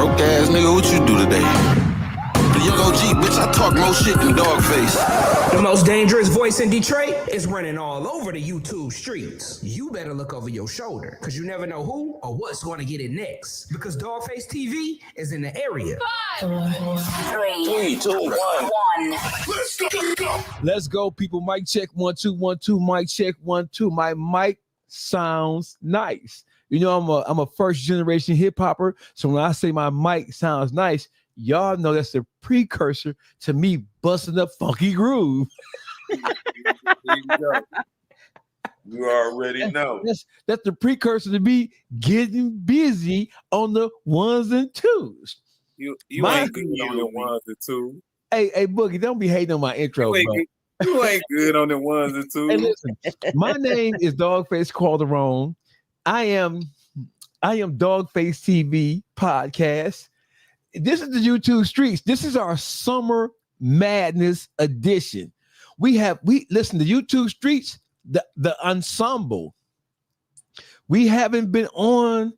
Broke ass nigga, what you do today? The young OG, bitch, I talk more shit than Dogface. The most dangerous voice in Detroit is running all over the YouTube streets. You better look over your shoulder, because you never know who or what's going to get it next. Because Dogface TV is in the area. 5, 4, 3, 2, 1. Let's go, people. Mic check 1 2 1 2. Mic check 1 2. My mic sounds nice. You know, I'm a first generation hip hopper. So when I say my mic sounds nice, y'all know that's the precursor to me busting up funky groove. You already know. That's the precursor to me getting busy on the ones and twos. You ain't good on the ones and twos. Hey, Boogie, don't be hating on my intro, bro. You ain't good on the ones and twos. Hey, listen, my name is Dogface Calderon. I am Dogface TV podcast. This is the YouTube streets. This is our summer madness edition. We listen to YouTube streets, the ensemble. We haven't been on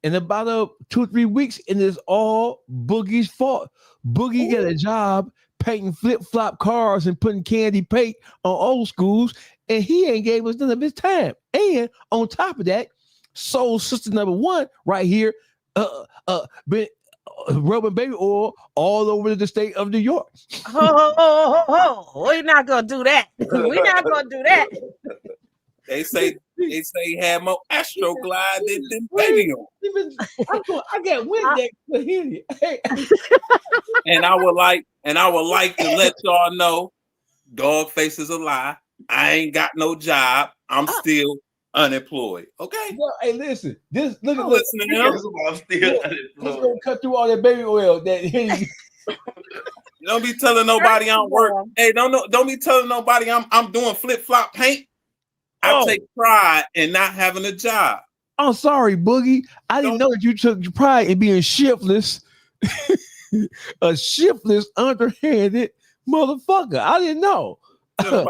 in about 2 or 3 weeks, and it's all Boogie's fault. Boogie got a job painting flip-flop cars and putting candy paint on old schools, and he ain't gave us none of his time. And on top of that, soul sister number one right here, been rubbing baby oil all over the state of New York. We're not gonna do that. We're not gonna do that. They say he had more Astroglide than baby oil. I got Windex for him. And I would like to let y'all know, Dogface is a lie. I ain't got no job. I'm still unemployed. Okay. No, hey, listen. Look at I'm listening. I'm still unemployed. He's gonna cut through all that baby oil. Don't be telling nobody I'm working. Hey, don't be telling nobody I'm doing flip-flop paint. I take pride in not having a job. I'm sorry, Boogie. I didn't know that you took pride in being shiftless. A shiftless, underhanded motherfucker. I didn't know. Tell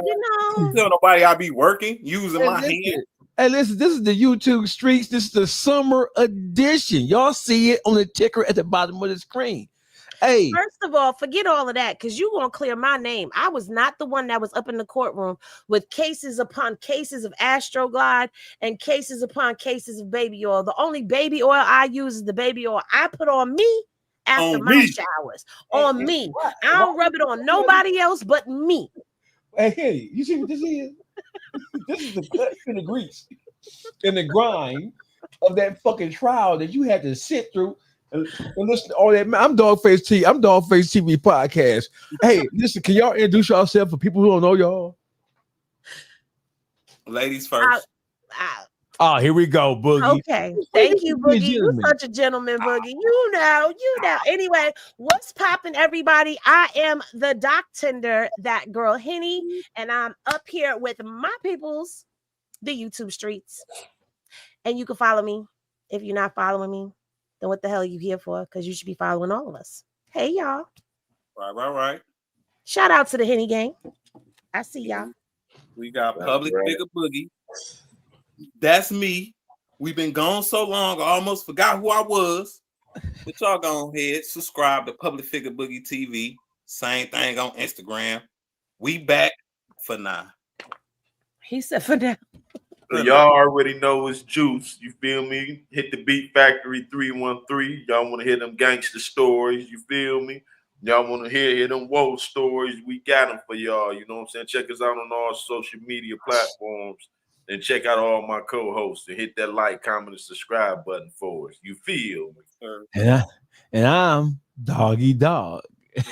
nobody I be working using my hand. Hey, listen, this is the YouTube streets. This is the summer edition. Y'all see it on the ticker at the bottom of the screen. Hey, first of all, forget all of that, because you're gonna clear my name. I was not the one that was up in the courtroom with cases upon cases of Astroglide and cases upon cases of baby oil. The only baby oil I use is the baby oil I put on me after my showers. On me. I don't rub it on nobody else but me. Hey, you see what this is? This is the cut in the grease and the grind of that fucking trial that you had to sit through and listen to all that. I'm Dogface TV. I'm Dogface TV podcast. Hey, listen, can y'all introduce yourself for people who don't know y'all? Ladies first. Oh, here we go, Boogie. Okay, thank you, Boogie. You're such a gentleman, Boogie. You know. Anyway, what's popping, everybody? I am the doc tender, that girl Henny, and I'm up here with my peoples, the YouTube streets. And you can follow me. If you're not following me, then what the hell are you here for? Because you should be following all of us. Hey, y'all. Right. Shout out to the Henny gang. I see y'all. We got Public Figure Boogie. That's me. We've been gone so long, I almost forgot who I was. But y'all go ahead, subscribe to Public Figure Boogie TV. Same thing on Instagram. We back for now. He said for now. So y'all already know it's Juice. You feel me? Hit the Beat Factory 313. Y'all want to hear them gangster stories. You feel me? Y'all want to hear them woe stories. We got them for y'all. You know what I'm saying? Check us out on all social media platforms. And check out all my co-hosts and hit that like, comment, and subscribe button for us. You feel me? And I'm Doggy Dog. You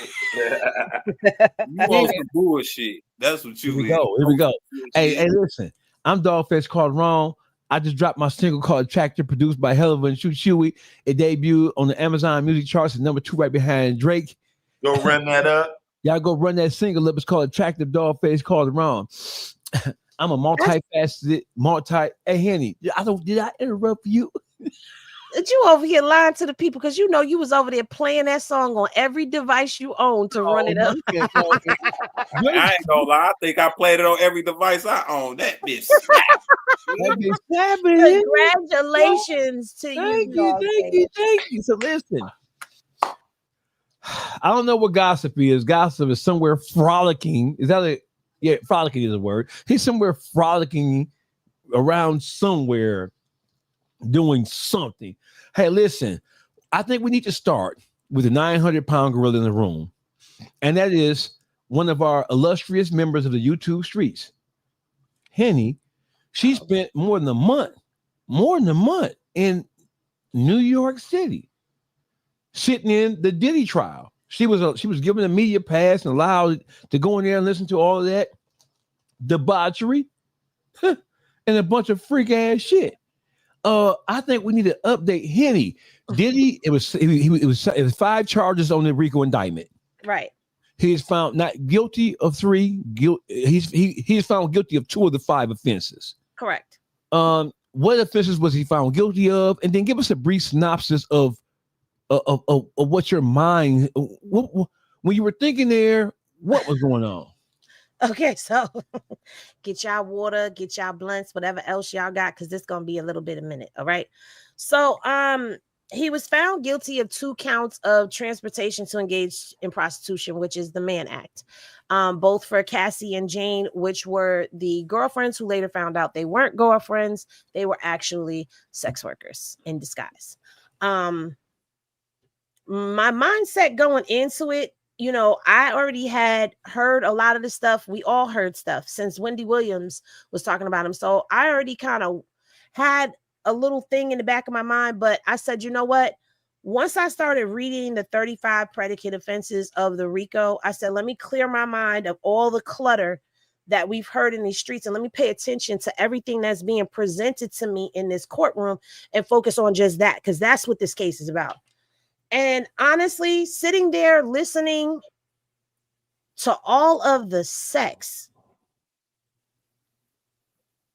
want some bullshit. That's what you Here we go. Hey, listen. I'm Dogface Calderon. I just dropped my single called Tractor, produced by Helluva and Chewy. It debuted on the Amazon music charts at number 2 right behind Drake. Go run that up. Y'all go run that single up. It's called Attractive Dogface Calderon. I'm a multifaceted, Hey, Henny, did I interrupt you? Did you over here lying to the people? Because you know you was over there playing that song on every device you own to run it up. I ain't gonna lie. I think I played it on every device I own. That bitch. Congratulations to you. Thank you. So listen, I don't know what gossip is. Gossip is somewhere frolicking. Is that it? Yeah, frolicking is a word. He's somewhere frolicking around somewhere doing something. Hey, listen, I think we need to start with the 900-pound gorilla in the room. And that is one of our illustrious members of the YouTube streets, Henny. She spent more than a month in New York City, sitting in the Diddy trial. She was given a media pass and allowed to go in there and listen to all of that debauchery and a bunch of freak ass shit. I think we need to update Henny. Diddy, it was 5 charges on the RICO indictment. Right. He is found not guilty of 3. He is found guilty of 2 of the 5 offenses. Correct. What offenses was he found guilty of? And then give us a brief synopsis of what your mind, when you were thinking there, what was going on? Okay, so get y'all water, get y'all blunts, whatever else y'all got, because this is gonna be a little bit a minute. All right. So he was found guilty of 2 counts of transportation to engage in prostitution, which is the Mann Act. Both for Cassie and Jane, which were the girlfriends who later found out they weren't girlfriends, they were actually sex workers in disguise. My mindset going into it, you know, I already had heard a lot of the stuff. We all heard stuff since Wendy Williams was talking about him. So I already kind of had a little thing in the back of my mind, but I said, you know what? Once I started reading the 35 predicate offenses of the RICO, I said, let me clear my mind of all the clutter that we've heard in these streets, and let me pay attention to everything that's being presented to me in this courtroom and focus on just that, because that's what this case is about. And honestly, sitting there listening to all of the sex,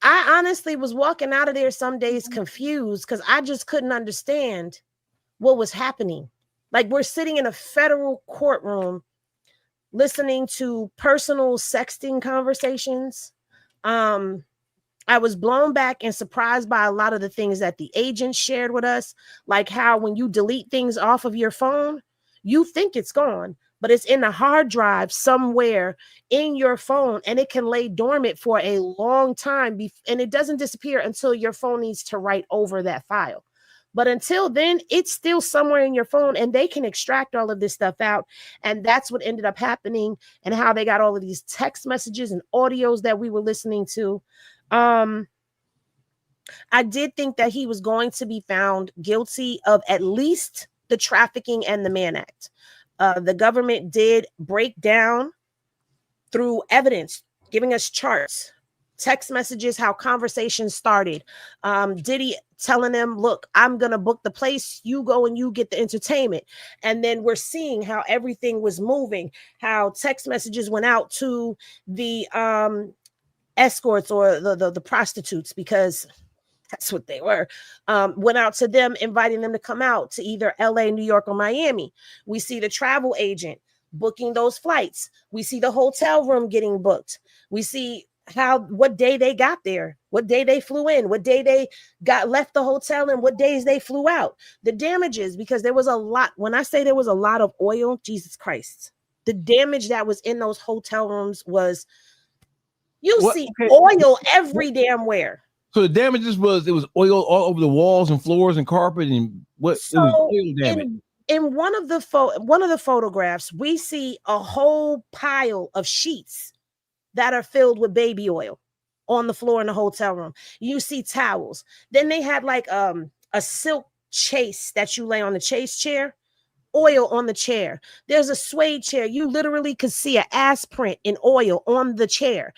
I honestly was walking out of there some days confused because I just couldn't understand what was happening. Like, we're sitting in a federal courtroom listening to personal sexting conversations. I was blown back and surprised by a lot of the things that the agents shared with us, like how when you delete things off of your phone, you think it's gone, but it's in a hard drive somewhere in your phone, and it can lay dormant for a long time, and it doesn't disappear until your phone needs to write over that file. But until then, it's still somewhere in your phone, and they can extract all of this stuff out. And that's what ended up happening, and how they got all of these text messages and audios that we were listening to. I did think that he was going to be found guilty of at least the trafficking and the Mann Act. The government did break down through evidence, giving us charts, text messages, how conversations started. Diddy telling them, look, I'm going to book the place, you go and you get the entertainment. And then we're seeing how everything was moving, how text messages went out to the escorts, or the prostitutes, because that's what they were, went out to them, inviting them to come out to either LA, New York, or Miami. We see the travel agent booking those flights. We see the hotel room getting booked. We see what day they got there, what day they flew in, what day they left the hotel, and what days they flew out. The damages, because there was a lot. When I say there was a lot of oil, Jesus Christ, the damage that was in those hotel rooms was, oil every damn where. So the damages was oil all over the walls and floors and carpet, and what? So it was oil damage. In one of the photographs, we see a whole pile of sheets that are filled with baby oil on the floor in the hotel room. You see towels. Then they had like a silk chase that you lay on the chase chair. Oil on the chair. There's a suede chair. You literally could see an ass print in oil on the chair.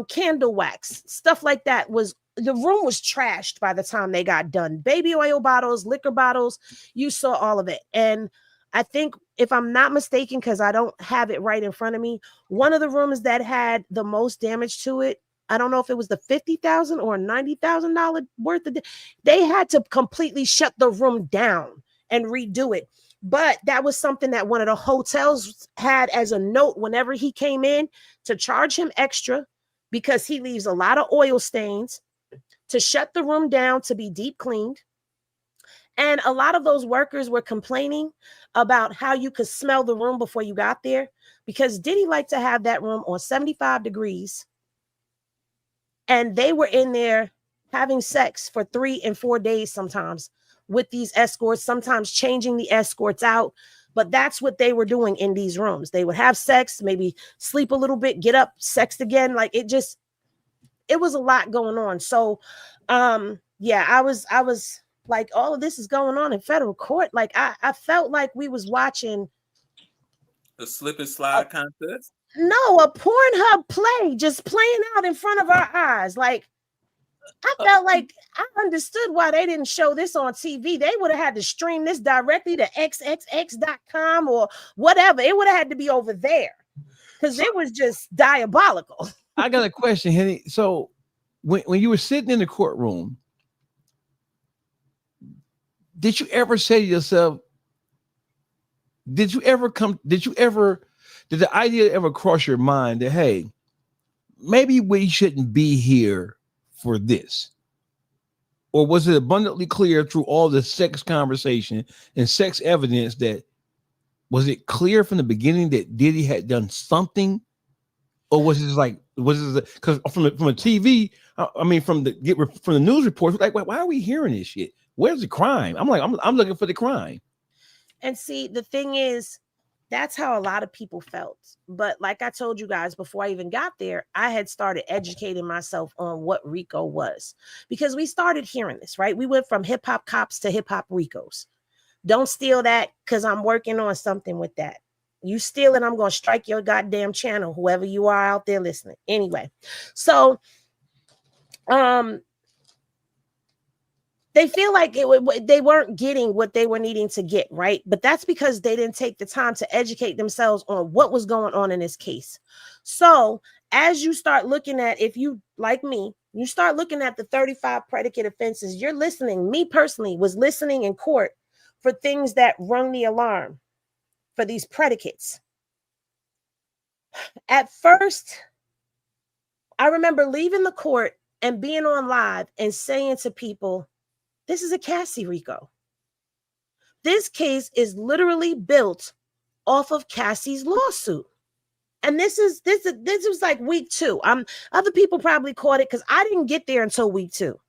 Candle wax, stuff like that. The room was trashed by the time they got done. Baby oil bottles, liquor bottles, you saw all of it. And I think, if I'm not mistaken, because I don't have it right in front of me, one of the rooms that had the most damage to it, I don't know if it was the $50,000 or $90,000 worth of, they had to completely shut the room down and redo it. But that was something that one of the hotels had as a note whenever he came in, to charge him extra because he leaves a lot of oil stains, to shut the room down to be deep cleaned. And a lot of those workers were complaining about how you could smell the room before you got there, because Diddy liked to have that room on 75 degrees. And they were in there having sex for 3 and 4 days sometimes with these escorts, sometimes changing the escorts out. But that's what they were doing in these rooms. They would have sex, maybe sleep a little bit, get up, sex again. Like it was a lot going on. So yeah, I was like, all of this is going on in federal court. Like I felt like we was watching a slip and slide contest. No, a Pornhub play just playing out in front of our eyes. Like I felt like I understood why they didn't show this on TV. They would have had to stream this directly to xxx.com or whatever. It would have had to be over there because it was just diabolical. I got a question, Henny. So when you were sitting in the courtroom, did you ever say to yourself, did the idea ever cross your mind that, hey, maybe we shouldn't be here for this? Or was it abundantly clear through all the sex conversation and sex evidence was it clear from the beginning that Diddy had done something? Or was it because from a TV, from the news reports, like, why are we hearing this shit? Where's the crime? I'm looking for the crime. And see, the thing is, that's how a lot of people felt. But like I told you guys before I even got there, I had started educating myself on what RICO was, because we started hearing this, right? We went from hip hop cops to hip hop RICOs. Don't steal that, because I'm working on something with that. You steal it, I'm going to strike your goddamn channel, whoever you are out there listening. Anyway, so they feel like they weren't getting what they were needing to get, right? But that's because they didn't take the time to educate themselves on what was going on in this case. So as you start looking at, if you, like me, you start looking at the 35 predicate offenses, you're listening. Me personally was listening in court for things that rung the alarm for these predicates. At first, I remember leaving the court and being on live and saying to people, this is a Cassie RICO. This case is literally built off of Cassie's lawsuit. And this was like week 2. Other people probably caught it because I didn't get there until week 2.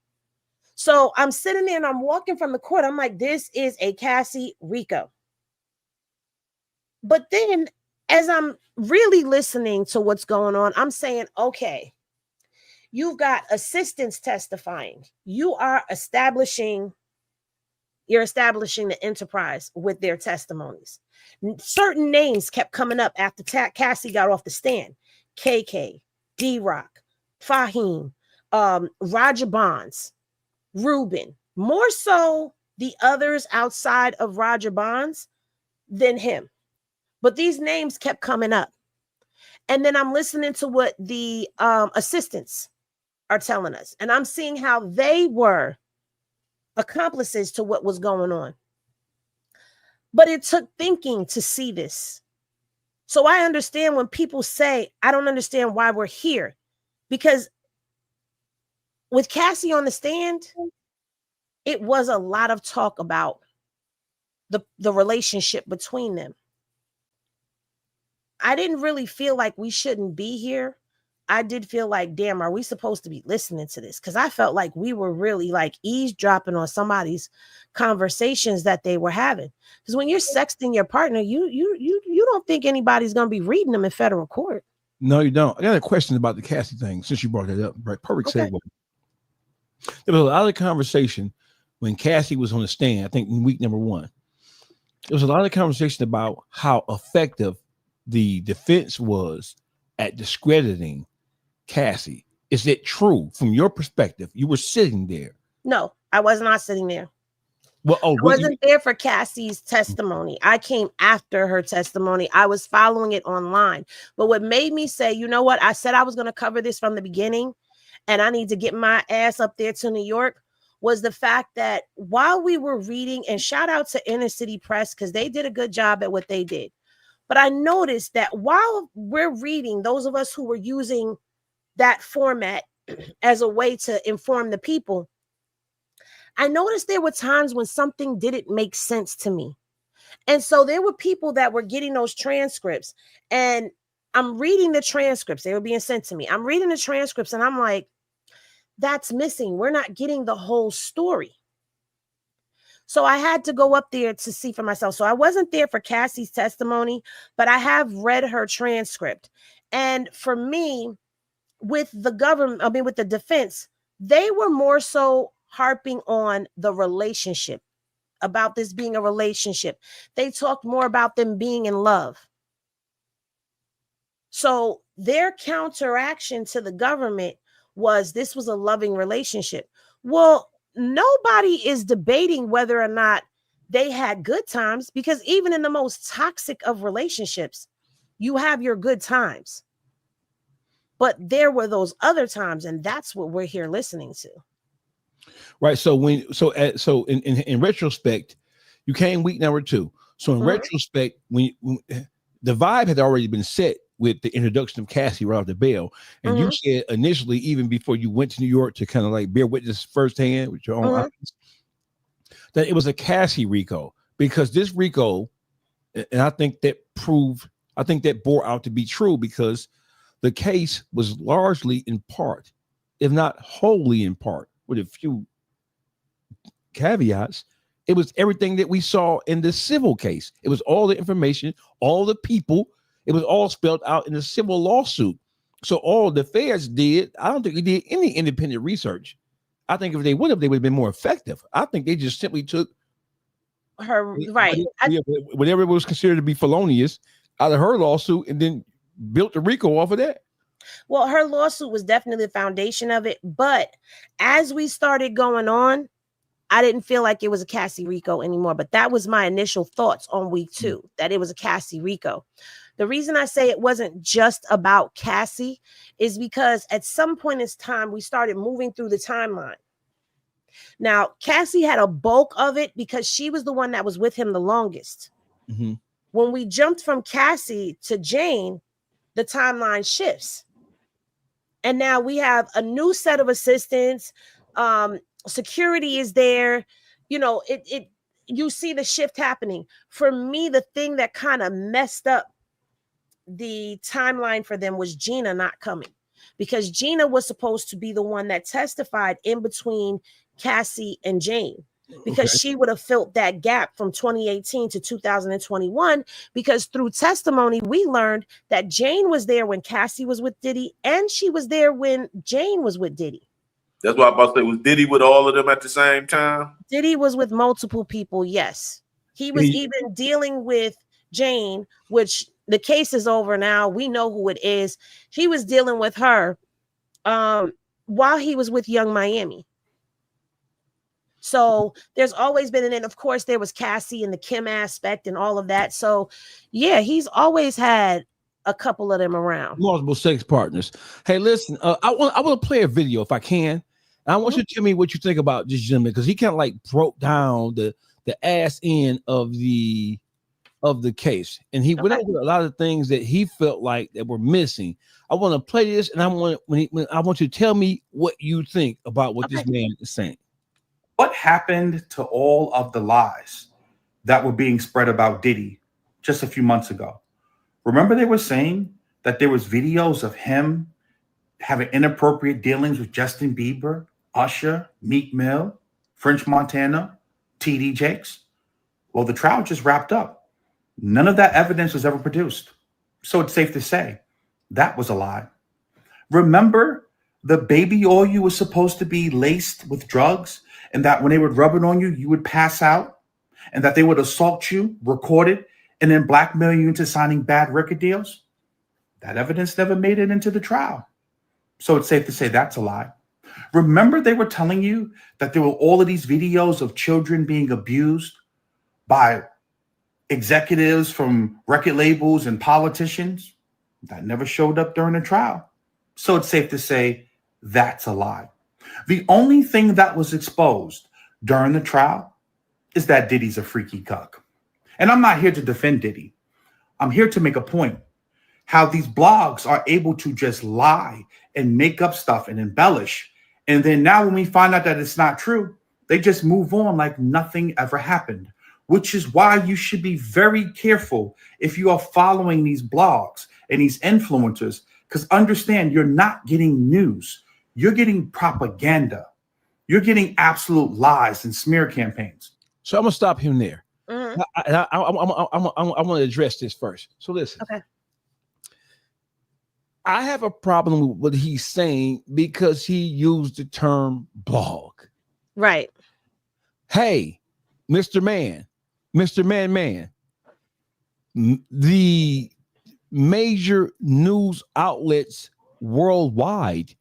So I'm sitting there and I'm walking from the court. I'm like, this is a Cassie RICO. But then as I'm really listening to what's going on, I'm saying, okay, you've got assistants testifying. You're establishing the enterprise with their testimonies. Certain names kept coming up after Cassie got off the stand. KK, D-Rock, Fahim, Roger Bonds, Ruben. More so the others outside of Roger Bonds than him. But these names kept coming up. And then I'm listening to what the assistants are telling us. And I'm seeing how they were accomplices to what was going on. But it took thinking to see this. So I understand when people say, I don't understand why we're here. Because with Cassie on the stand, it was a lot of talk about the relationship between them. I didn't really feel like we shouldn't be here. I did feel like, damn, are we supposed to be listening to this? Because I felt like we were really like eavesdropping on somebody's conversations that they were having. Because when you're sexting your partner, you don't think anybody's going to be reading them in federal court. No, you don't. I got a question about the Cassie thing since you brought that up. Right, perfect segue. There was a lot of conversation when Cassie was on the stand. I think in week number 1, there was a lot of conversation about how effective the defense was at discrediting Cassie. Is it true from your perspective? You were sitting there. No, I was not sitting there. Well, I wasn't there for Cassie's testimony. I came after her testimony. I was following it online. But what made me say, you know what? I said I was going to cover this from the beginning and I need to get my ass up there to New York, was the fact that while we were reading, and shout out to Inner City Press because they did a good job at what they did. But I noticed that while we're reading, those of us who were using that format as a way to inform the people, I noticed there were times when something didn't make sense to me. And so there were people that were getting those transcripts, and I'm reading the transcripts. They were being sent to me. I'm reading the transcripts and I'm like, that's missing. We're not getting the whole story. So I had to go up there to see for myself. So I wasn't there for Cassie's testimony, but I have read her transcript. And for me, with the government, I mean, with the defense, they were more so harping on the relationship, about this being a relationship. They talked more about them being in love. So their counteraction to the government was this was a loving relationship. Well, nobody is debating whether or not they had good times, because even in the most toxic of relationships, you have your good times. But there were those other times, and that's what we're here listening to. Right. So in retrospect, you came week number 2. So in retrospect, when the vibe had already been set with the introduction of Cassie right off the bell, and you said initially, even before you went to New York to kind of like bear witness firsthand with your own eyes, that it was a Cassie RICO, because this RICO, and I think that bore out to be true, because the case was largely in part, if not wholly in part, with a few caveats, it was everything that we saw in the civil case. It was all the information, all the people. It was all spelled out in the civil lawsuit. So all the feds did, I don't think they did any independent research. I think if they would have been more effective. I think they just simply took her, right, whatever was considered to be felonious out of her lawsuit and then built the RICO off of that. Well, her lawsuit was definitely the foundation of it. But as we started going on, I didn't feel like it was a Cassie RICO anymore. But that was my initial thoughts on week 2, that it was a Cassie RICO. The reason I say it wasn't just about Cassie is because at some point in time, we started moving through the timeline. Now, Cassie had a bulk of it because she was the one that was with him the longest. When we jumped from Cassie to Jane, the timeline shifts. And now we have a new set of assistants. Security is there. You know, you see the shift happening. For me, the thing that kind of messed up the timeline for them was Gina not coming, because Gina was supposed to be the one that testified in between Cassie and Jane, because she would have filled that gap from 2018 to 2021, because through testimony, we learned that Jane was there when Cassie was with Diddy, and she was there when Jane was with Diddy. That's what I'm about to say. Was Diddy with all of them at the same time? Diddy was with multiple people, yes. He was even dealing with Jane, which the case is over now. We know who it is. He was dealing with her while he was with Young Miami. So there's always been, and then of course there was Cassie and the Kim aspect and all of that. So yeah, he's always had a couple of them around. Multiple sex partners. Hey, listen, I want to play a video if I can. And I want you to tell me what you think about this gentleman, because he kind of like broke down the ass end of the case, and he went over a lot of things that he felt like that were missing. I want to play this, and I want you to tell me what you think about what this man is saying. What happened to all of the lies that were being spread about Diddy just a few months ago? Remember, they were saying that there was videos of him having inappropriate dealings with Justin Bieber, Usher, Meek Mill, French Montana, TD Jakes. Well, the trial just wrapped up. None of that evidence was ever produced. So it's safe to say that was a lie. Remember, the baby oil was supposed to be laced with drugs, and that when they would rub it on you, you would pass out, and that they would assault you, record it, and then blackmail you into signing bad record deals? That evidence never made it into the trial. So it's safe to say that's a lie. Remember, they were telling you that there were all of these videos of children being abused by executives from record labels and politicians? That never showed up during the trial. So it's safe to say that's a lie. The only thing that was exposed during the trial is that Diddy's a freaky cuck. And I'm not here to defend Diddy. I'm here to make a point. How these blogs are able to just lie and make up stuff and embellish. And then now when we find out that it's not true, They just move on like nothing ever happened, which is why you should be very careful if you are following these blogs and these influencers, because understand, you're not getting news. You're getting propaganda. You're getting absolute lies and smear campaigns. So I'm going to stop him there. Mm-hmm. I want to address this first. So listen. Okay. I have a problem with what he's saying because he used the term blog. Right. Hey, Mr. Man, the major news outlets worldwide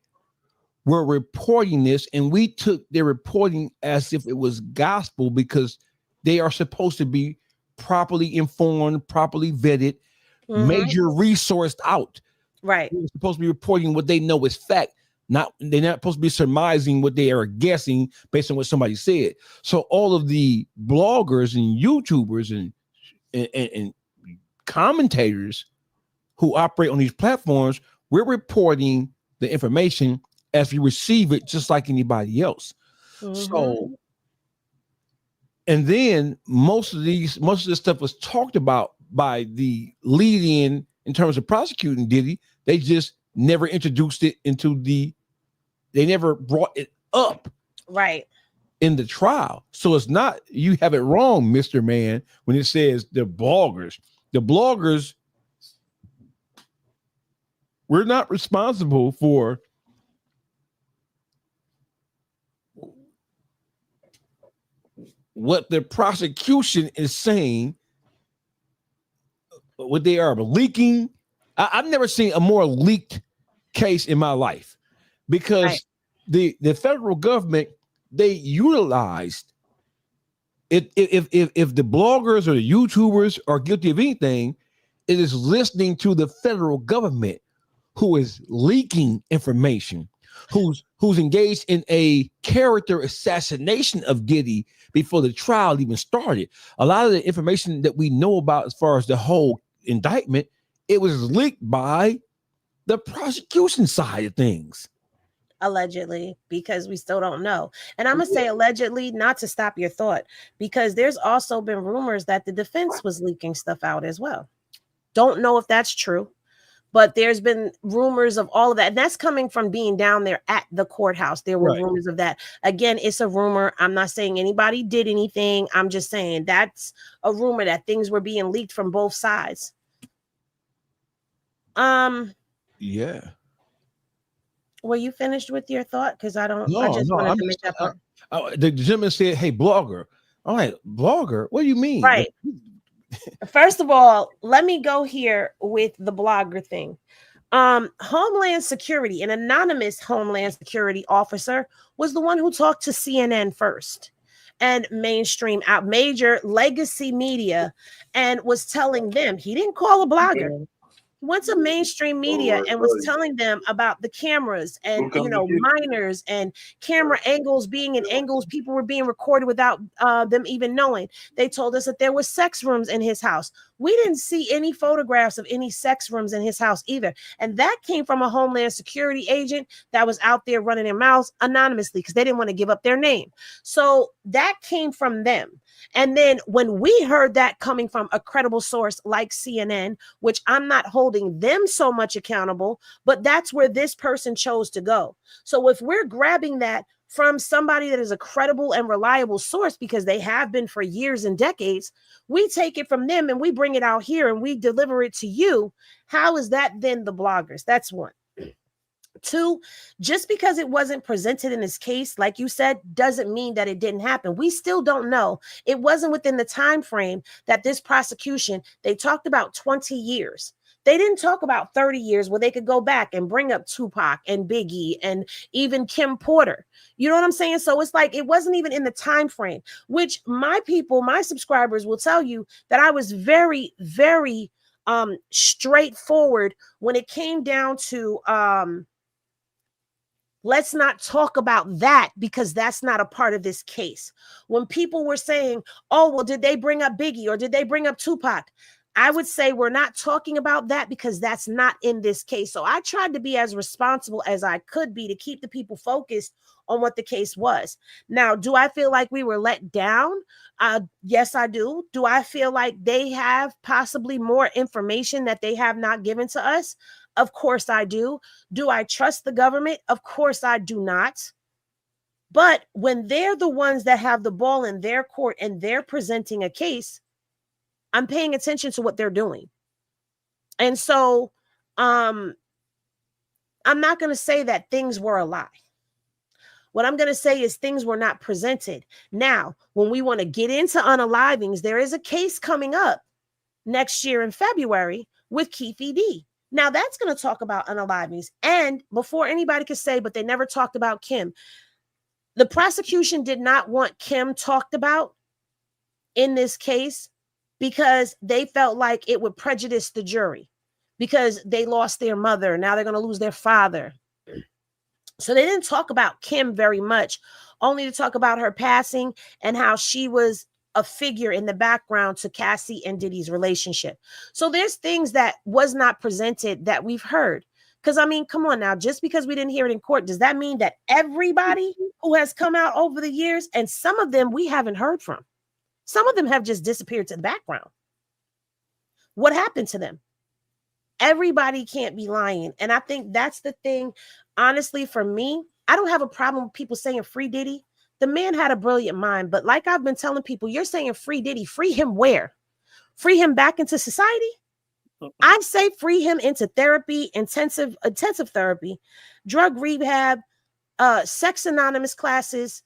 were reporting this, and we took their reporting as if it was gospel because they are supposed to be properly informed, properly vetted, major resourced out. Right. They're supposed to be reporting what they know is fact. They're not supposed to be surmising what they are guessing based on what somebody said. So all of the bloggers and YouTubers and commentators who operate on these platforms, we're reporting the information as we receive it, just like anybody else. So, and then most of this stuff was talked about by the lead in terms of prosecuting Diddy. They just never introduced it they never brought it up right in the trial. So it's not, you have it wrong, Mr. Man, when it says the bloggers. The bloggers, we're not responsible for what the prosecution is saying, what they are leaking. I've never seen a more leaked case in my life because the federal government, they utilized it. If the bloggers or the YouTubers are guilty of anything, it is listening to the federal government who is leaking information, who's engaged in a character assassination of Diddy before the trial even started. A lot of the information that we know about as far as the whole indictment, it was leaked by the prosecution side of things. Allegedly, because we still don't know. And I'm going to say allegedly, not to stop your thought, because there's also been rumors that the defense was leaking stuff out as well. Don't know if that's true, but there's been rumors of all of that. And that's coming from being down there at the courthouse. There were rumors of that. Again, it's a rumor. I'm not saying anybody did anything. I'm just saying that's a rumor that things were being leaked from both sides. Yeah. Were you finished with your thought? Because I just wanted to make that point. The gentleman said, hey, blogger. I'm like, blogger? What do you mean? Right. First of all, let me go here with the blogger thing. Homeland Security, an anonymous Homeland Security officer, was the one who talked to CNN first and mainstream out major legacy media and was telling them, he didn't call a blogger. Went to mainstream media and was telling them about the cameras and minors and camera angles being in angles people were being recorded without them even knowing. They told us that there were sex rooms in his house. We didn't see any photographs of any sex rooms in his house either. And that came from a Homeland Security agent that was out there running their mouths anonymously because they didn't want to give up their name. So that came from them. And then when we heard that coming from a credible source like CNN, which I'm not holding them so much accountable, but that's where this person chose to go. So if we're grabbing that from somebody that is a credible and reliable source, because they have been for years and decades, we take it from them and we bring it out here and we deliver it to you. How is that then the bloggers? That's one. Two, just because it wasn't presented in this case, like you said, doesn't mean that it didn't happen. We still don't know. It wasn't within the time frame that this prosecution, they talked about 20 years. They didn't talk about 30 years where they could go back and bring up Tupac and Biggie and even Kim Porter. You know what I'm saying? So it's like it wasn't even in the time frame, which my people, my subscribers will tell you that I was very, very straightforward when it came down to let's not talk about that because that's not a part of this case. When people were saying, oh, well, did they bring up Biggie or did they bring up Tupac? I would say we're not talking about that because that's not in this case. So I tried to be as responsible as I could be to keep the people focused on what the case was. Now, do I feel like we were let down? Yes, I do. Do I feel like they have possibly more information that they have not given to us? Of course I do. Do I trust the government? Of course I do not. But when they're the ones that have the ball in their court and they're presenting a case, I'm paying attention to what they're doing. And so I'm not going to say that things were a lie. What I'm going to say is things were not presented. Now, when we want to get into unalivings, there is a case coming up next year in February with Keefe D. Now, that's going to talk about unalivings. And before anybody could say, but they never talked about Kim, the prosecution did not want Kim talked about in this case because they felt like it would prejudice the jury because they lost their mother. Now they're going to lose their father. So they didn't talk about Kim very much, only to talk about her passing and how she was a figure in the background to Cassie and Diddy's relationship. So there's things that was not presented that we've heard. Because, I mean, come on now, just because we didn't hear it in court, does that mean that everybody who has come out over the years, and some of them we haven't heard from, some of them have just disappeared to the background. What happened to them? Everybody can't be lying. And I think that's the thing. Honestly, for me, I don't have a problem with people saying free Diddy. The man had a brilliant mind. But like I've been telling people, you're saying free Diddy. Free him where? Free him back into society? I say free him into therapy, intensive therapy, drug rehab, sex anonymous classes,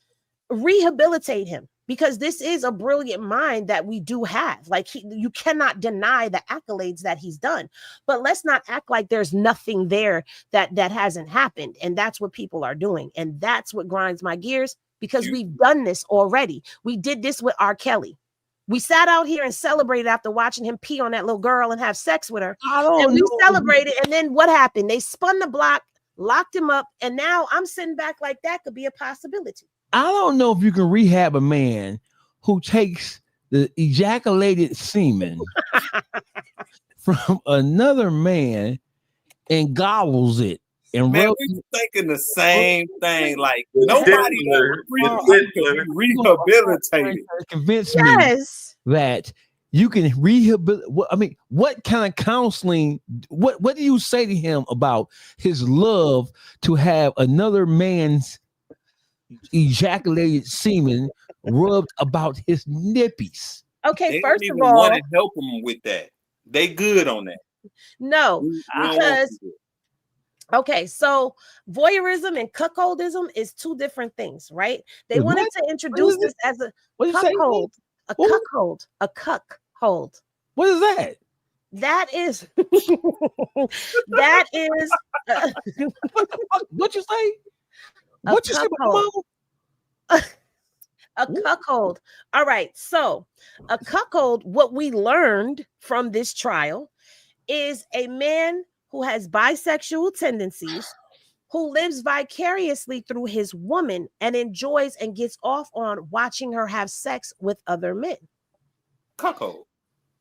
rehabilitate him. Because this is a brilliant mind that we do have. Like you cannot deny the accolades that he's done, but let's not act like there's nothing there that hasn't happened. And that's what people are doing. And that's what grinds my gears because we've done this already. We did this with R. Kelly. We sat out here and celebrated after watching him pee on that little girl and have sex with her. And we celebrated. And then what happened? They spun the block, locked him up. And now I'm sitting back like that could be a possibility. I don't know if you can rehab a man who takes the ejaculated semen from another man and gobbles it. And man, we thinking the same thing. Like nobody rehabilitated. Convince me that you can rehabilitate. I mean, what kind of counseling? What do you say to him about his love to have another man's ejaculated semen rubbed about his nippies? Okay, they first don't of even all, want to help him with that. They good on that. No, because okay, so voyeurism and cuckoldism is two different things, right? They wanted to introduce this as a cuckold, a cuckold, a cuckold. What is that? That is that is what you say? What you say about a cuckold. All right. So a cuckold, what we learned from this trial is a man who has bisexual tendencies, who lives vicariously through his woman and enjoys and gets off on watching her have sex with other men. Cuckold.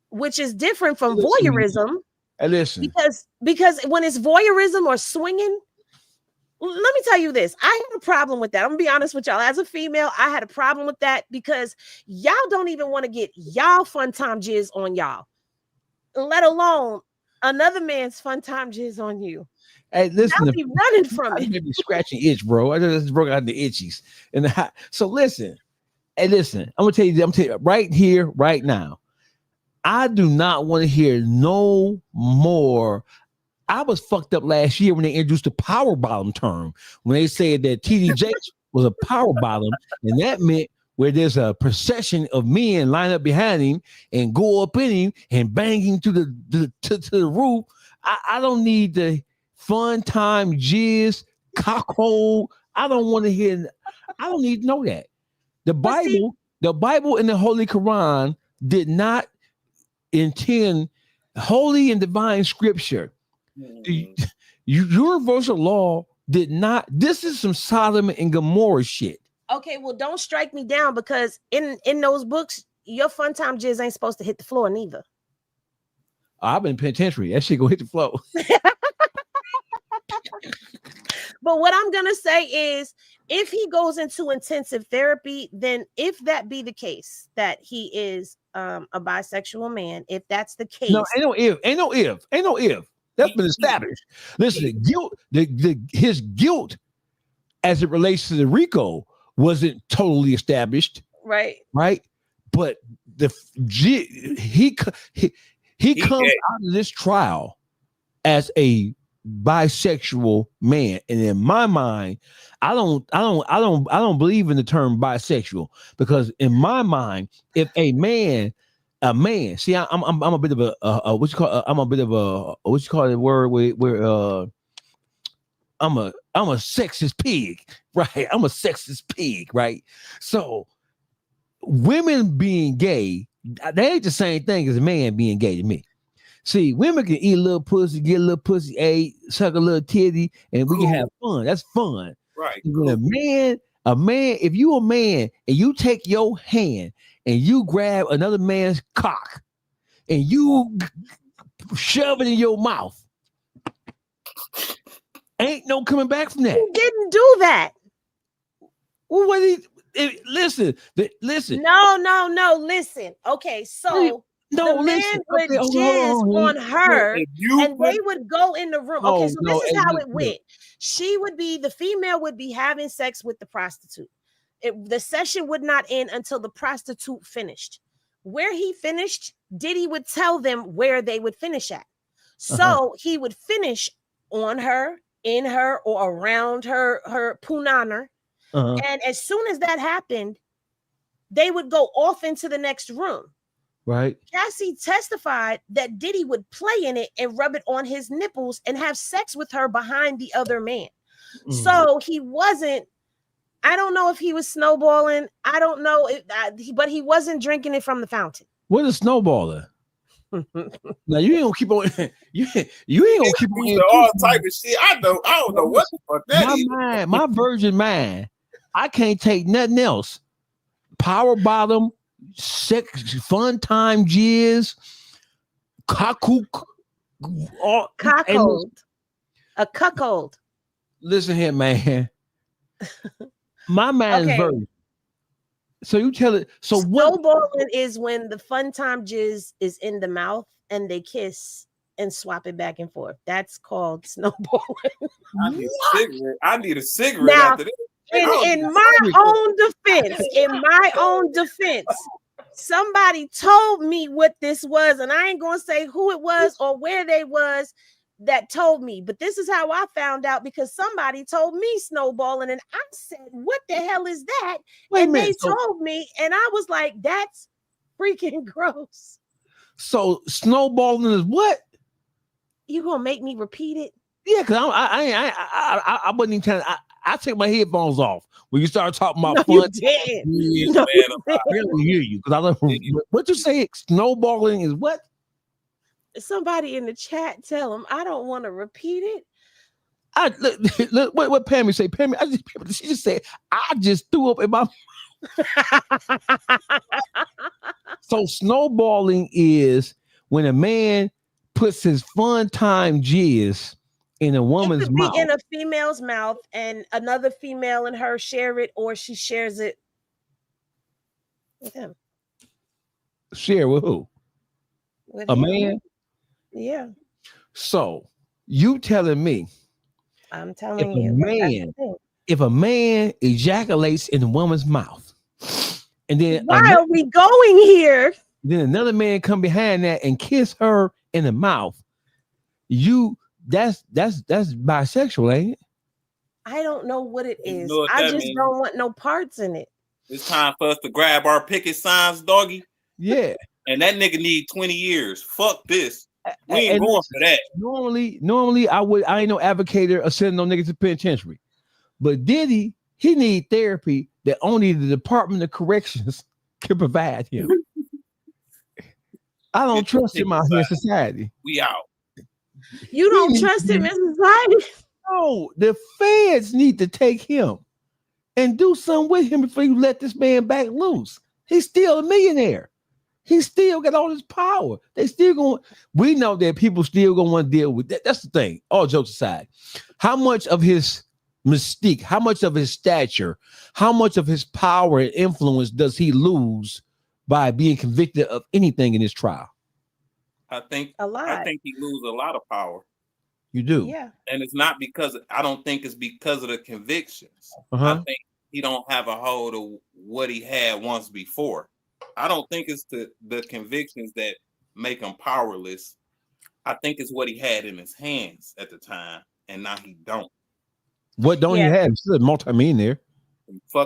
Which is different from voyeurism. Listen. Because when it's voyeurism or swinging, let me tell you this. I have a problem with that. I'm gonna be honest with y'all. As a female, I had a problem with that because y'all don't even want to get y'all fun time jizz on y'all, let alone another man's fun time jizz on you. Hey, listen, I'll be running from it. Maybe scratching itch, bro. I just broke out the itchies. So listen. Hey, listen. I'm gonna tell you right here, right now. I do not want to hear no more. I was fucked up last year when they introduced the power bottom term, when they said that TD Jakes was a power bottom, and that meant where there's a procession of men line up behind him and go up in him and bang him to the roof. I don't need the fun time jizz cockhole. I don't want to hear. I don't need to know that. The Bible and the Holy Quran did not intend holy and divine scripture. The universal law did not. This is some Sodom and Gomorrah shit. Okay, well, don't strike me down because in those books, your fun time jizz ain't supposed to hit the floor neither. I've been penitentiary. That shit gonna hit the floor. But what I'm gonna say is, if he goes into intensive therapy, then if that be the case that he is a bisexual man, if that's the case, no, ain't no if. That's been established. Listen, his guilt as it relates to the RICO wasn't totally established, right? But he comes out of this trial as a bisexual man, and in my mind, I don't believe in the term bisexual, because in my mind, if a man, see, I'm a bit of a what you call the word where I'm a sexist pig, right? I'm a sexist pig, right? So women being gay, they ain't the same thing as a man being gay to me. See, women can eat a little pussy, get a little pussy ate, suck a little titty, and we can have fun. That's fun. Right. When a man, if you a man and you take your hand and you grab another man's cock and you shove it in your mouth, ain't no coming back from that. He didn't do that. Well, listen. No, listen. Okay, so the man would jizz on her, and they would go in the room. Okay, so this is how it went. The female would be having sex with the prostitute. The session would not end until the prostitute finished. Where he finished, Diddy would tell them where they would finish at. So he would finish on her, in her, or around her punana. And as soon as that happened, they would go off into the next room. Right. Cassie testified that Diddy would play in it and rub it on his nipples and have sex with her behind the other man. So he wasn't, I don't know if he was snowballing. I don't know, but he wasn't drinking it from the fountain. What is snowballing? Now you ain't gonna keep on. You ain't gonna keep on all type of shit. I don't know what the fuck that is. My virgin mind, I can't take nothing else. Power bottom, sex, fun time, jizz, cuckold. A cuckold. Listen here, man. My mind is virgin. So you tell it. So snowballing is when the fun time jizz is in the mouth and they kiss and swap it back and forth. That's called snowballing. I need a cigarette now, after this. In my own defense, somebody told me what this was, and I ain't gonna say who it was or where they was that told me, but this is how I found out, because somebody told me snowballing, and I said, what the hell is that? They told me, and I was like, that's freaking gross. So snowballing is what? You gonna make me repeat it? Yeah, because I wasn't even trying to, I take my headphones off when you start talking about fun. You did. I barely hear you because I love what you say. Snowballing is what? Somebody in the chat tell him I don't want to repeat it. Look what Pammy say. Pammy, she just said I just threw up in my. So snowballing is when a man puts his fun time jizz in a woman's mouth. In a female's mouth, and another female and her share it, or she shares it with him. Share with who? With a him. Man? Yeah. So you telling me? I'm telling you. If a man ejaculates in a woman's mouth, and then why are we going here? Then another man come behind that and kiss her in the mouth. That's bisexual, ain't it? I don't know what it is. I just don't want no parts in it. It's time for us to grab our picket signs, doggy. Yeah. And that nigga need 20 years. Fuck this. We ain't going for that. Normally I ain't no advocator of sending no niggas to penitentiary. But Diddy, he need therapy that only the Department of Corrections can provide him. I don't trust him out here in society. We out. You don't trust him in society? No, the feds need to take him and do something with him before you let this man back loose. He's still a millionaire. He still got all this power. They still going. We know that people still gonna want to deal with that. That's the thing. All jokes aside, how much of his mystique, how much of his stature, how much of his power and influence does he lose by being convicted of anything in his trial? I think A lot. I think he loses a lot of power. You do. Yeah. And it's not because I don't think it's because of the convictions. I think he don't have a hold of what he had once before. I don't think it's the convictions that make him powerless. I think it's what he had in his hands at the time, and now he don't. What don't you have? Still a multi-millionaire.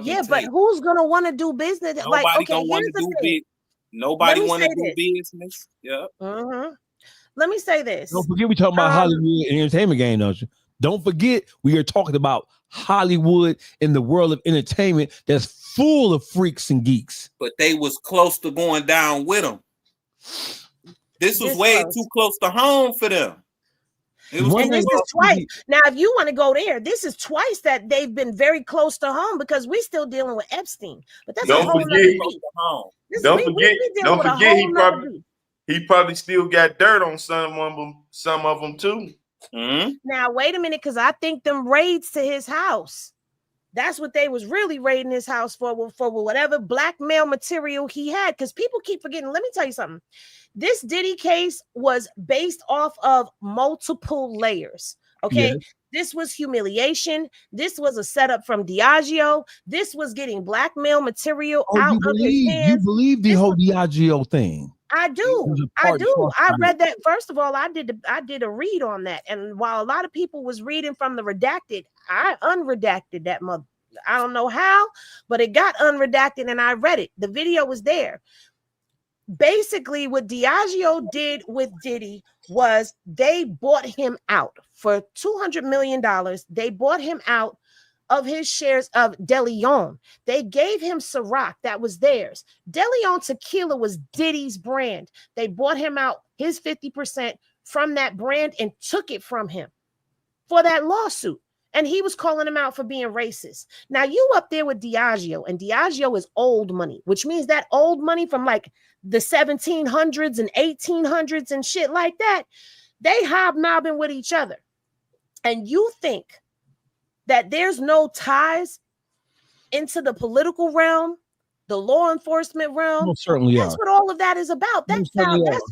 Yeah, but who's gonna want to do business? Nobody like, okay, gonna want to do business. Nobody want to do business. Yeah. Let me say this. Don't forget we talking about Hollywood and entertainment game, don't you? Don't forget we are talking about Hollywood in the world of entertainment that's full of freaks and geeks. But they was close to going down with them. This was way too close to home for them. And this is twice. Now, if you want to go there, this is twice that they've been very close to home because we're still dealing with Epstein. But that's a whole nother beat. Don't forget, he probably still got dirt on some of them too. Now, wait a minute, because I think them raids to his house, that's what they was really raiding his house for whatever blackmail material he had. Because people keep forgetting. Let me tell you something. This Diddy case was based off of multiple layers. Okay. Yes. This was humiliation. This was a setup from Diageo. This was getting blackmail material out of his hands. You believe the whole Diageo thing? I do. I read that. First of all, I did a read on that. And while a lot of people was reading from the redacted, I unredacted that mother. I don't know how, but it got unredacted and I read it. The video was there. Basically, what Diageo did with Diddy was they bought him out for $200 million. They bought him out of his shares of De Leon. They gave him Ciroc, that was theirs. De Leon tequila was Diddy's brand. They bought him out his 50% from that brand and took it from him for that lawsuit. And he was calling him out for being racist. Now you up there with Diageo, and Diageo is old money, which means that old money from like the 1700s and 1800s and shit like that, they hobnobbing with each other. And you think that there's no ties into the political realm, the law enforcement realm? Well, certainly that's what all of that is about. That's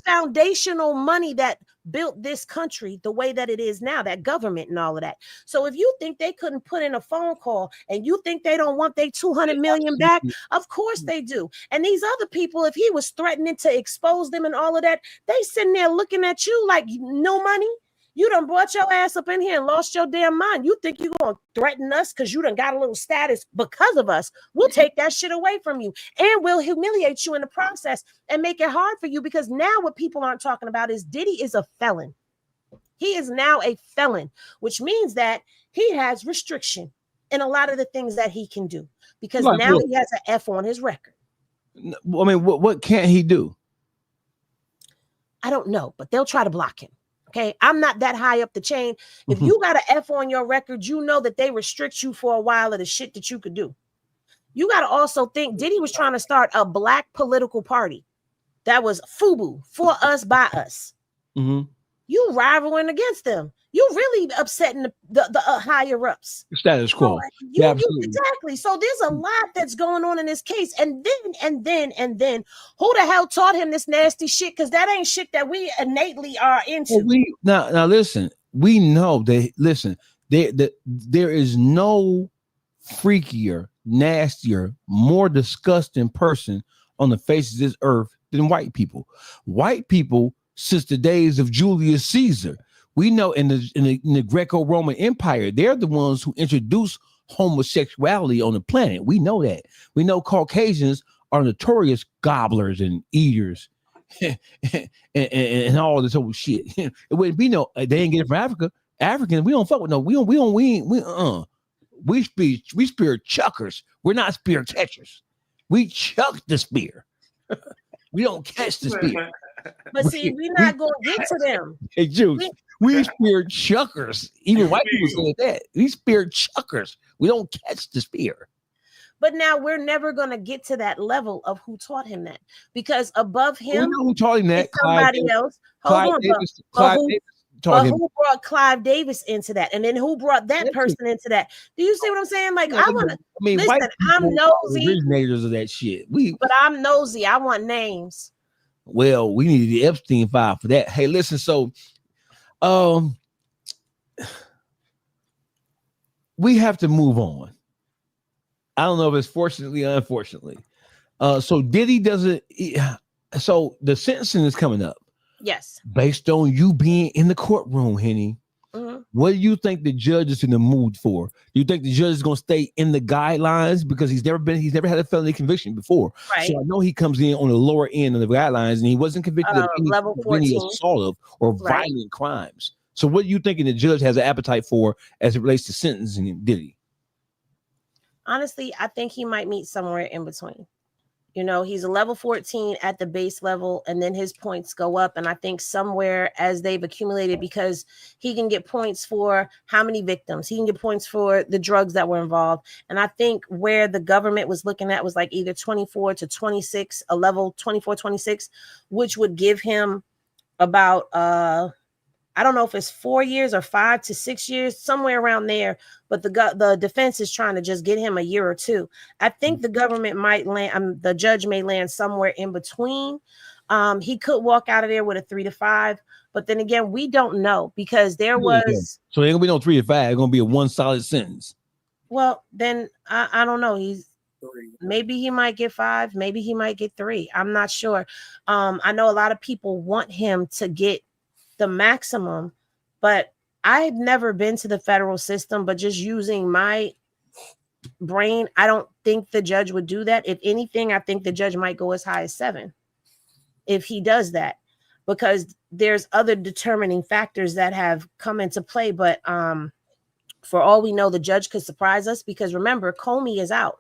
foundational money that built this country the way that it is now, that government and all of that. So if you think they couldn't put in a phone call and you think they don't want their 200 million back, of course they do. And these other people, if he was threatening to expose them and all of that, they sitting there looking at you like no money. You done brought your ass up in here and lost your damn mind. You think you're going to threaten us because you done got a little status because of us. We'll take that shit away from you and we'll humiliate you in the process and make it hard for you, because now what people aren't talking about is Diddy is a felon. He is now a felon, which means that he has restriction in a lot of the things that he can do, because now he has an F on his record. I mean, what can't he do? I don't know, but they'll try to block him. Okay, I'm not that high up the chain. If you got an F on your record, you know that they restrict you for a while of the shit that you could do. You got to also think Diddy was trying to start a black political party that was FUBU, for us, by us. You rivaling against them. You really upsetting the higher ups. Status quo. Exactly. So there's a lot that's going on in this case. And then, who the hell taught him this nasty shit? Because that ain't shit that we innately are into. Well, now listen, we know that, listen, there is no freakier, nastier, more disgusting person on the face of this earth than white people. White people, since the days of Julius Caesar, we know in the Greco-Roman Empire, they're the ones who introduced homosexuality on the planet. We know that. We know Caucasians are notorious gobblers and eaters and all this whole shit. It wouldn't be no, they ain't get it from Africa. Africans, we don't fuck with no, we spear chuckers. We're not spear catchers. We chuck the spear. We don't catch the spear. But see, we're not going to get to them. Hey, Juice, we spear chuckers. Even white people say that. We spear chuckers. We don't catch the spear. But now we're never going to get to that level of who taught him that, because above We him know who taught him that. is somebody else. Hold on, Clive Davis taught him. Who brought Clive Davis into that? And then who brought that person into that? Do you see what I'm saying? Like, I want to, listen, white I'm nosy. Originators of that shit. But I'm nosy. I want names. Well, we need the Epstein file for that. Hey, listen, so we have to move on. I don't know if it's fortunately or unfortunately. So Diddy doesn't. So the sentencing is coming up. Yes. Based on you being in the courtroom, Henny, what do you think the judge is in the mood for? Do you think the judge is going to stay in the guidelines because he's never had a felony conviction before? Right. So I know he comes in on the lower end of the guidelines, and he wasn't convicted of any assault or violent crimes. So what do you think the judge has an appetite for as it relates to sentencing Diddy? Honestly, I think he might meet somewhere in between. You know, he's a level 14 at the base level, and then his points go up. And I think somewhere as they've accumulated, because he can get points for how many victims, he can get points for the drugs that were involved. And I think where the government was looking at was like either 24 to 26, a level 24, 26, which would give him about, I don't know if it's 4 years or 5 to 6 years, somewhere around there. But the defense is trying to just get him a year or two. I think the government might land, the judge may land somewhere in between. He could walk out of there with a 3 to 5. But then again, we don't know, because there was. So ain't gonna be no 3 to 5. It's gonna be a one solid sentence. Well, then I don't know. Maybe he might get 5. Maybe he might get 3. I'm not sure. I know a lot of people want him to get the maximum, but I've never been to the federal system, but just using my brain, I don't think the judge would do that. If anything, I think the judge might go as high as 7 if he does that, because there's other determining factors that have come into play. But for all we know, the judge could surprise us, because remember, Comey is out.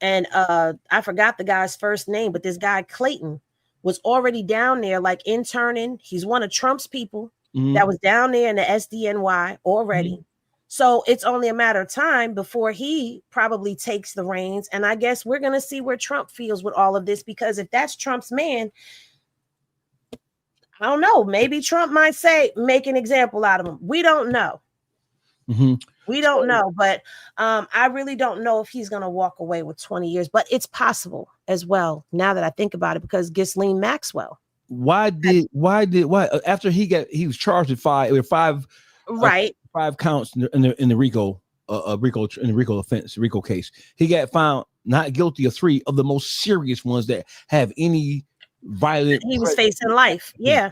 And I forgot the guy's first name, but this guy Clayton was already down there, like interning. He's one of Trump's people that was down there in the SDNY already. So it's only a matter of time before he probably takes the reins. And I guess we're going to see where Trump feels with all of this, because if that's Trump's man, I don't know. Maybe Trump might say, make an example out of him. We don't know. We don't know, but I really don't know if he's going to walk away with 20 years, but it's possible as well. Now that I think about it, because Ghislaine Maxwell. Why after he was charged with five counts in the RICO offense, RICO case. He got found not guilty of 3 of the most serious ones that have any violent. He was facing life. Yeah.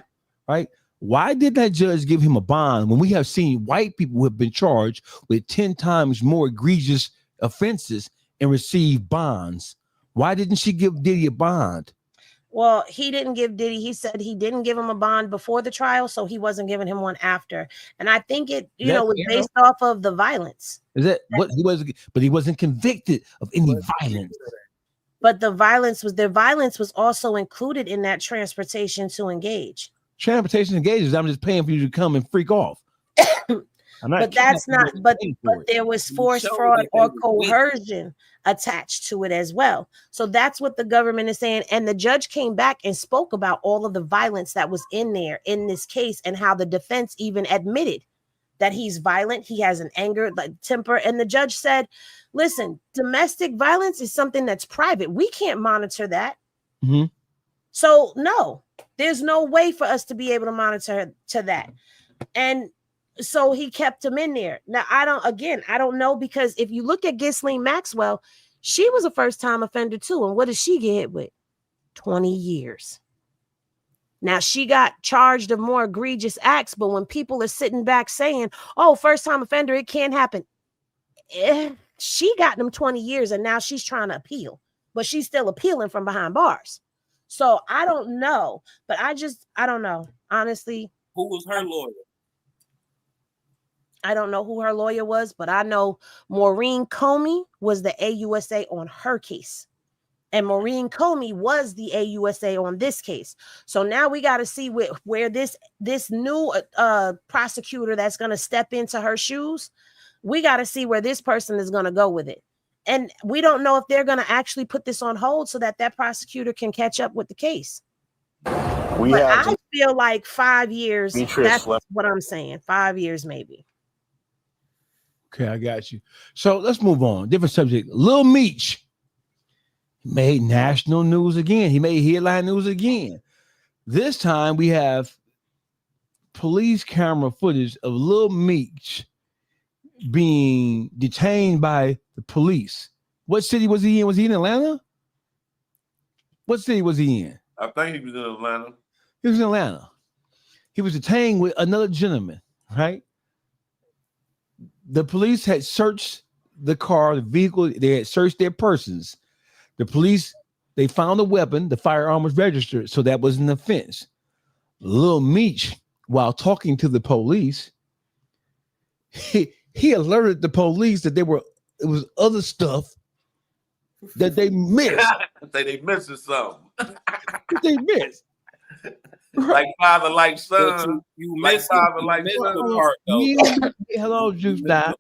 Right. Why did that judge give him a bond when we have seen white people who have been charged with 10 times more egregious offenses and receive bonds? Why didn't she give Diddy a bond? Well, he didn't give Diddy. He said he didn't give him a bond before the trial, so he wasn't giving him one after. And I think it, was based off of the violence. Is that what he wasn't? But he wasn't convicted of any violence. But the violence was also included in that transportation to engage. Transportation engages. I'm just paying for you to come and freak off. But that's not. But there was force, fraud, or coercion attached to it as well. So that's what the government is saying. And the judge came back and spoke about all of the violence that was in there in this case, and how the defense even admitted that he's violent. He has an anger, like temper. And the judge said, "Listen, domestic violence is something that's private. We can't monitor that." So no, there's no way for us to be able to monitor to that. And so he kept him in there. Now, I don't know, because if you look at Ghislaine Maxwell, she was a first-time offender too. And what did she get hit with? 20 years. Now, she got charged of more egregious acts, but when people are sitting back saying, oh, first-time offender, it can't happen. She got them 20 years, and now she's trying to appeal, but she's still appealing from behind bars. So I don't know, but I don't know. Honestly. Who was her lawyer? I don't know who her lawyer was, but I know Maureen Comey was the AUSA on her case. And Maureen Comey was the AUSA on this case. So now we got to see where this new prosecutor that's going to step into her shoes, we got to see where this person is going to go with it. And we don't know if they're going to actually put this on hold so that prosecutor can catch up with the case. I feel like 5 years. That's what I'm saying. 5 years, maybe. Okay, I got you. So let's move on. Different subject. Lil Meech made national news again. He made headline news again. This time we have police camera footage of Lil Meech being detained by the police. What city was he in? Was he in Atlanta? What city was he in? I think he was in Atlanta. He was in Atlanta. He was detained with another gentleman, right? The police had searched the car, the vehicle. They had searched their persons. The police, they found a weapon. The firearm was registered, so that was an offense. Lil Meech, while talking to the police, he alerted the police that it was other stuff that they missed. They missing something. They missed. Like father, like son. You like missed father, it. like You missed son. the part, though. Hello, Juice Now.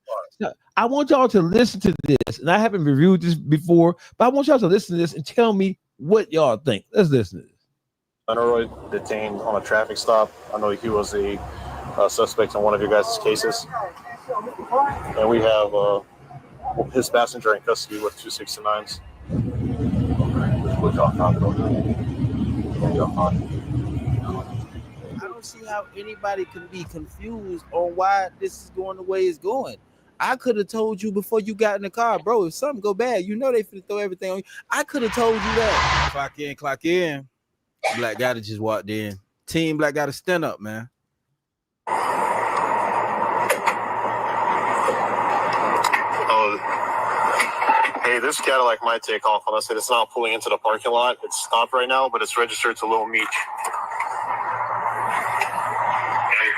I want y'all to listen to this, and I haven't reviewed this before, but I want y'all to listen to this and tell me what y'all think. Let's listen to this. Leroy detained on a traffic stop. I know he was a suspect in one of your guys' cases. And we have his passenger in custody with 269s. I don't see how anybody can be confused on why this is going the way it's going. I could have told you before you got in the car, bro, if something go bad, you know they finna throw everything on you. I could have told you that. Clock in, clock in. Black guy that just walked in. Team Black got to stand up, man. Hey, this Cadillac might take off on us. It's not pulling into the parking lot. It's stopped right now, but it's registered to Lil Meech. Hey,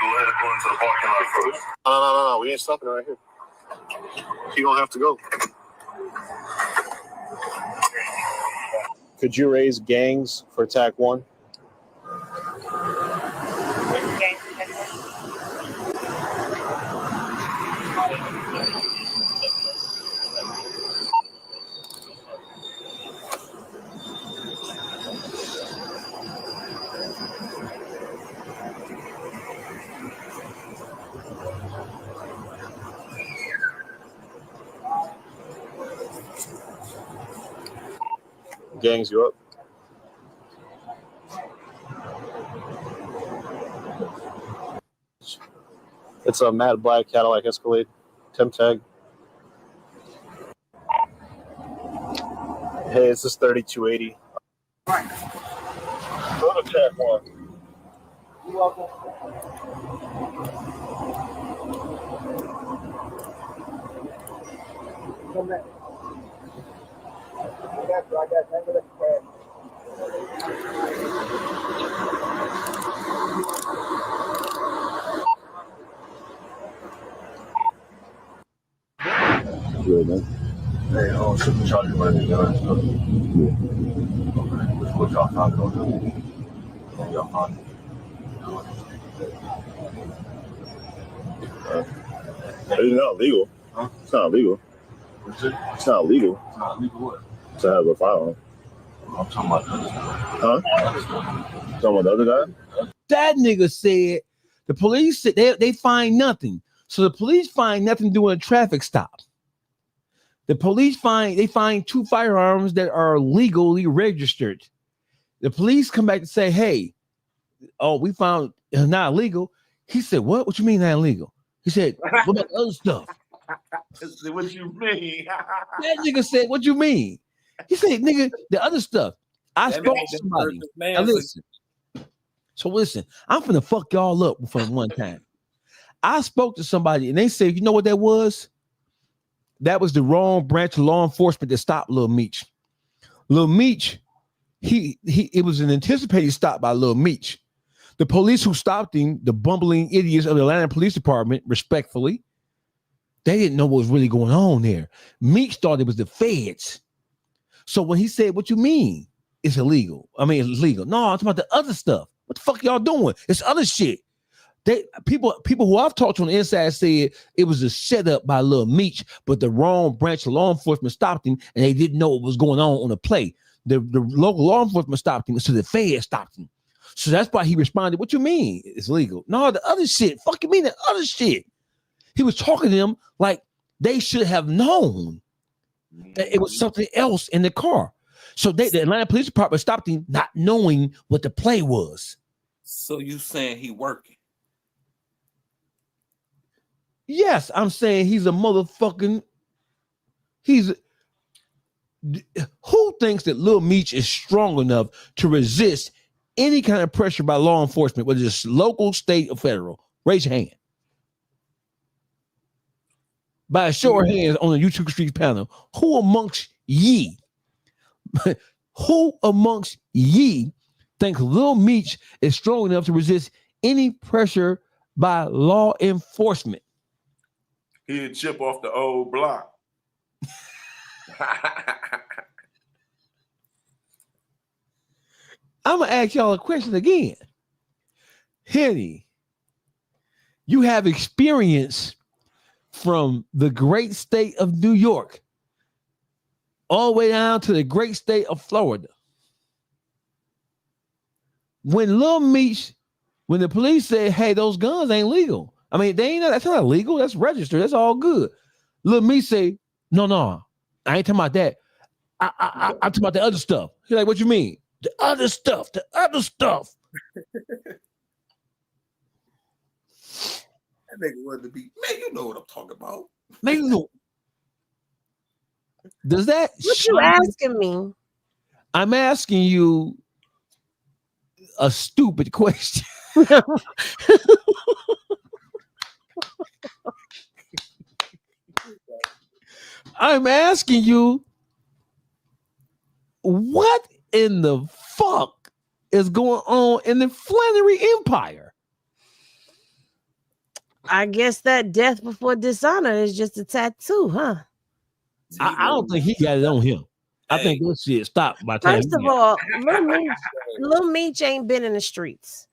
go ahead and pull into the parking lot first. No. We ain't stopping right here. You don't have to go. Could you raise gangs for TAC 1? Gangs, you up? It's a matte black Cadillac Escalade, temp tag. Hey, this is 3280. Go to TAC 1. You're welcome. Come back. I got Good, man. Hey, should charge you money. Yeah. Okay. What y'all talking about? Y'all talking? It's not legal. Huh? It's not legal. What's it? It's not legal. It's not legal what? To have a firearm. I'm talking about the other guy. Huh? Talking about the other guy? That nigga said the police said they find nothing. So the police find nothing doing a traffic stop. The police find 2 firearms that are legally registered. The police come back and say, hey, we found it's not illegal. He said, what? What you mean not illegal? He said, what about the other stuff? What you mean? That nigga said, what you mean? He said, nigga, the other stuff. I spoke to somebody. Now listen. So listen, I'm finna fuck y'all up for one time. I spoke to somebody and they said, you know what that was? That was the wrong branch of law enforcement that stopped Lil Meech. Lil Meech, it was an anticipated stop by Lil Meech. The police who stopped him, the bumbling idiots of the Atlanta Police Department, respectfully, they didn't know what was really going on there. Meech thought it was the feds. So when he said, what you mean? It's illegal. I mean, it's legal. No, I'm talking about the other stuff. What the fuck y'all doing? It's other shit. People who I've talked to on the inside said it was a setup by Lil Meech, but the wrong branch of law enforcement stopped him, and they didn't know what was going on the play. The local law enforcement stopped him, so the Fed stopped him. So that's why he responded, "What you mean it's legal?" No, the other shit. Fuck you mean the other shit? He was talking to them like they should have known that it was something else in the car. So the Atlanta Police Department stopped him, not knowing what the play was. So you saying he working? Yes, I'm saying he's a motherfucking. Who thinks that Lil Meech is strong enough to resist any kind of pressure by law enforcement, whether it's local, state, or federal? Raise your hand. By a show of hands on the YouTube Streets panel, who amongst ye thinks Lil Meech is strong enough to resist any pressure by law enforcement? He'd chip off the old block. I'm gonna ask y'all a question again. Henny, you have experience from the great state of New York all the way down to the great state of Florida. When Lil Meech, when the police say, "Hey, those guns ain't legal," I mean, that's not illegal. That's registered. That's all good. Lil Meech say, "No, I ain't talking about that. I'm talking about the other stuff." He's like, "What you mean? The other stuff. That nigga wanted to be, man, you know what I'm talking about. Man, you know. Does that? What you asking me? I'm asking you a stupid question. I'm asking you, what in the fuck is going on in the Flannery Empire? I guess that death before dishonor is just a tattoo, huh? I don't think he got it on him. I think that shit stopped by time. First of all, Lil Meech ain't been in the streets,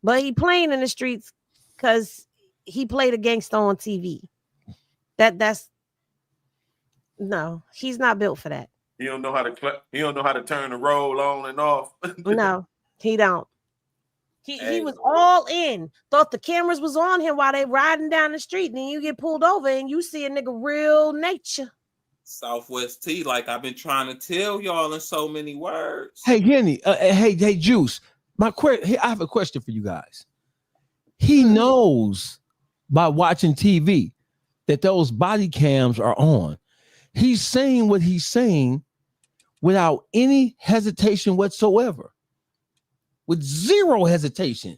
but he playing in the streets because he played a gangster on TV. That's no, he's not built for that. He don't know how to. He don't know how to turn the roll on and off. No, he don't. He was all in. Thought the cameras was on him while they riding down the street. And then you get pulled over and you see a nigga real nature. Southwest T, like I've been trying to tell y'all in so many words. Hey, Henny, hey, Juice. I have a question for you guys. He knows by watching TV that those body cams are on. He's saying what he's saying without any hesitation whatsoever. With zero hesitation.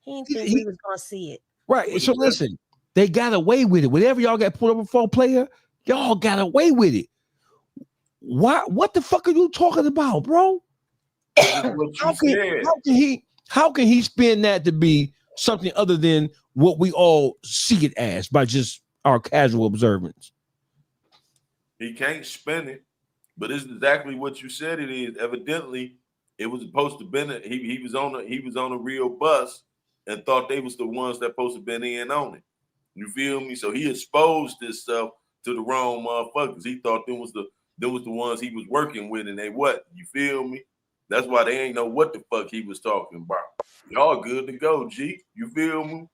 He didn't think he was gonna see it. Right. So listen, they got away with it. Whatever y'all got pulled over for, player, y'all got away with it. Why? What the fuck are you talking about, bro? How can he spin that to be something other than what we all see it as by just our casual observance? He can't spin it, but it's exactly what you said it is. Evidently, it was supposed to be he was on a real bus and thought they was the ones that supposed to been in on it. You feel me? So he exposed this stuff to the wrong motherfuckers. He thought them was the ones he was working with, and they what? You feel me? That's why they ain't know what the fuck he was talking about. Y'all good to go, G. You feel me?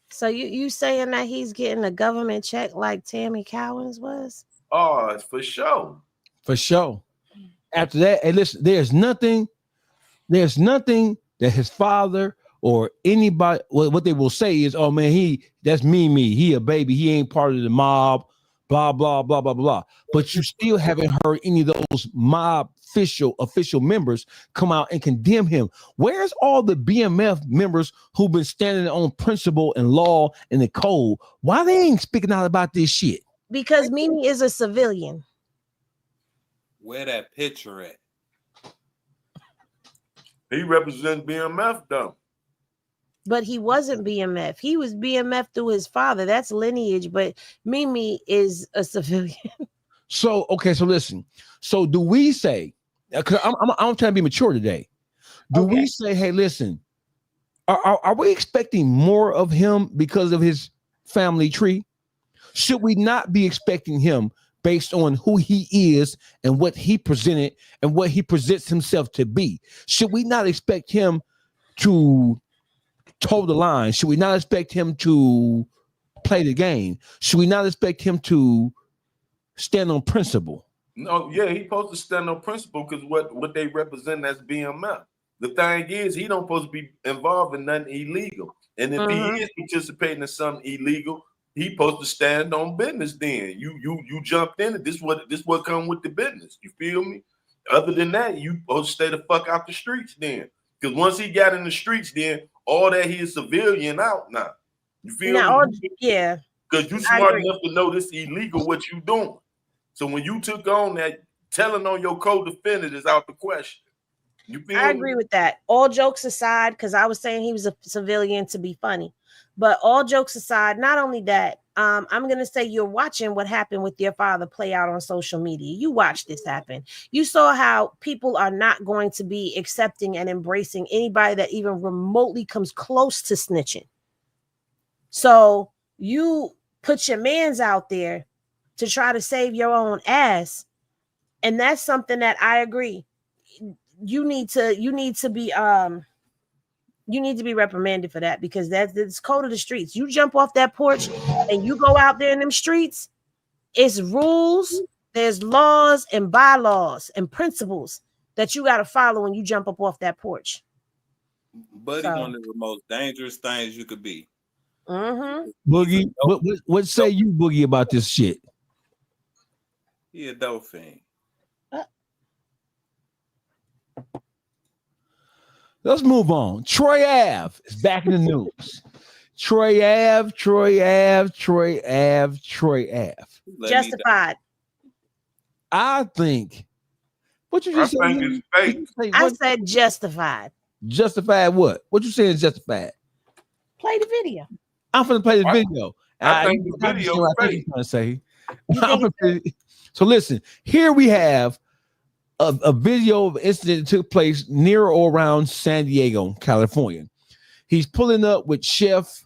So you saying that he's getting a government check like Tammy Cowens was? Oh, it's for sure. For sure. After that, and listen, there's nothing that his father or anybody, what they will say is, "Oh man, that's me. He a baby. He ain't part of the mob." Blah blah blah blah blah. But you still haven't heard any of those mob official members come out and condemn him. Where's all the BMF members who've been standing on principle and law and the code? Why they ain't speaking out about this shit? Because Mimi is a civilian. Where that picture at? He represents BMF though. But he wasn't BMF. He was BMF through his father. That's lineage. But Mimi is a civilian. So listen. So do we say? Because I'm trying to be mature today. Do we say, hey, listen, Are we expecting more of him because of his family tree? Should we not be expecting him based on who he is and what he presented and what he presents himself to be? Should we not expect him to toe the line? Should we not expect him to play the game? Should we not expect him to stand on principle? No, yeah, he's supposed to stand on principle because what they represent as BMF. The thing is, he don't supposed to be involved in nothing illegal. And if he is participating in something illegal, he supposed to stand on business. Then you jumped in it. This what come with the business. You feel me? Other than that, you supposed to stay the fuck out the streets. Then, because once he got in the streets, then all that he is civilian out now. You feel me? Yeah. Because you smart enough to know this illegal what you doing. So when you took on that, telling on your co-defendant is out the question. I agree with that. All jokes aside, because I was saying he was a civilian to be funny, but all jokes aside, not only that, I'm going to say you're watching what happened with your father play out on social media. You watched this happen. You saw how people are not going to be accepting and embracing anybody that even remotely comes close to snitching. So you put your mans out there to try to save your own ass. And that's something that I agree. You need to be reprimanded for that, because that's code of the streets. You jump off that porch and you go out there in them streets, it's rules, there's laws and bylaws and principles that you got to follow when you jump up off that porch. Buddy, one of the most dangerous things you could be. Boogie, what say you, Boogie, about this shit? He a dope fiend. Let's move on. Troy Ave is back in the news. Troy Ave. Justified. I think. What you just think it's fake. I said justified. Justified what? What you saying is justified? Play the video. I'm finna play the video. I think the video is fake. Trying to say. So listen, here we have a video of an incident that took place near or around San Diego, California. He's pulling up with Chef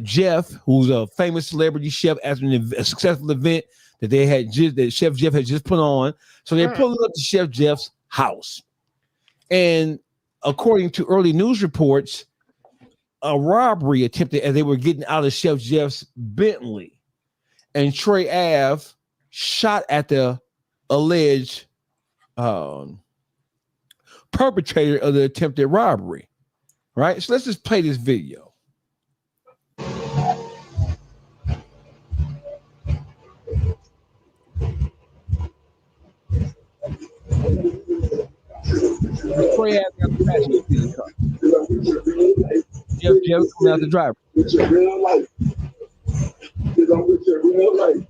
Jeff, who's a famous celebrity chef, after a successful event that Chef Jeff had just put on. So they're pulling up to Chef Jeff's house. And according to early news reports, a robbery attempted as they were getting out of Chef Jeff's Bentley. And Troy Ave shot at the alleged perpetrator of the attempted robbery. Right? So let's just play this video. Troy Ave got the passenger in the car. Jeff coming out the driver. It's your real life. It's your real life.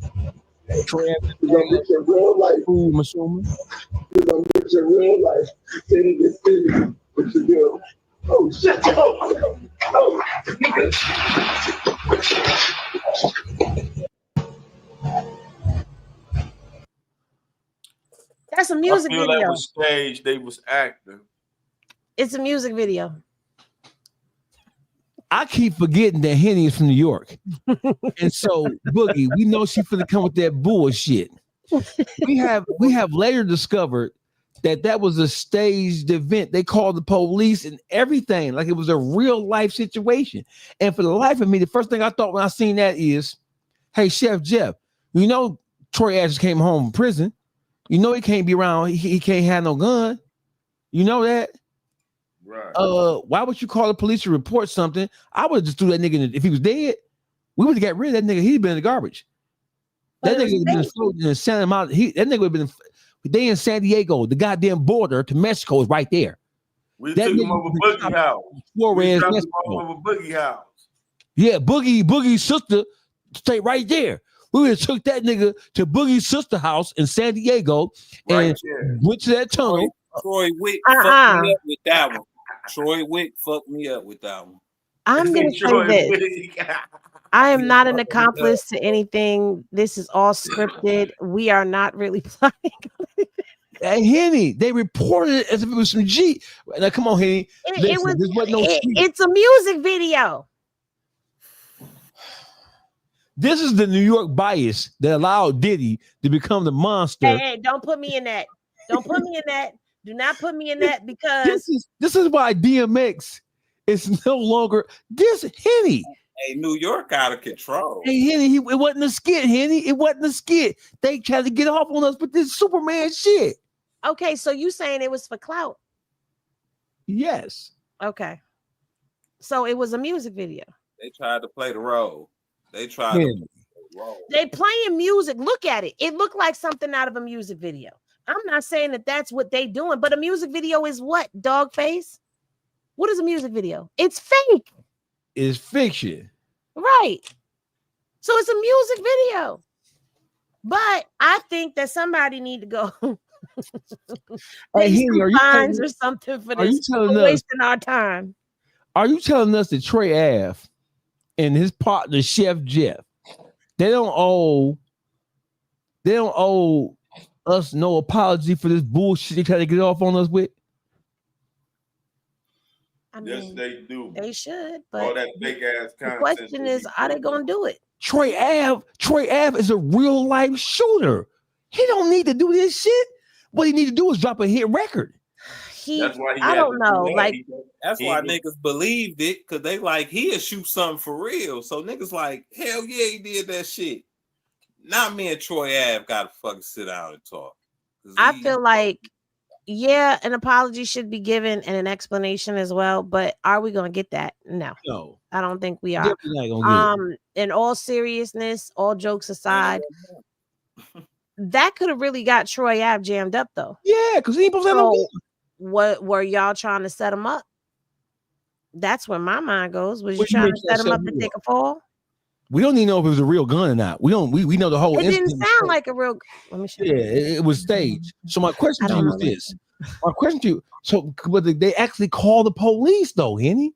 Troy Ave it's your real life. Ooh, I'm assuming. It's your real life. In this video, it's your real. Oh shit! Oh. That's a music video. That was staged. They was acting. It's a music video. I keep forgetting that Henny is from New York. And so, Boogie, we know she's finna come with that bullshit. We have later discovered that was a staged event. They called the police and everything, like it was a real life situation. And for the life of me, the first thing I thought when I seen that is, hey, Chef Jeff, you know Troy Ave just came home from prison. You know he can't be around. He can't have no gun. You know that? Right. Why would you call the police to report something? I would just threw that nigga if he was dead. We would have got rid of that nigga. He'd been in the garbage. That nigga would have been floating and sent him out. That nigga would have been. They in San Diego. The goddamn border to Mexico is right there. We took him over Boogie House. Suarez, we over Boogie House. Yeah, Boogie's sister stay right there. We would have took that nigga to Boogie's sister house in San Diego and went to that tunnel. Troy Wick fucked me up with that one. Troy Wick fucked me up with that one. I'm going to say this. I am not an accomplice to anything. This is all scripted. We are not really planning. Hey, Henny, they reported it as if it was some G. Now, come on, Henny. It's a music video. This is the New York bias that allowed Diddy to become the monster. Hey, don't put me in that. Don't put me in that. Do not put me in that because this is why DMX is no longer this Henny. Hey, New York out of control. Hey, Henny, it wasn't a skit, Henny. It wasn't a skit. They tried to get off on us with this Superman shit. Okay, so you saying it was for clout? Yes. Okay. So it was a music video. They tried to play the role. They tried to play the role. They playing music. Look at it. It looked like something out of a music video. I'm not saying that that's what they doing, but a music video is what? Dog face? What is a music video? It's fake. It's fiction. Right. So it's a music video. But I think that somebody need to go Hey, some fines or something for this. Wasting our time. Are you telling us that Trey Ave and his partner Chef Jeff, they don't owe us no apology for this bullshit they try to get off on us with? Yes, they do. They should, but all that big ass the question is, are they gonna do it? Trey Ave is a real life shooter. He don't need to do this shit. What he need to do is drop a hit record. I don't know. That's why niggas believed it, because they like he'll shoot something for real. So niggas like, hell yeah, he did that shit. Not me and Troy Ave gotta fucking sit down and talk. I feel like, yeah, an apology should be given and an explanation as well. But are we gonna get that? No, I don't think we are. In all seriousness, all jokes aside, that could have really got Troy Ave jammed up though. Yeah, because he ain't supposed to have no gun. What were y'all trying to set him up? That's where my mind goes. Was you trying to set him up to take a fall? We don't even know if it was a real gun or not. We know the whole. It didn't sound like a real. Let me show you. Yeah, it was staged. So my question to you is this: my question to you. So, but they actually call the police though, Henny?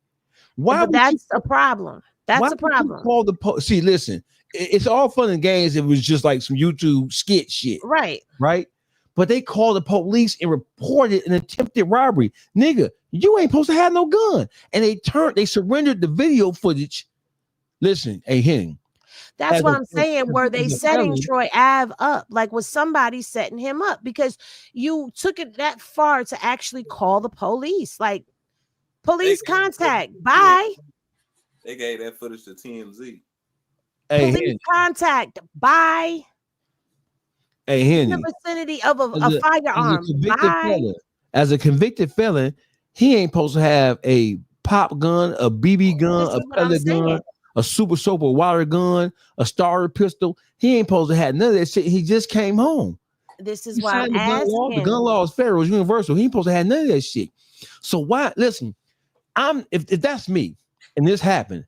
Why? But that's a problem. That's a problem. Call the police. See, listen, it's all fun and games. It was just like some YouTube skit shit, right? But they called the police and reported an attempted robbery. Nigga, you ain't supposed to have no gun. And they surrendered the video footage. Listen, hey, Henning. That's what I'm saying. Were they setting Troy Ave up? Like, was somebody setting him up? Because you took it that far to actually call the police. Like, police contact. Bye. They gave that footage to TMZ. Hey, police contact. Bye. Hey, Henny. In the vicinity of a firearm. As a convicted felon, he ain't supposed to have a pop gun, a BB gun, a pellet gun, a super soaker water gun, a starter pistol. He ain't supposed to have none of that shit. He just came home. This is why I'm asking. The gun law is federal, it's universal. He ain't supposed to have none of that shit. So why? Listen, if that's me and this happened,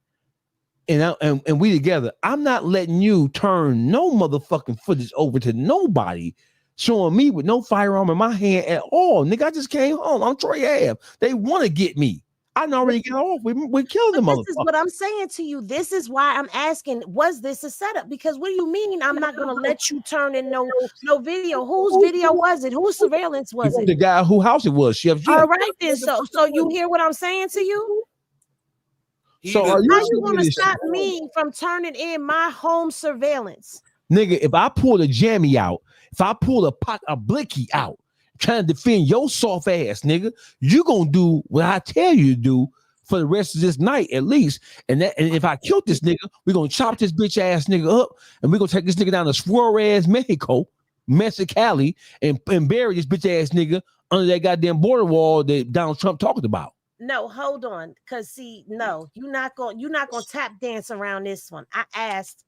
and we together, I'm not letting you turn no motherfucking footage over to nobody showing me with no firearm in my hand at all. Nigga, I just came home. I'm Troy Ave. They want to get me. I already got off. We killed them. This is what I'm saying to you. This is why I'm asking, was this a setup? Because what do you mean I'm not going to let you turn in no video? Whose video was it? Whose surveillance was it? The guy whose house it was, Chef Jeff. All right then. So you hear what I'm saying to you? So are you going to stop me from turning in my home surveillance? Nigga, if I pull a jammy out, if I pull a blicky out, trying to defend your soft ass, nigga, you gonna do what I tell you to do for the rest of this night at least. And if I kill this nigga, we're gonna chop this bitch ass nigga up, and we're gonna take this nigga down to Suarez, Mexico, Mexicali, and bury this bitch ass nigga under that goddamn border wall that Donald Trump talked about. No, hold on, cause see, no, you're not gonna tap dance around this one. I asked,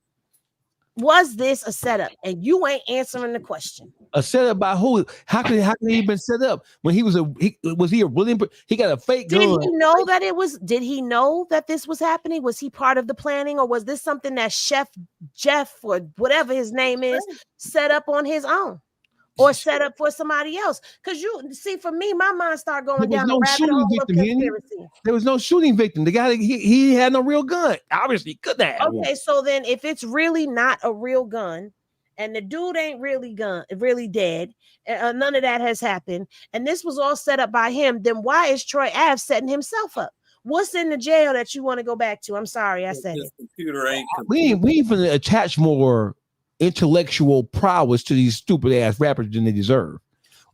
was this a setup? And you ain't answering the question. A setup by who? How could he been set up when he was he a willing? He got a fake gun. Did he know that it was? Did he know that this was happening? Was he part of the planning, or was this something that Chef Jeff or whatever his name is set up on his own, or set up for somebody else? Because you see, for me, my mind started going down the rabbit hole of conspiracy. There was no shooting victim. The guy he had no real gun. Obviously, couldn't have. Okay, so then if it's really not a real gun, and the dude ain't really dead. None of that has happened, and this was all set up by him. Then why is Troy Ave setting himself up? What's in the jail that you want to go back to? I'm sorry, I said it. Computer ain't. We even attach more intellectual prowess to these stupid ass rappers than they deserve.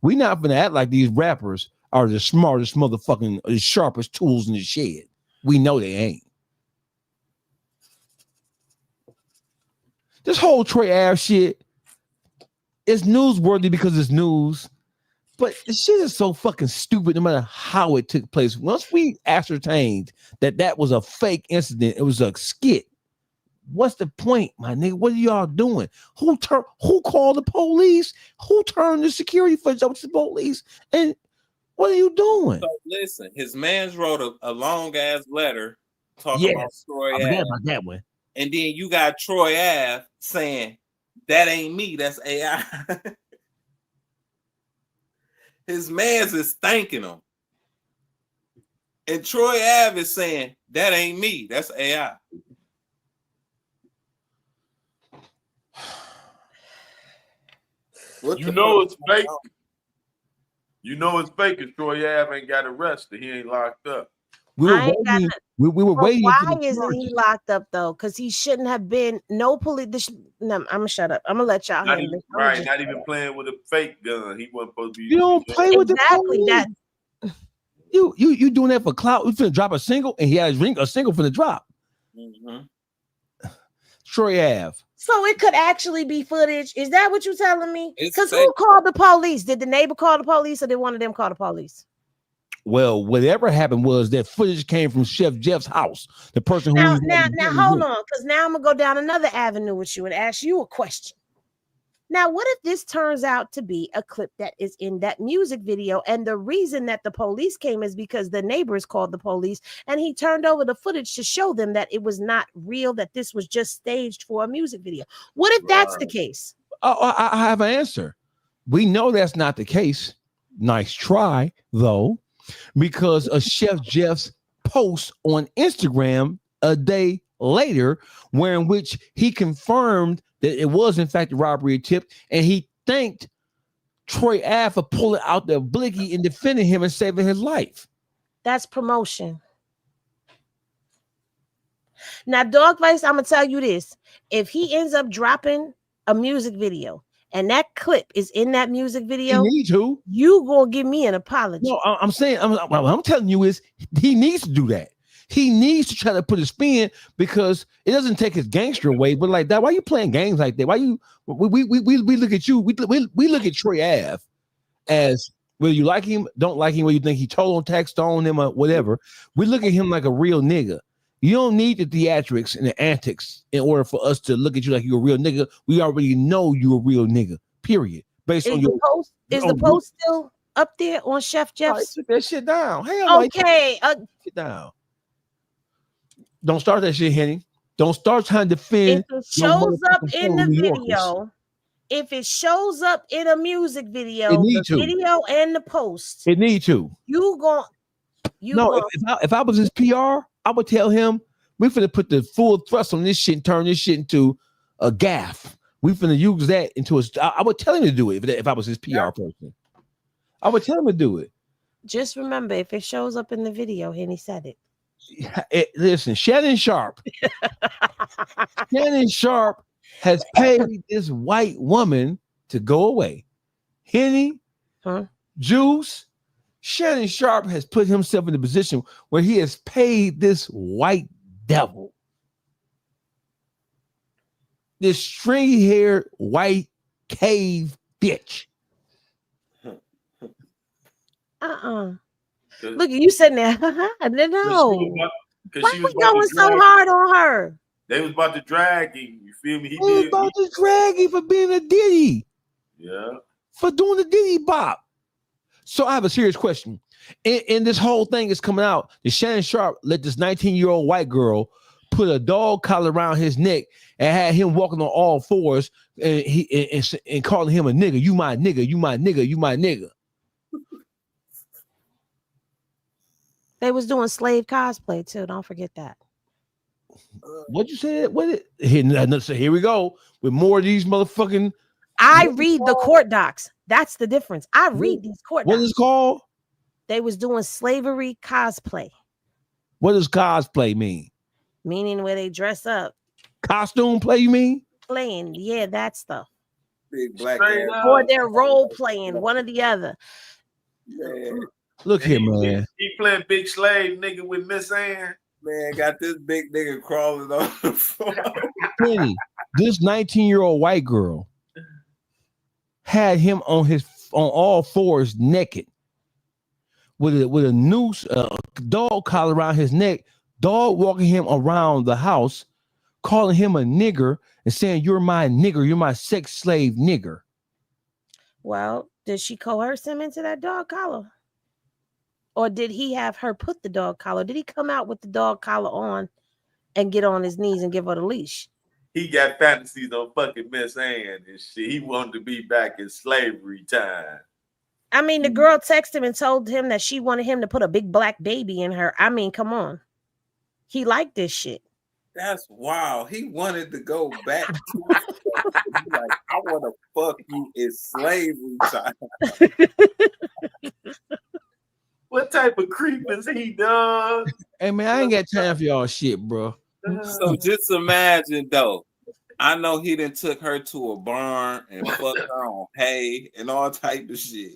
We not gonna act like these rappers are the smartest motherfucking, the sharpest tools in the shed. We know they ain't. This whole Troy Ave shit is newsworthy because it's news, but the shit is so fucking stupid no matter how it took place. Once we ascertained that was a fake incident, it was a skit. What's the point, my nigga? What are y'all doing? Who called the police? Who turned the security footage over to the police? And what are you doing? So listen, his man's wrote a long ass letter talking about Troy Ave. About that one. And then you got Troy Ave saying, that ain't me, that's AI. His man's is thanking him. And Troy Ave is saying, that ain't me, that's AI. You know it's fake. You know it's fake because Troy Ave ain't got arrested. He ain't locked up. We were waiting. Why isn't he locked up though? Because he shouldn't have been. No police. No, I'm gonna shut up. I'm gonna let y'all. Not even playing with a fake gun. He wasn't supposed to be. You don't play with exactly that. You doing that for clout? We finna drop a single, and he has a single for the drop. Mm-hmm. Troy Ave. So it could actually be footage. Is that what you're telling me? Because who called the police? Did the neighbor call the police, or did one of them call the police? Well, whatever happened was that footage came from Chef Jeff's house. The person who now hold on, because now I'm gonna go down another avenue with you and ask you a question. Now, what if this turns out to be a clip that is in that music video, and the reason that the police came is because the neighbors called the police, and he turned over the footage to show them that it was not real, that this was just staged for a music video? What if that's the case? Oh, I have an answer. We know that's not the case. Nice try, though. Because of Chef Jeff's post on Instagram a day later, where in which he confirmed that it was in fact a robbery attempt, and he thanked Troy Ave for pulling out the blicky and defending him and saving his life. That's promotion. Now, Dogface, I'm gonna tell you this: if he ends up dropping a music video, and that clip is in that music video, he need to. You gonna give me an apology? No, I'm saying, what I'm telling you is he needs to do that. He needs to try to put a spin, because it doesn't take his gangster away. But like that, why you playing games like that? Why you? We look at you. We look at Troy Ave as, whether you like him, don't like him, whether you think he told on text on him or whatever. We look at him like a real nigga. You don't need the theatrics and the antics in order for us to look at you like you're a real nigga. We already know you're a real nigga, period. Based on your post. Is the post still up there on Chef Jeff's? Put that shit down. Hell, okay. Sit down. Don't start that shit, Henny. Don't start trying to defend. If it shows up in the video, if it shows up in a music video, the video and the post, it need to. If I was his PR, I would tell him, we finna put the full thrust on this shit and turn this shit into a gaff. We finna use that into I would tell him to do it if I was his PR person. I would tell him to do it. Just remember, if it shows up in the video, Henny said it. Listen, Shannon Sharp. Shannon Sharp has paid this white woman to go away. Henny, Juice, Shannon Sharp has put himself in a position where he has paid this white devil, this stringy-haired white cave bitch. Look, you sitting there. I didn't know. Why are we going so hard on her? They was about to drag him. You feel me? He was about to drag him for being a Diddy. Yeah. For doing the Diddy bop. So I have a serious question. And this whole thing is coming out that Shannon Sharp let this 19-year-old white girl put a dog collar around his neck and had him walking on all fours and calling him a nigga. You my nigga, you my nigga, you my nigga. They was doing slave cosplay too. Don't forget that. What you said? What it? Here we go with more of these motherfucking. I read the court docs. That's the difference. I read these court docs. What is it called? They was doing slavery cosplay. What does cosplay mean? Meaning where they dress up. Costume play, you mean? Playing, yeah, that stuff. Big black or they're role playing, one or the other. Man. Look here, man. He playing big slave nigga with Miss Ann. Man, got this big nigga crawling on the floor. Penny, this 19-year-old white girl had him on all fours naked with a noose, dog collar around his neck, dog walking him around the house, calling him a nigger and saying, "You're my nigger, you're my sex slave nigger." Well, did she coerce him into that dog collar? Or did he have her put the dog collar? Did he come out with the dog collar on and get on his knees and give her the leash? He got fantasies on fucking Miss Ann and shit. He wanted to be back in slavery time. I mean, the girl texted him and told him that she wanted him to put a big black baby in her. I mean, come on. He liked this shit. That's wild. He wanted to go back to like, I want to fuck you in slavery time. What type of creep is he, dog? Hey, man, I ain't got time for y'all shit, bro. So just imagine, though. I know he done took her to a barn and fucked her on hay and all type of shit.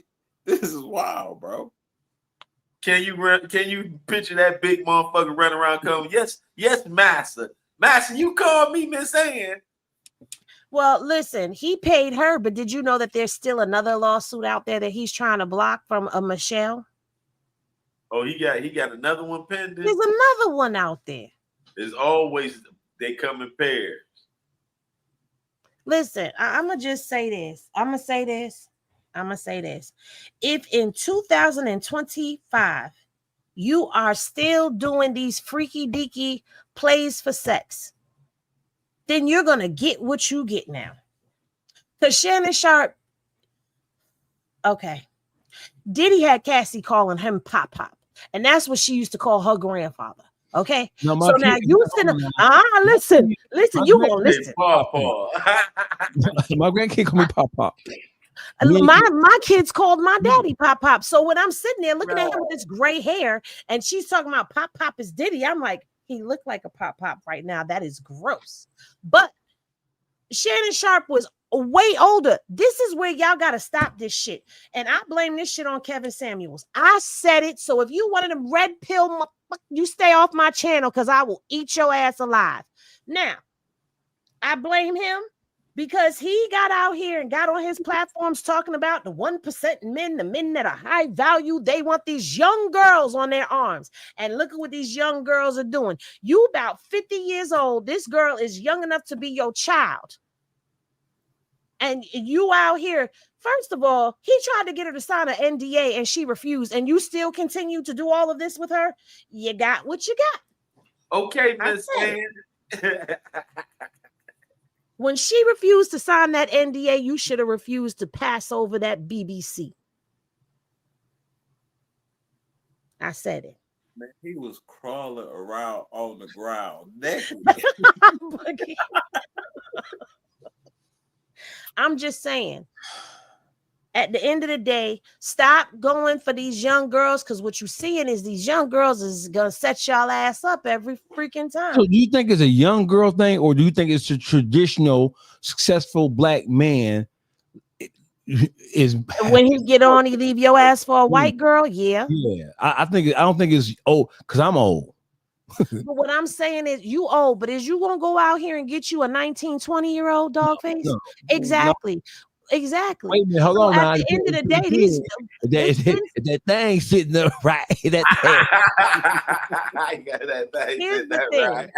This is wild, bro. Can you picture that big motherfucker running around coming? Yes, master. Master, you called me Miss Ann. Well, listen, he paid her, but did you know that there's still another lawsuit out there that he's trying to block from a Michelle? Oh, he got another one pending. There's another one out there. There's always, they come in pairs. Listen, I'm gonna just say this. I'm gonna say this. If in 2025 you are still doing these freaky deaky plays for sex, then you're gonna get what you get now. Because Shannon Sharp, okay, Diddy had Cassie calling him Pop Pop, and that's what she used to call her grandfather. Okay, so now you listen, you gonna listen. My grandkid call me Pop Pop. My kids called my daddy Pop Pop. So when I'm sitting there looking at him with this gray hair, and she's talking about Pop Pop is Diddy, I'm like, he looked like a Pop Pop right now. That is gross. But Shannon Sharp was way older. This is where y'all got to stop this shit. And I blame this shit on Kevin Samuels. I said it. So if you one of them red pill, you stay off my channel because I will eat your ass alive. Now, I blame him because he got out here and got on his platforms talking about the 1% men, the men that are high value. They want these young girls on their arms. And look at what these young girls are doing. You about 50 years old. This girl is young enough to be your child. And you out here, first of all, he tried to get her to sign an NDA and she refused. And you still continue to do all of this with her. You got what you got. Okay, Miss Ann. When she refused to sign that NDA, you should have refused to pass over that BBC. I said it. Man, he was crawling around on the ground naked. I'm just saying, at the end of the day, stop going for these young girls, because what you're seeing is these young girls is gonna set y'all ass up every freaking time. So do you think it's a young girl thing, or do you think it's a traditional successful black man is when he get on, he leave your ass for a white girl? Yeah. I don't think it's old because I'm old. But what I'm saying is you old, but is you gonna go out here and get you a 19, 20-year-old dog face? No, exactly. Exactly. Wait a minute, hold on. At the end of the day, that thing sitting there right. That here's the thing.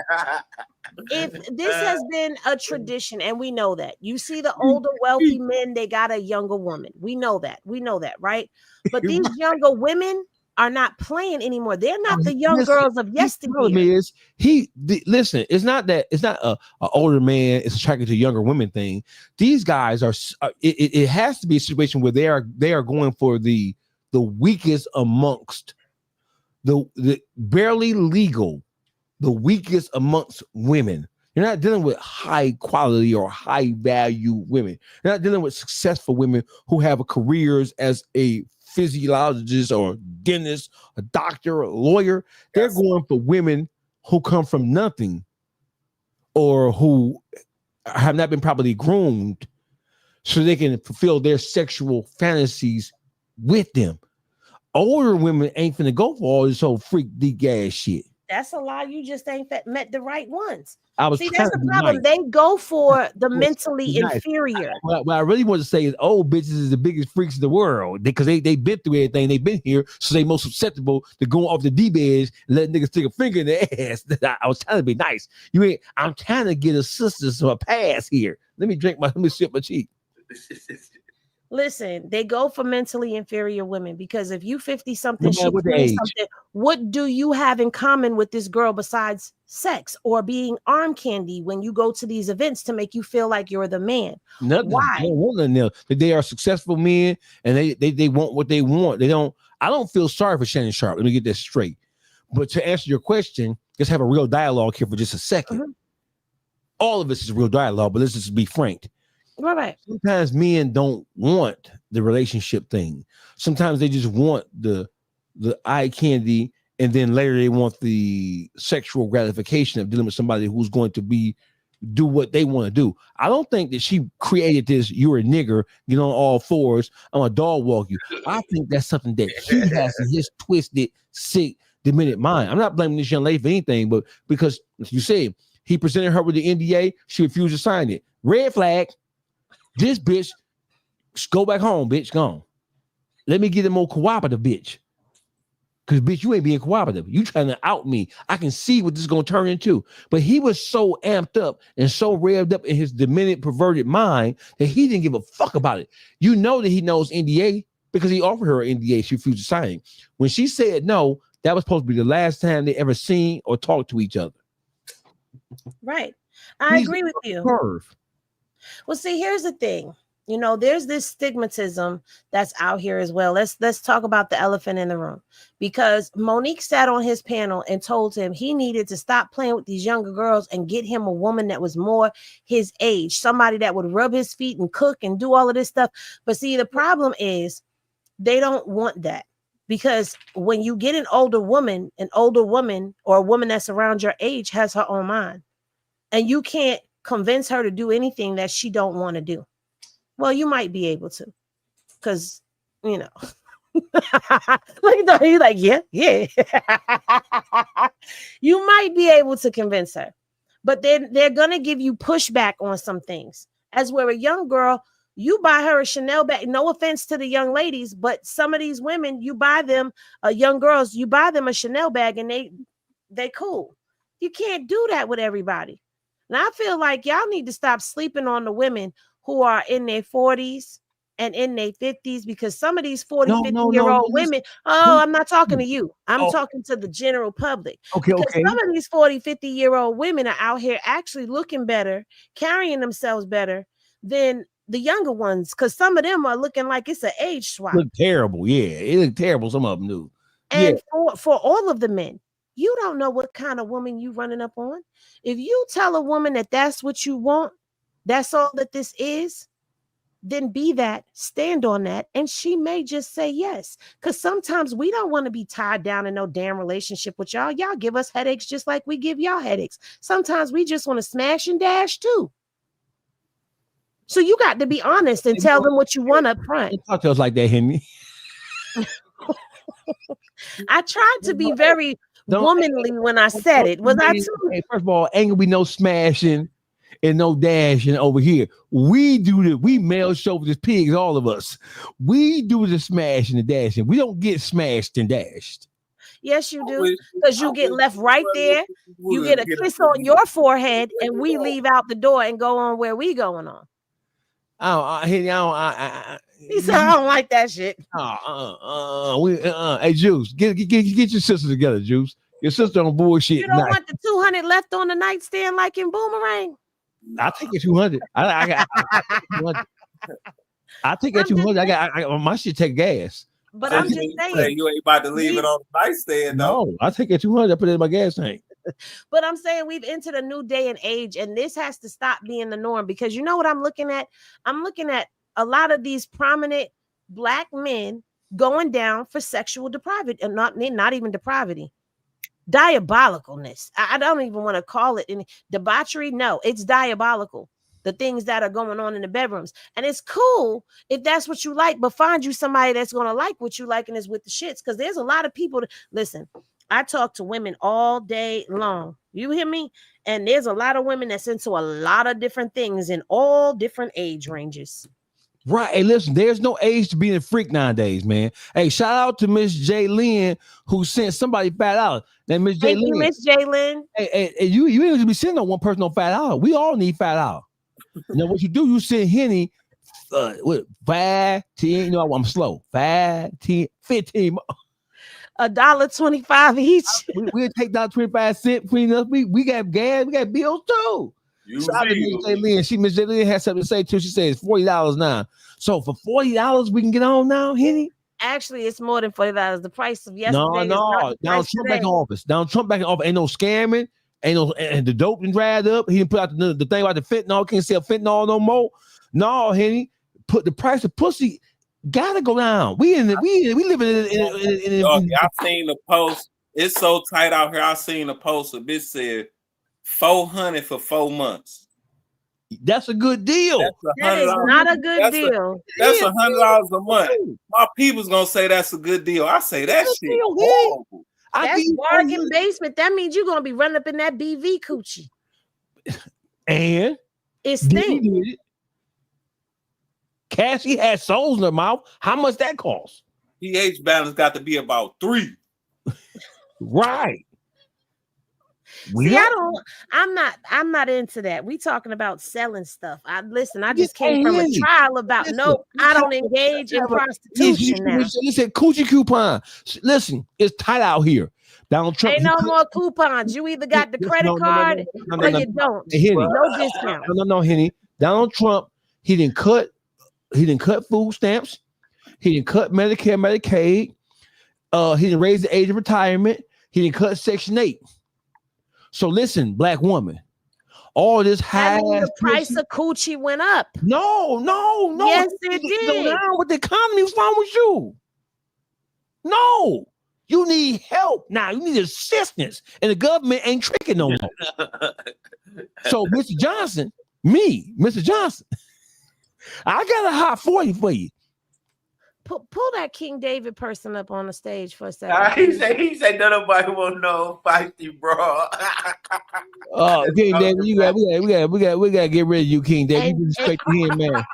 If this has been a tradition, and we know that, you see the older wealthy men, they got a younger woman. We know that, right? But these younger women are not playing anymore. They're not the young girls of yesteryear. Listen, it's not a older man is attracted to younger women thing. These guys are it has to be a situation where they are going for the weakest amongst the barely legal the weakest amongst women. You're not dealing with high quality or high value women. You're not dealing with successful women who have careers as a physiologist or dentist, a doctor, a lawyer. They're going for women who come from nothing or who have not been properly groomed so they can fulfill their sexual fantasies with them. Older women ain't finna go for all this whole freak deep ass shit. That's a lie. You just ain't met the right ones. See, that's the problem. Nice. They go for the mentally inferior. What I really want to say is old bitches is the biggest freaks in the world because they've been through everything. They've been here, so they most susceptible to going off the deep edge and letting niggas stick a finger in their ass. I was trying to be nice. I'm trying to get a sister some a pass here. Let me sip my cheek. Listen, they go for mentally inferior women because if you 50 something, what do you have in common with this girl besides sex or being arm candy when you go to these events to make you feel like you're the man? Nothing. Why? They are successful men and they want what they want. I don't feel sorry for Shannon Sharp. Let me get this straight. But to answer your question, let's have a real dialogue here for just a second. Mm-hmm. All of this is real dialogue, but let's just be frank. Right. Sometimes men don't want the relationship thing. Sometimes they just want the eye candy, and then later they want the sexual gratification of dealing with somebody who's going to do what they want to do. I don't think that she created this. You're a nigger, get on all fours, I'm a dog walk you. I think that's something that he has in his twisted, sick, demented mind. I'm not blaming this young lady for anything, but because you said he presented her with the NDA, she refused to sign it. Red flag. This bitch, go back home, bitch, gone. Let me get a more cooperative bitch. Because, bitch, you ain't being cooperative. You trying to out me. I can see what this is going to turn into. But he was so amped up and so revved up in his demented, perverted mind that he didn't give a fuck about it. You know that he knows NDA because he offered her an NDA. She refused to sign. When she said no, that was supposed to be the last time they ever seen or talked to each other. Right. I agree with you. Curve. Well, see, here's the thing. There's this stigmatism that's out here as well. Let's talk about the elephant in the room, because Monique sat on his panel and told him he needed to stop playing with these younger girls and get him a woman that was more his age, somebody that would rub his feet and cook and do all of this stuff. But see, the problem is they don't want that, because when you get an older woman or a woman that's around your age has her own mind, and you can't convince her to do anything that she don't want to do. Well, you might be able to, because look at that. He's like, yeah. You might be able to convince her, but they're gonna give you pushback on some things. As where a young girl, you buy her a Chanel bag. No offense to the young ladies, but some of these women, you buy them young girls, you buy them a Chanel bag, and they cool. You can't do that with everybody. And I feel like y'all need to stop sleeping on the women who are in their 40s and in their 50s, because some of these 50-year-old women, I'm not talking to you. I'm talking to the general public. Okay. Some of these 50-year-old women are out here actually looking better, carrying themselves better than the younger ones, because some of them are looking like it's an age swap. Look terrible. Yeah, it look terrible. Some of them do. And for all of the men, you don't know what kind of woman you running up on. If you tell a woman that that's what you want, that's all that this is, then be that, stand on that, and she may just say yes. Because sometimes we don't want to be tied down in no damn relationship with y'all. Y'all give us headaches just like we give y'all headaches. Sometimes we just want to smash and dash too. So you got to be honest and tell them what you want up front. Talk to us like that, Henry. I tried to be very womanly when I said it. Was I too? Hey, first of all, ain't gonna be no smashing and no dashing over here. We male chauvinist pigs, all of us. We do the smashing and dashing. We don't get smashed and dashed. Yes, you do. Because you get left right there. You get a kiss on your forehead, and we leave out the door and go on where we going on. He said, I don't like that shit. Hey, Juice, get your sister together, Juice. Your sister on bullshit. You don't want the 200 left on the nightstand like in Boomerang? I'll take it 200. I take it 200. I got my shit take gas. But I'm just saying, you ain't about to leave it on the nightstand, though. No, I take it 200. I put it in my gas tank. But I'm saying we've entered a new day and age, and this has to stop being the norm, because you know what I'm looking at? I'm looking at a lot of these prominent Black men going down for sexual depravity, and not even depravity, diabolicalness. I don't even want to call it any debauchery. No, it's diabolical. The things that are going on in the bedrooms. And it's cool if that's what you like, but find you somebody that's going to like what you like and is with the shits. Because there's a lot of people listen, I talk to women all day long. You hear me? And there's a lot of women that's into a lot of different things in all different age ranges. Right. Hey, listen, there's no age to being a freak nowadays, man. Hey, shout out to Miss J. Lynn, who sent somebody fat out. Now, Miss J. Thank you, Miss J. Lynn. Hey, you ain't gonna be sending on one person on fat out. We all need fat out. You know what you do? You send Henny with 5, 10. You know I'm slow. 5, 10, 15. $1.25 each. We'll take down 25 cents between us. We got gas, we got bills too. Shout out to Miss J. Lynn. Miss J. Lynn has something to say too. She says $40 now. So for $40, we can get on now, Henny. Actually, it's more than $40. The price of yesterday. No. Donald Trump back in office. Donald Trump back in office. Ain't no scamming. Ain't no, and the dope been dried up. He didn't put out the thing about the fentanyl. Can't sell fentanyl no more. No, Henny, put the price of pussy gotta go down. We living in. I seen the post. It's so tight out here. I seen the post. A bitch said $400 for 4 months. That's a good deal. That is not a good deal. That's $100 a month. My people's gonna say that's a good deal. I say that shit horrible. That's bargain basement. That means you're gonna be running up in that BV coochie. And it stinks. Cassie had souls in her mouth. How much that cost? pH balance got to be about 3. Right. See, I'm not into that. We talking about selling stuff. I just came from a trial about I don't engage in prostitution now. Listen, coochie coupon. Listen, it's tight out here. Donald Trump ain't no more coupons. You either got the credit card or you don't. Henny, no discount. No, Henny. Donald Trump, he didn't cut food stamps. He didn't cut Medicare, Medicaid. He didn't raise the age of retirement. He didn't cut Section 8. So listen, Black woman, all this high. The price of coochie went up. No. Yes, it did. Go down with the economy. What's wrong with you? No, you need help now. You need assistance, and the government ain't tricking no more. So, Mr. Johnson, Mr. Johnson, I got a hot 40 for you. Pull that King David person up on the stage for a second. He said nobody want no feisty, bro. King David, we gotta get rid of you, King David. You disrespect him, man.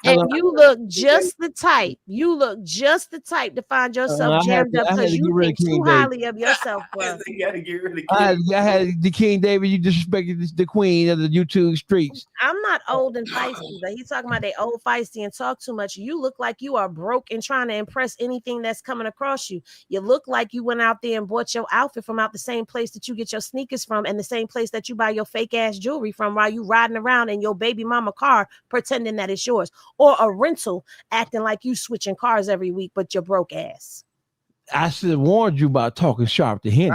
And you look just the type. You look just the type to find yourself jammed up because you think too highly of yourself, bro. You gotta get rid of King. I had the King David. You disrespected the queen of the YouTube streets. I'm not old and feisty, but he's talking about they old feisty and talk too much. You look like you are broke and trying to impress anything that's coming across you. You look like you went out there and bought your outfit from out the same place that you get your sneakers from and the same place that you buy your fake ass jewelry from while you riding around in your baby mama car pretending that it's yours, or a rental acting like you switching cars every week, but you're broke ass. I should have warned you about talking sharp to Henny.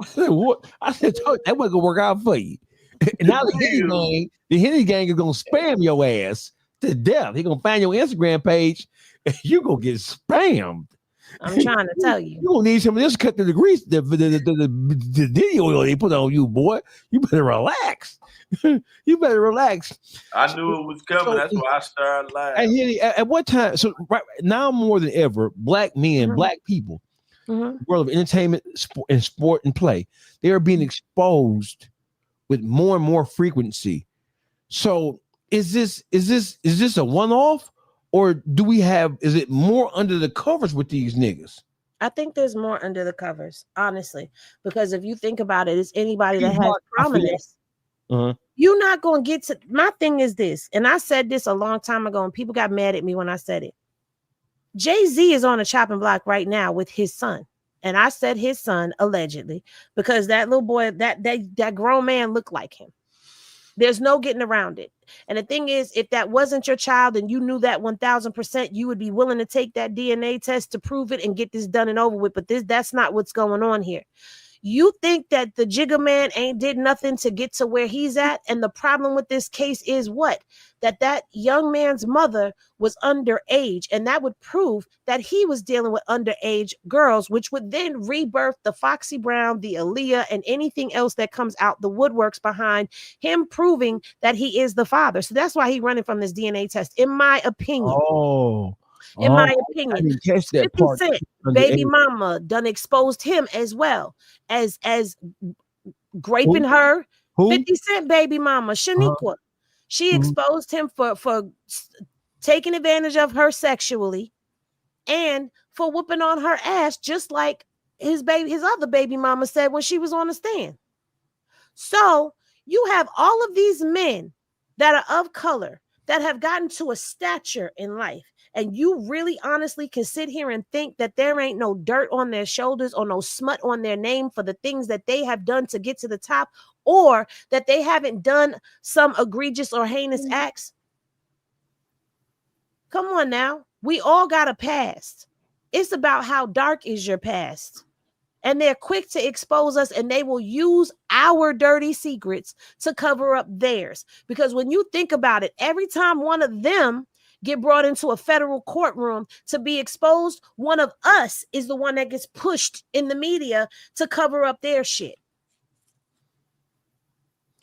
I said that wasn't gonna work out for you. Now the Henny gang is gonna spam your ass to death. He gonna find your Instagram page and you gonna get spammed. I'm trying to tell you. You gonna need some of this cut to the grease, the video oil they put on you, boy. You better relax. You better relax. I knew it was coming. So, that's why I started laughing. And Henny, at what time? So right now, more than ever, Black men, Black people, world of entertainment, sport and play, they are being exposed with more and more frequency. So is this a one-off, or is it more under the covers with these niggas? I think there's more under the covers, honestly, because if you think about it, it's anybody that has prominence. You're not going to get to. My thing is this, and I said this a long time ago, and people got mad at me when I said it. Jay-Z is on a chopping block right now with his son. And I said his son, allegedly, because that little boy, that grown man looked like him. There's no getting around it. And the thing is, if that wasn't your child and you knew that 1000%, you would be willing to take that DNA test to prove it and get this done and over with. But that's not what's going on here. You think that the Jigga Man ain't did nothing to get to where he's at. And the problem with this case is what? That young man's mother was underage. And that would prove that he was dealing with underage girls, which would then rebirth the Foxy Brown, the Aaliyah, and anything else that comes out the woodworks behind him proving that he is the father. So that's why he's running from this DNA test, in my opinion. In my opinion, 50 Cent, baby mama done exposed him as well as raping her. 50 Cent baby mama, Shaniqua. She exposed him for taking advantage of her sexually and for whooping on her ass, just like his other baby mama said when she was on the stand. So you have all of these men that are of color that have gotten to a stature in life. And you really honestly can sit here and think that there ain't no dirt on their shoulders or no smut on their name for the things that they have done to get to the top, or that they haven't done some egregious or heinous acts. Come on now. We all got a past. It's about how dark is your past. And they're quick to expose us, and they will use our dirty secrets to cover up theirs. Because when you think about it, every time one of them get brought into a federal courtroom to be exposed, one of us is the one that gets pushed in the media to cover up their shit.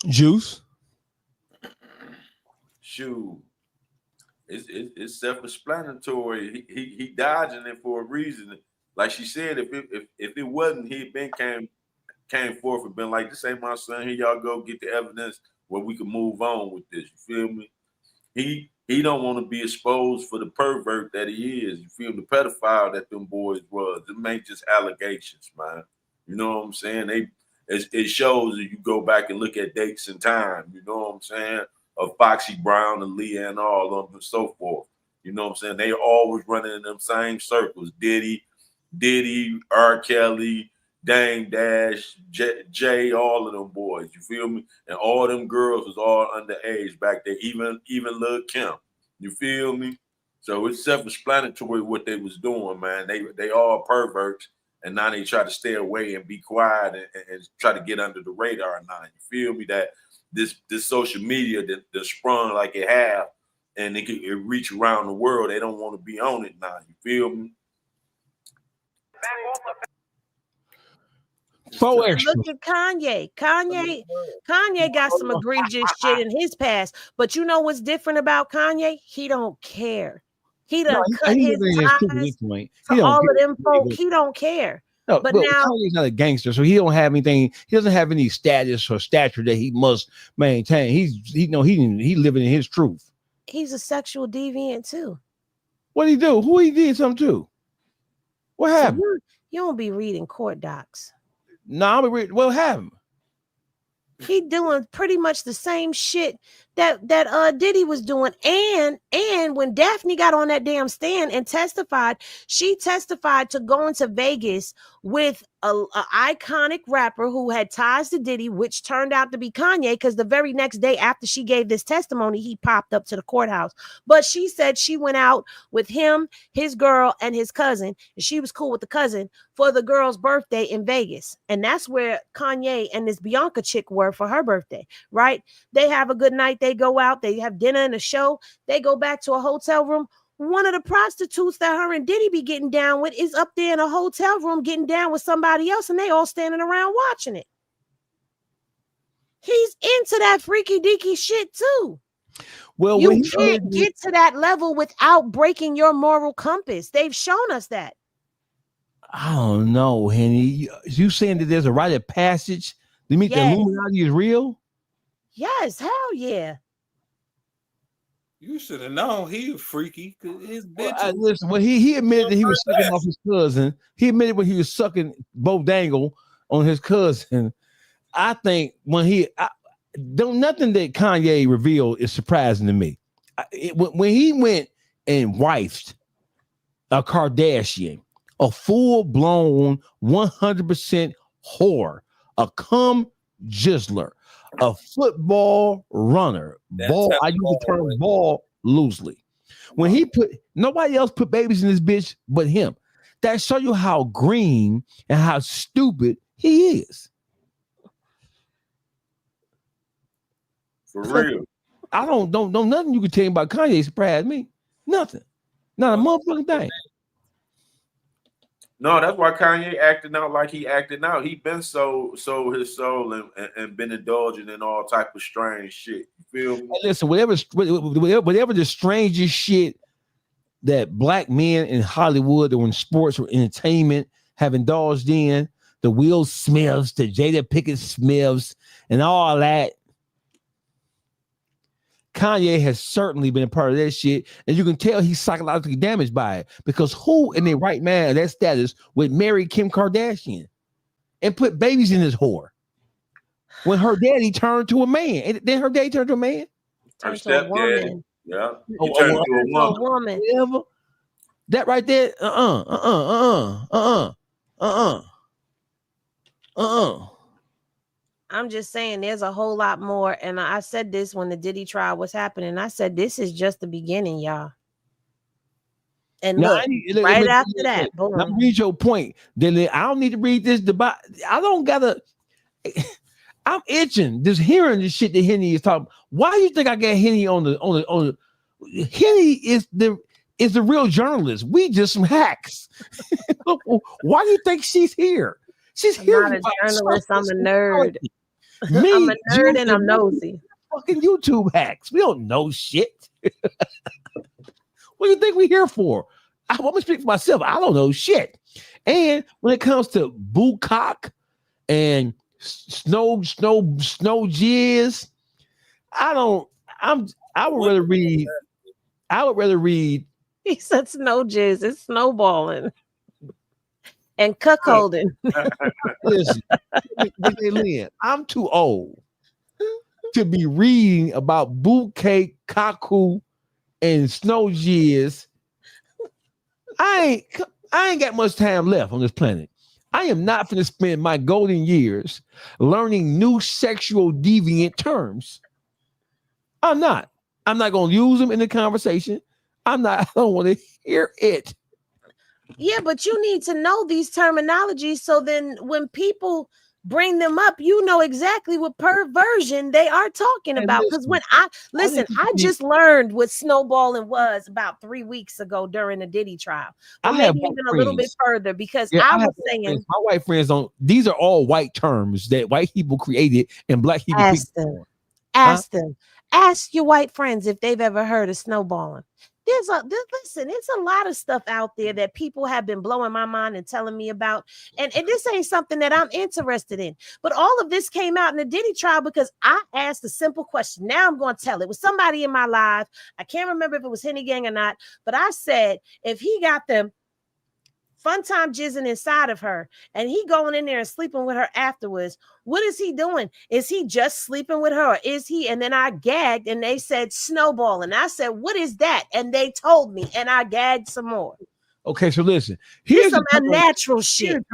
Juice. Shoot. It's self-explanatory. He dodging it for a reason. Like she said, if it wasn't, he'd been came forth and been like, this ain't my son. Here y'all go get the evidence where we can move on with this. You feel me? He don't want to be exposed for the pervert that he is. You feel the pedophile that them boys was. It ain't just allegations, man. You know what I'm saying? It shows that you go back and look at dates and time. You know what I'm saying? Of Foxy Brown and Leah and all of them and so forth. You know what I'm saying? They always running in them same circles. Diddy, R. Kelly, Dame Dash, Jay, all of them boys. You feel me? And all them girls was all underage back there, even Lil' Kim. You feel me? So it's self-explanatory what they was doing, man. They all perverts, and now they try to stay away and be quiet and try to get under the radar now. You feel me? That this social media that sprung like it have, and it reach around the world. They don't want to be on it now. You feel me? Look at Kanye. Kanye got some egregious shit in his past. But you know what's different about Kanye? He don't care. He done cut his ties to all of them folk. He don't care. No, but now Kanye's not a gangster, so he don't have anything. He doesn't have any status or stature that he must maintain. He living in his truth. He's a sexual deviant too. What he do? Who he did something to? What happened? So you don't be reading court docs. No, I'll be reading. What happened? He doing pretty much the same shit that Diddy was doing. And when Daphne got on that damn stand and testified, she testified to going to Vegas with a iconic rapper who had ties to Diddy, which turned out to be Kanye, because the very next day after she gave this testimony, he popped up to the courthouse. But she said she went out with him, his girl, and his cousin, and she was cool with the cousin for the girl's birthday in Vegas. And that's where Kanye and this Bianca chick were for her birthday, right? They have a good night. They go out, they have dinner and a show. They go back to a hotel room. One of the prostitutes that her and Diddy be getting down with is up there in a hotel room getting down with somebody else, and they all standing around watching it. He's into that freaky deaky shit too. Well, you can't get to that level without breaking your moral compass. They've shown us that. I don't know, Henny. You saying that there's a rite of passage? You mean the Illuminati is real? Yes, hell yeah. You should have known he was freaky. His bitch. Well, listen, when he admitted that he was sucking off his cousin, he admitted when he was sucking Bo Dangle on his cousin. I think when nothing that Kanye revealed is surprising to me. When he went and wifed a Kardashian, a full-blown 100% whore, a cum jizzler, a football runner. Ball. I use the term ball loosely. When he put nobody else put babies in this bitch but him. That show you how green and how stupid he is. For real. I don't nothing you can tell me about Kanye surprised me. Nothing. Not a motherfucking thing. No, that's why Kanye acting out like he acting out. He been sold his soul and been indulging in all type of strange shit. You feel me? Listen, whatever the strangest shit that black men in Hollywood or in sports or entertainment have indulged in, the Will Smiths, the Jada Pinkett Smiths, and all that. Kanye has certainly been a part of that shit, and you can tell he's psychologically damaged by it, because who in their right mind of that status would marry Kim Kardashian and put babies in his whore when her daddy turned to a man? And then her daddy turned to a man? Her stepdaddy. Yeah. He turned to a woman. Whatever. That right there. I'm just saying there's a whole lot more. And I said this when the Diddy trial was happening. I said, this is just the beginning, y'all. And now, look, right after that, boom. Let me read your point. Then I don't need to read this debate. I don't gotta. I'm itching just hearing this shit that Henny is talking. Why do you think I got Henny on the Henny is the real journalist. We just some hacks. Why do you think she's here? She's here. I'm not a journalist. I'm a nerd. I'm a nerd and I'm nosy. Fucking YouTube hacks. We don't know shit. What do you think we're here for? I'm gonna speak for myself. I don't know shit. And when it comes to bukkake and snow jizz, I would rather read. He said snow jizz. It's snowballing and cuckolding. Listen, Lynn, I'm too old to be reading about bukkake, kaku, and snow jizz. I ain't got much time left on this planet. I am not going to spend my golden years learning new sexual deviant terms. I'm not going to use them in the conversation. I don't want to hear it. Yeah, but you need to know these terminologies so then when people bring them up, you know exactly what perversion they are talking about. Because when I just learned what snowballing was about 3 weeks ago during the Diddy trial. Or maybe even a little bit further, because I was saying my white friends these are all white terms that white people created and black people ask them. Ask your white friends if they've ever heard of snowballing. Listen, it's a lot of stuff out there that people have been blowing my mind and telling me about. And this ain't something that I'm interested in. But all of this came out in the Diddy trial because I asked a simple question. Now I'm going to tell it. It was somebody in my live. I can't remember if it was Henny Gang or not. But I said, if he got them fun time jizzing inside of her and he going in there and sleeping with her afterwards, what is he doing? Is he just sleeping with her, or is he? And then I gagged and they said snowball, and I said, what is that? And they told me, and I gagged some more. Okay, so listen, here's some unnatural shit.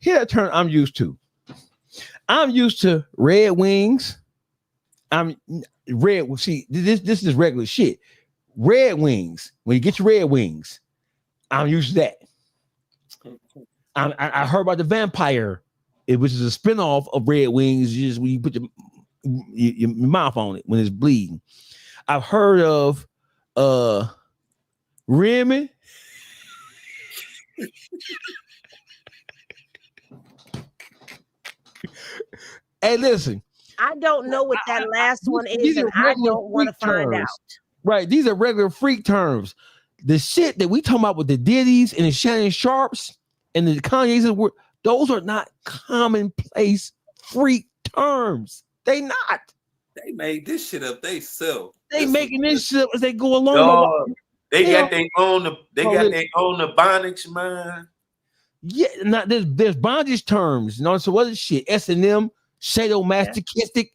Here's a term I'm used to. I'm used to red wings. See, this is regular shit. Red wings. When you get your red wings, I'm used to that. I heard about the vampire, which is a spinoff of Red Wings. Just when you put your mouth on it when it's bleeding. I've heard of Remy. Hey, listen. I don't know what that last one is, and I don't want to find out. Right, these are regular freak terms. The shit that we talking about with the Diddy's and the Shannon Sharps and the Kanye's, those are not commonplace freak terms. They not. They made this shit up themselves. They making this shit up as they go along. They got their own bondage, man. Yeah, there's bondage terms. So what is shit? S&M, sadomasochistic.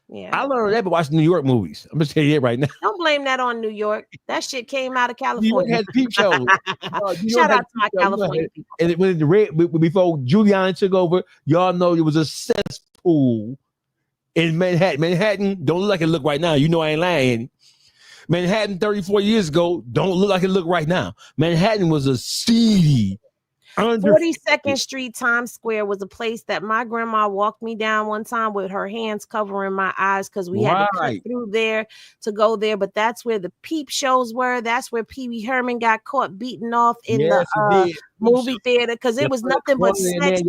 Yeah, I learned that by watching New York movies. I'm gonna tell you that right now. Don't blame that on New York. That shit came out of California. New York had peep shows. Shout out to my California people. And when before Giuliani took over, y'all know it was a cesspool in Manhattan. Manhattan don't look like it look right now. You know I ain't lying. Manhattan 34 years ago don't look like it look right now. Manhattan was a seedy. 42nd Street, Times Square was a place that my grandma walked me down one time with her hands covering my eyes because we had to cut through there to go there. But that's where the peep shows were. That's where Pee Wee Herman got caught beating off in the movie theater because it was nothing but sex.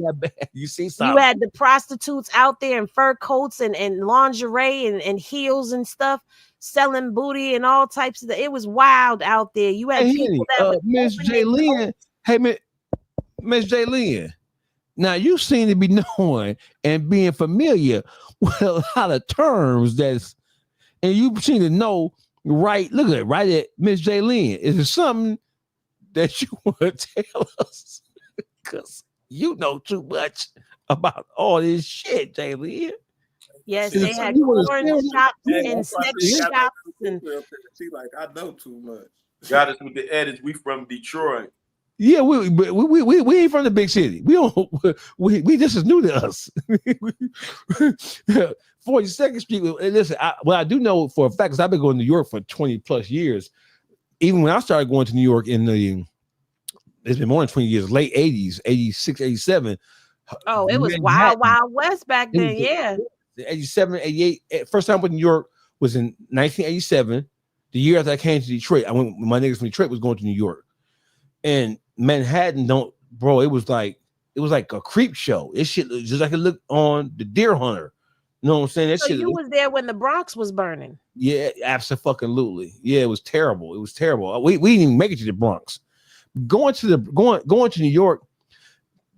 You see something. You had the prostitutes out there in fur coats and lingerie and heels and stuff, selling booty and all types of. It was wild out there. You had people that Miss Jaylene. Hey, Miss Jaylene, now you seem to be knowing and being familiar with a lot of terms and you seem to know right. Look at it, right at Miss Jaylene. Is it something that you want to tell us? Because you know too much about all this shit, Jaylene. Yes, they had porn shops and sex shops. And she like, I know too much. Got us with the edits. We from Detroit. Yeah, we ain't from the big city. We this is new to us. 42nd Street. Listen, what I do know for a fact is I've been going to New York for 20 plus years. Even when I started going to New York it's been more than 20 years, late 80s, 86, 87. Oh, it was Wild West back then, yeah. 87, 88. First time I went to New York was in 1987. The year after I came to Detroit, my niggas from Detroit was going to New York. And Manhattan it was like a creep show. It shit just like it looked on The Deer Hunter. You know what I'm saying? That so shit. You was there when the Bronx was burning. Yeah, absolutely. Yeah, it was terrible. It was terrible. We didn't even make it to the Bronx. Going to New York.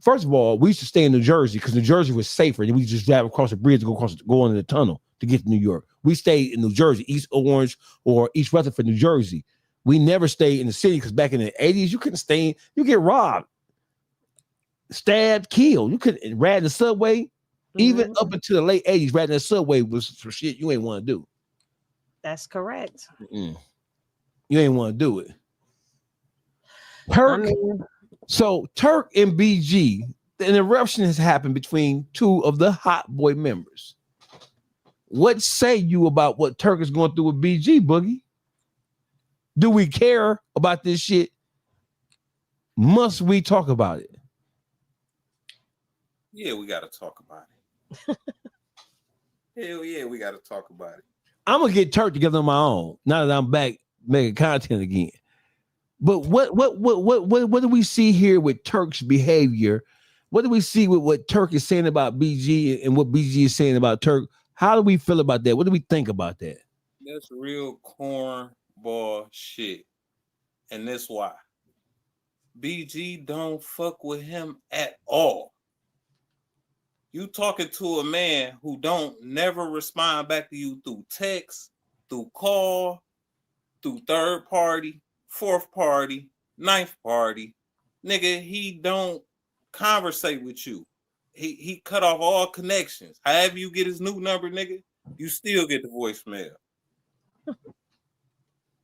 First of all, we used to stay in New Jersey because New Jersey was safer. And we just drive across the bridge and go into the tunnel to get to New York. We stayed in New Jersey, East Orange or East Rutherford, New Jersey. We never stayed in the city because back in the 80s, you couldn't stay. You get robbed, stabbed, killed. You couldn't ride the subway. Even up into the late 80s, riding the subway was for shit you ain't want to do. That's correct. You ain't want to do it. Turk. So Turk and BG, an eruption has happened between two of the Hot Boy members. What say you about what Turk is going through with BG, Boogie? Do we care about this shit? Must we talk about it? Yeah, we got to talk about it. Hell yeah, we got to talk about it. I'm gonna get Turk together on my own now that I'm back making content again. But what do we see here with Turk's behavior? What do we see with what Turk is saying about BG and what BG is saying about Turk? How do we feel about that? What do we think about that? That's real cornball shit. And that's why. BG don't fuck with him at all. You talking to a man who don't never respond back to you through text, through call, through third party, fourth party, ninth party. Nigga, he don't conversate with you. He cut off all connections. However you get his new number, nigga, you still get the voicemail.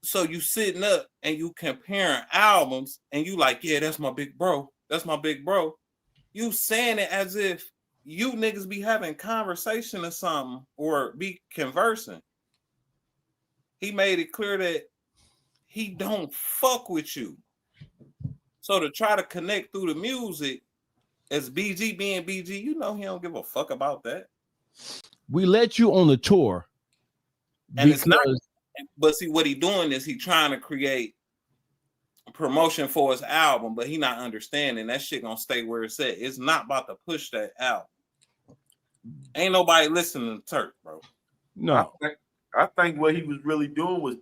So you sitting up and you comparing albums and you like, yeah, that's my big bro. That's my big bro. You saying it as if you niggas be having conversation or something or be conversing. He made it clear that he don't fuck with you. So to try to connect through the music as BG being BG, you know he don't give a fuck about that. We let you on the tour. And it's not, but see what he doing is he trying to create promotion for his album, but he not understanding that shit gonna stay where it's at. It's not about to push that album. Ain't nobody listening to Turk, bro. No. I think what he was really doing was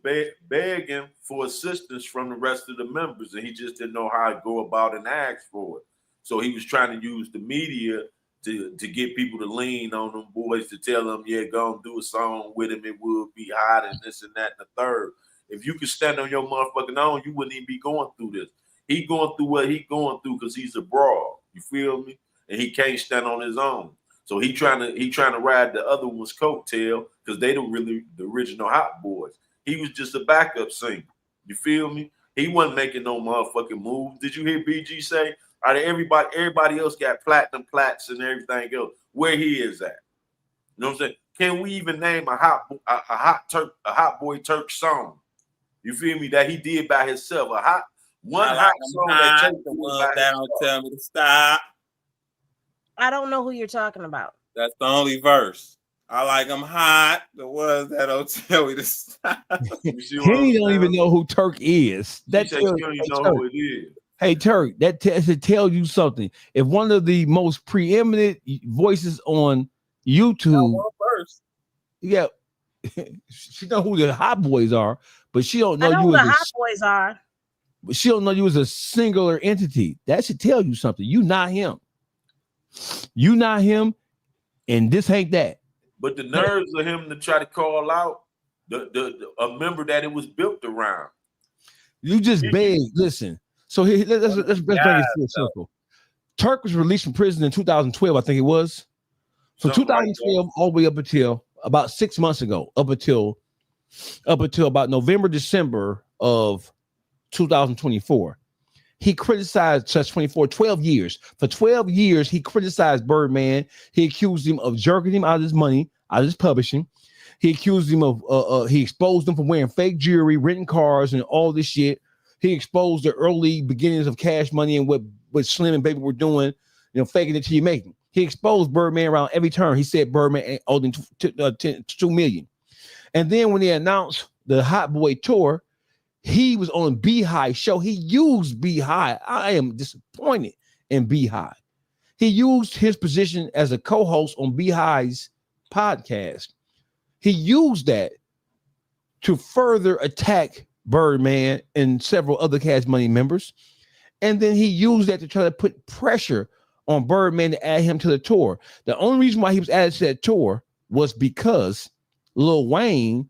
begging for assistance from the rest of the members, and he just didn't know how to go about and ask for it. So he was trying to use the media to get people to lean on them boys to tell them, yeah, go and do a song with him. It would be hot and this and that and the third. If you could stand on your motherfucking own, you wouldn't even be going through this. He going through what he going through because he's a broad. You feel me? And he can't stand on his own. So he trying to ride the other one's coattail because they the original Hot Boys. He was just a backup singer. You feel me? He wasn't making no motherfucking moves. Did you hear BG say? All right, everybody else got platinum plats and everything else. Where he is at? You know what I'm saying? can we even name a hot boy Turk song? You feel me? That he did by himself. One hot song that Turk did by that don't tell me to stop. I don't know who you're talking about. That's the only verse. I like them hot. The ones that don't tell me to stop. Henny don't even know who Turk is. That you don't even know who it is. Hey, Turk, that should tell you something. If one of the most preeminent voices on YouTube, yeah, she know who the hot boys are, but she don't know, who the hot boys are. But she don't know you as a singular entity. That should tell you something. You not him. You not him, and this ain't that. But the nerves of him to try to call out a member that it was built around. You just beg. Listen. So here, let's bring it full circle. Turk was released from prison in 2012, I think it was. So 2012 all the way up until about 6 months ago, up until about November, December of 2024. He criticized 12 years. For 12 years, he criticized Birdman. He accused him of jerking him out of his money, out of his publishing. He accused him of, he exposed him for wearing fake jewelry, renting cars, and all this shit. He exposed the early beginnings of Cash Money and what Slim and Baby were doing, faking it till you make it. He exposed Birdman around every turn. He said Birdman owed him $2 million. And then when they announced the Hot Boy tour, he was on Beehive show. He used Beehive. I am disappointed in Beehive. He used his position as a co-host on Beehive's podcast. He used that to further attack Birdman and several other Cash Money members. And then he used that to try to put pressure on Birdman to add him to the tour. The only reason why he was added to that tour was because Lil Wayne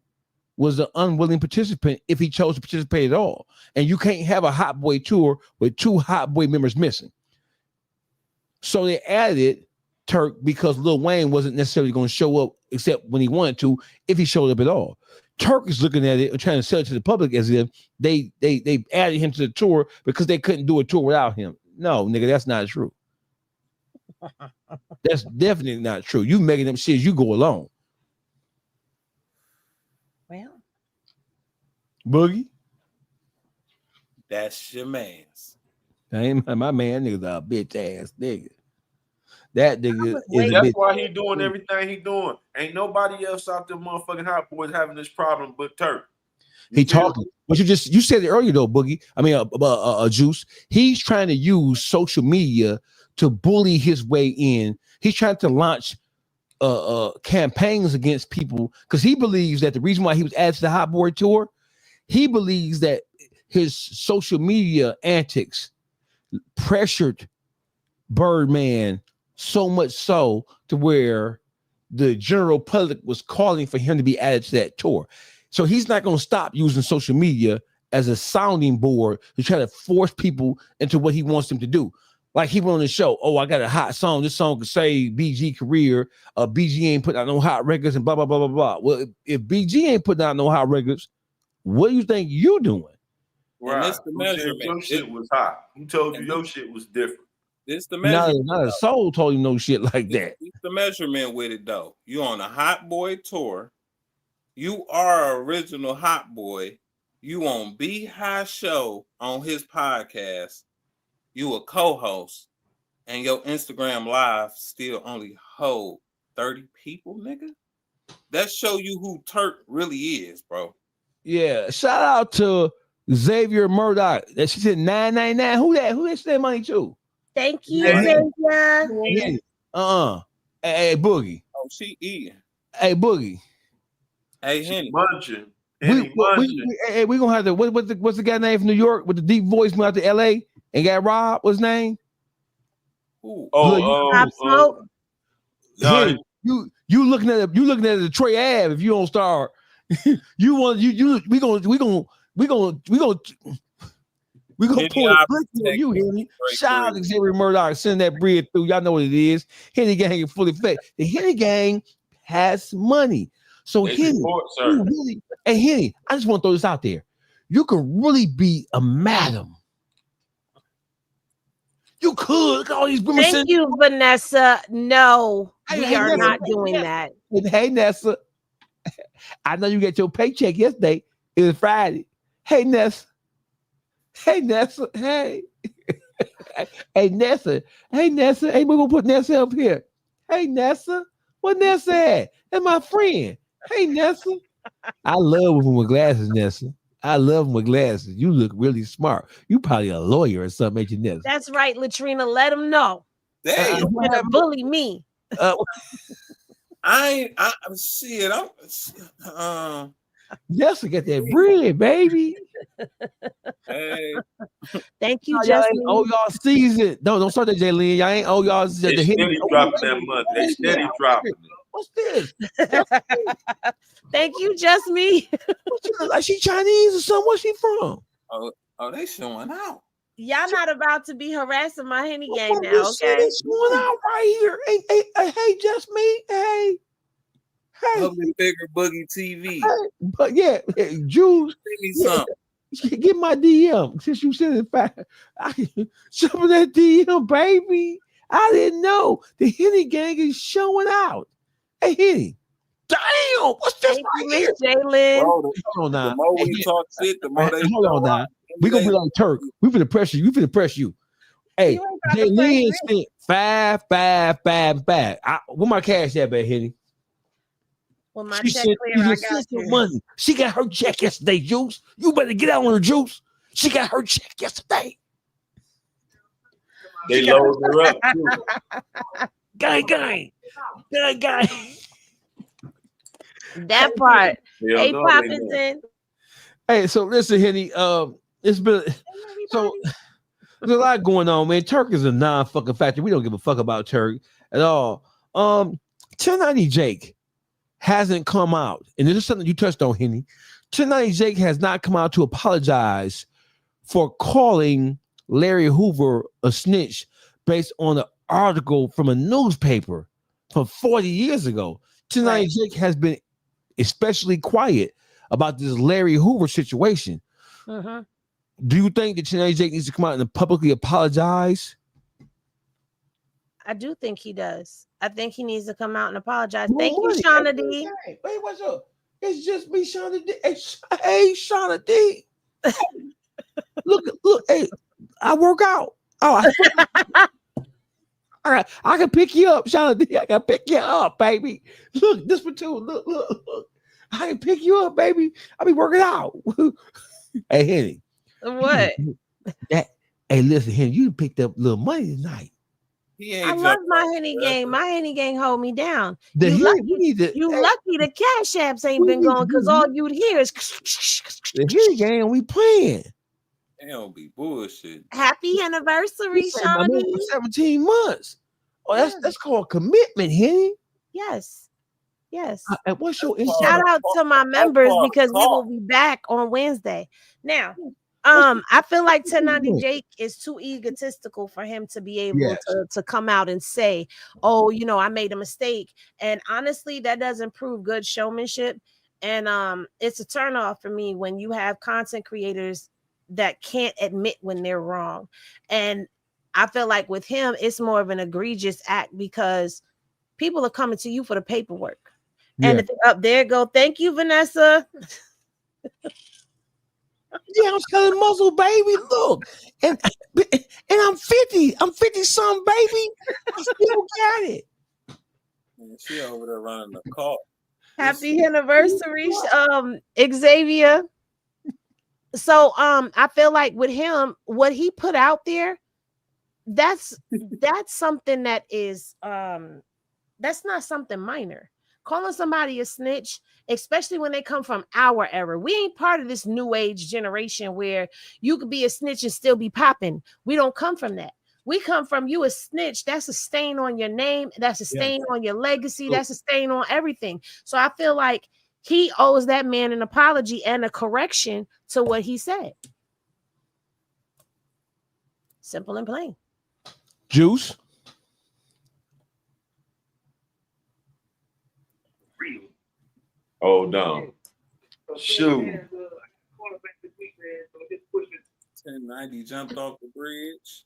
was an unwilling participant if he chose to participate at all. And you can't have a Hot Boy tour with 2 Hot Boy members missing. So they added Turk because Lil Wayne wasn't necessarily going to show up except when he wanted to, if he showed up at all. Turk is looking at it and trying to sell it to the public as if they added him to the tour because they couldn't do a tour without him. No, nigga, that's not true. That's definitely not true. You making them shit as you go along. Well, Boogie, that's your man's. That ain't my man. Nigga's a bitch ass nigga. That nigga is that's why he doing everything he doing. Ain't nobody else out there motherfucking Hot Boys having this problem but Turk. He talking, but you said it earlier though, Boogie. I mean, Juice. He's trying to use social media to bully his way in. He's trying to launch campaigns against people because he believes that the reason why he was added to the Hot Boy tour, he believes that his social media antics pressured Birdman so much so to where the general public was calling for him to be added to that tour. So he's not going to stop using social media as a sounding board to try to force people into what he wants them to do. Like he went on the show, oh, I got a hot song. This song could save BG career. BG ain't putting out no hot records and blah, blah, blah, blah, blah. Well, if BG ain't putting out no hot records, what do you think you doing? Right. It's the measurement. Your shit was hot. Who told you your shit was different? It's the measurement. Not a soul told you no shit like that. It's the measurement with it though. You on a Hot Boy tour. You are original Hot Boy. You on Beehive show on his podcast. You a co-host, and your Instagram live still only hold 30 people, nigga. That show you who Turk really is, bro. Yeah. Shout out to Xavier Murdoch. That she said 999. Who that? Who that money to? Thank you, Xavier. Hey, Boogie. Oh, she eating. Hey, Boogie. Hey, Henny. Munching. We gonna have to. What's the guy name from New York with the deep voice went out to L.A. and got robbed? What's his name? Hey, you looking at the Detroit Ave if you don't start. We gonna pull the brick on you, Henny. Shout out to Xavier Murdoch, send that bread through. Y'all know what it is. Henny Gang is fully fed. The Henny Gang has money. So Henny, Henny, I just want to throw this out there. You can really be a madam. You could. Look at all these women. Thank you, Vanessa. No, we are Nessa, not doing that. Hey, Nessa. I know you get your paycheck yesterday. It was Friday. Hey, Nessa. Hey, Nessa. Hey. Hey, Nessa. Hey, Nessa. Hey, we're going to put Nessa up here. Hey, Nessa. What Nessa at? That's my friend. Hey, Nessa. I love women with glasses, Nessa. I love them with glasses. You look really smart. You probably a lawyer or something, ain't you, Nessa? That's right, Latrina. Let them know. Damn. You're gonna bully me. Nessa get that bread, baby. Hey. Thank you, y'all Justin. ain't owe y'all season. Don't start that, Jaylene. Y'all ain't owe y'all. They steady dropping that money. They steady dropping it. What's this? Thank you, just me. Like she Chinese or something? Where's she from? Oh, they showing out. Y'all not about to be harassing my Henny gang now, okay? It's going out right here. Hey, just me. Hey. Public Figure Boogie TV. Hey, but yeah, Juice. Give me some. Get my DM since you said it fast. Some of that DM, baby. I didn't know the Henny gang is showing out. Hey, Henny. Damn, what's this right here? Jalen. Hold on now. The more we talk shit, the more they hold on now. We gonna be like Turk. We finna press you. We finna press you. Hey, Jaylene sent 5, 5, 5, 5. Where my cash at, Henny? When my check clear, I got you. Money. She got her check yesterday, Juice. You better get out on her, Juice. She got her check yesterday. They load her up too. Gang. That part. Hey, Poppington. Hey, so listen, Henny. It's been so there's a lot going on, man. Turk is a non-fucking factor. We don't give a fuck about Turk at all. 1090 Jake hasn't come out, and this is something you touched on, Henny. 1090 Jake has not come out to apologize for calling Larry Hoover a snitch based on an article from a newspaper from 40 years ago. 1090 Jake has been especially quiet about this Larry Hoover situation. Uh-huh. Do you think that 1090 Jake needs to come out and publicly apologize? I do think he does. I think he needs to come out and apologize. Thank you, Shauna D. Hey, what's up? It's just me, Shauna D. Hey, Shauna D. Look, hey, I work out. Oh, all right, I can pick you up, Shauna D. I can pick you up, baby. Look, this one too. Look. I can pick you up, baby. I be working out. Hey, Henny. What? Hey, listen, Henny, you picked up a little money tonight. I love my Henny gang. My Henny gang hold me down. Lucky the Cash Apps ain't been going because all you'd hear is the Henny gang. We playing. They don't be bullshit. Happy anniversary, Shauna. 17 months. Oh, that's called commitment, Henny. Yes. And what's your shout out to my members because we will be back on Wednesday. Now, I feel like 1090 Jake is too egotistical for him to be able to come out and say, oh, I made a mistake. And honestly, that doesn't prove good showmanship. And it's a turnoff for me when you have content creators that can't admit when they're wrong. And I feel like with him, it's more of an egregious act because people are coming to you for the paperwork. And up there go. Thank you, Vanessa. Yeah, I'm selling muscle, baby. Look, and I'm 50. I'm 50 some, baby. I still got it. Man, she over there running the car. Happy anniversary, Xavier. So I feel like with him, what he put out there, that's something that is that's not something minor. Calling somebody a snitch, especially when they come from our era. We ain't part of this new age generation where you could be a snitch and still be popping. We don't come from that. We come from you a snitch. That's a stain on your name. That's a stain on your legacy. That's a stain on everything. So I feel like he owes that man an apology and a correction to what he said. Simple and plain. Juice. Hold on. Shoot. 1090 jumped off the bridge.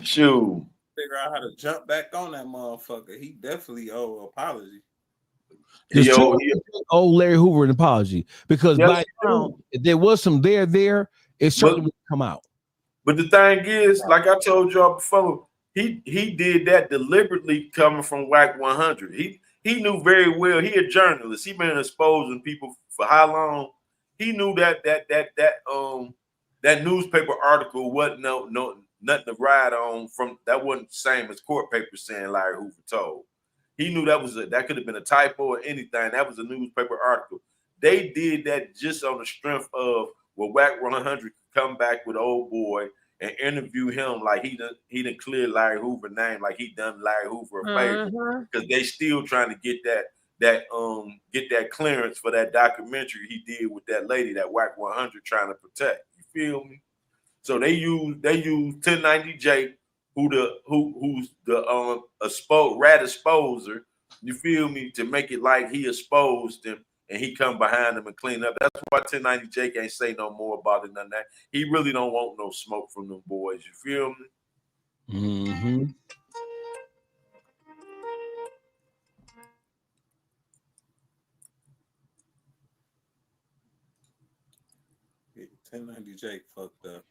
Shoot. Figure out how to jump back on that motherfucker. He definitely owe an apology. Old Larry Hoover an apology because by now, if there was some there, it certainly would come out. But the thing is, like I told y'all before, he did that deliberately coming from WAC 100. He knew very well. He a journalist. He been exposing people for how long? He knew that newspaper article wasn't nothing to ride on from. That wasn't the same as court papers saying Larry Hoover told. He knew that could have been a typo or anything. That was a newspaper article. They did that just on the strength of WAC 100 could come back with old boy and interview him like he done clear Larry Hoover name, like he done Larry Hoover a favor, because they still trying to get that clearance for that documentary he did with that lady that WAC 100 trying to protect. You feel me? So they use 1090J, who's the rat exposer. You feel me? To make it like he exposed him and he come behind him and clean up. That's why 1090J can't say no more about it than that. He really don't want no smoke from them boys. You feel me? Mm-hmm. Yeah, 1090J fucked up.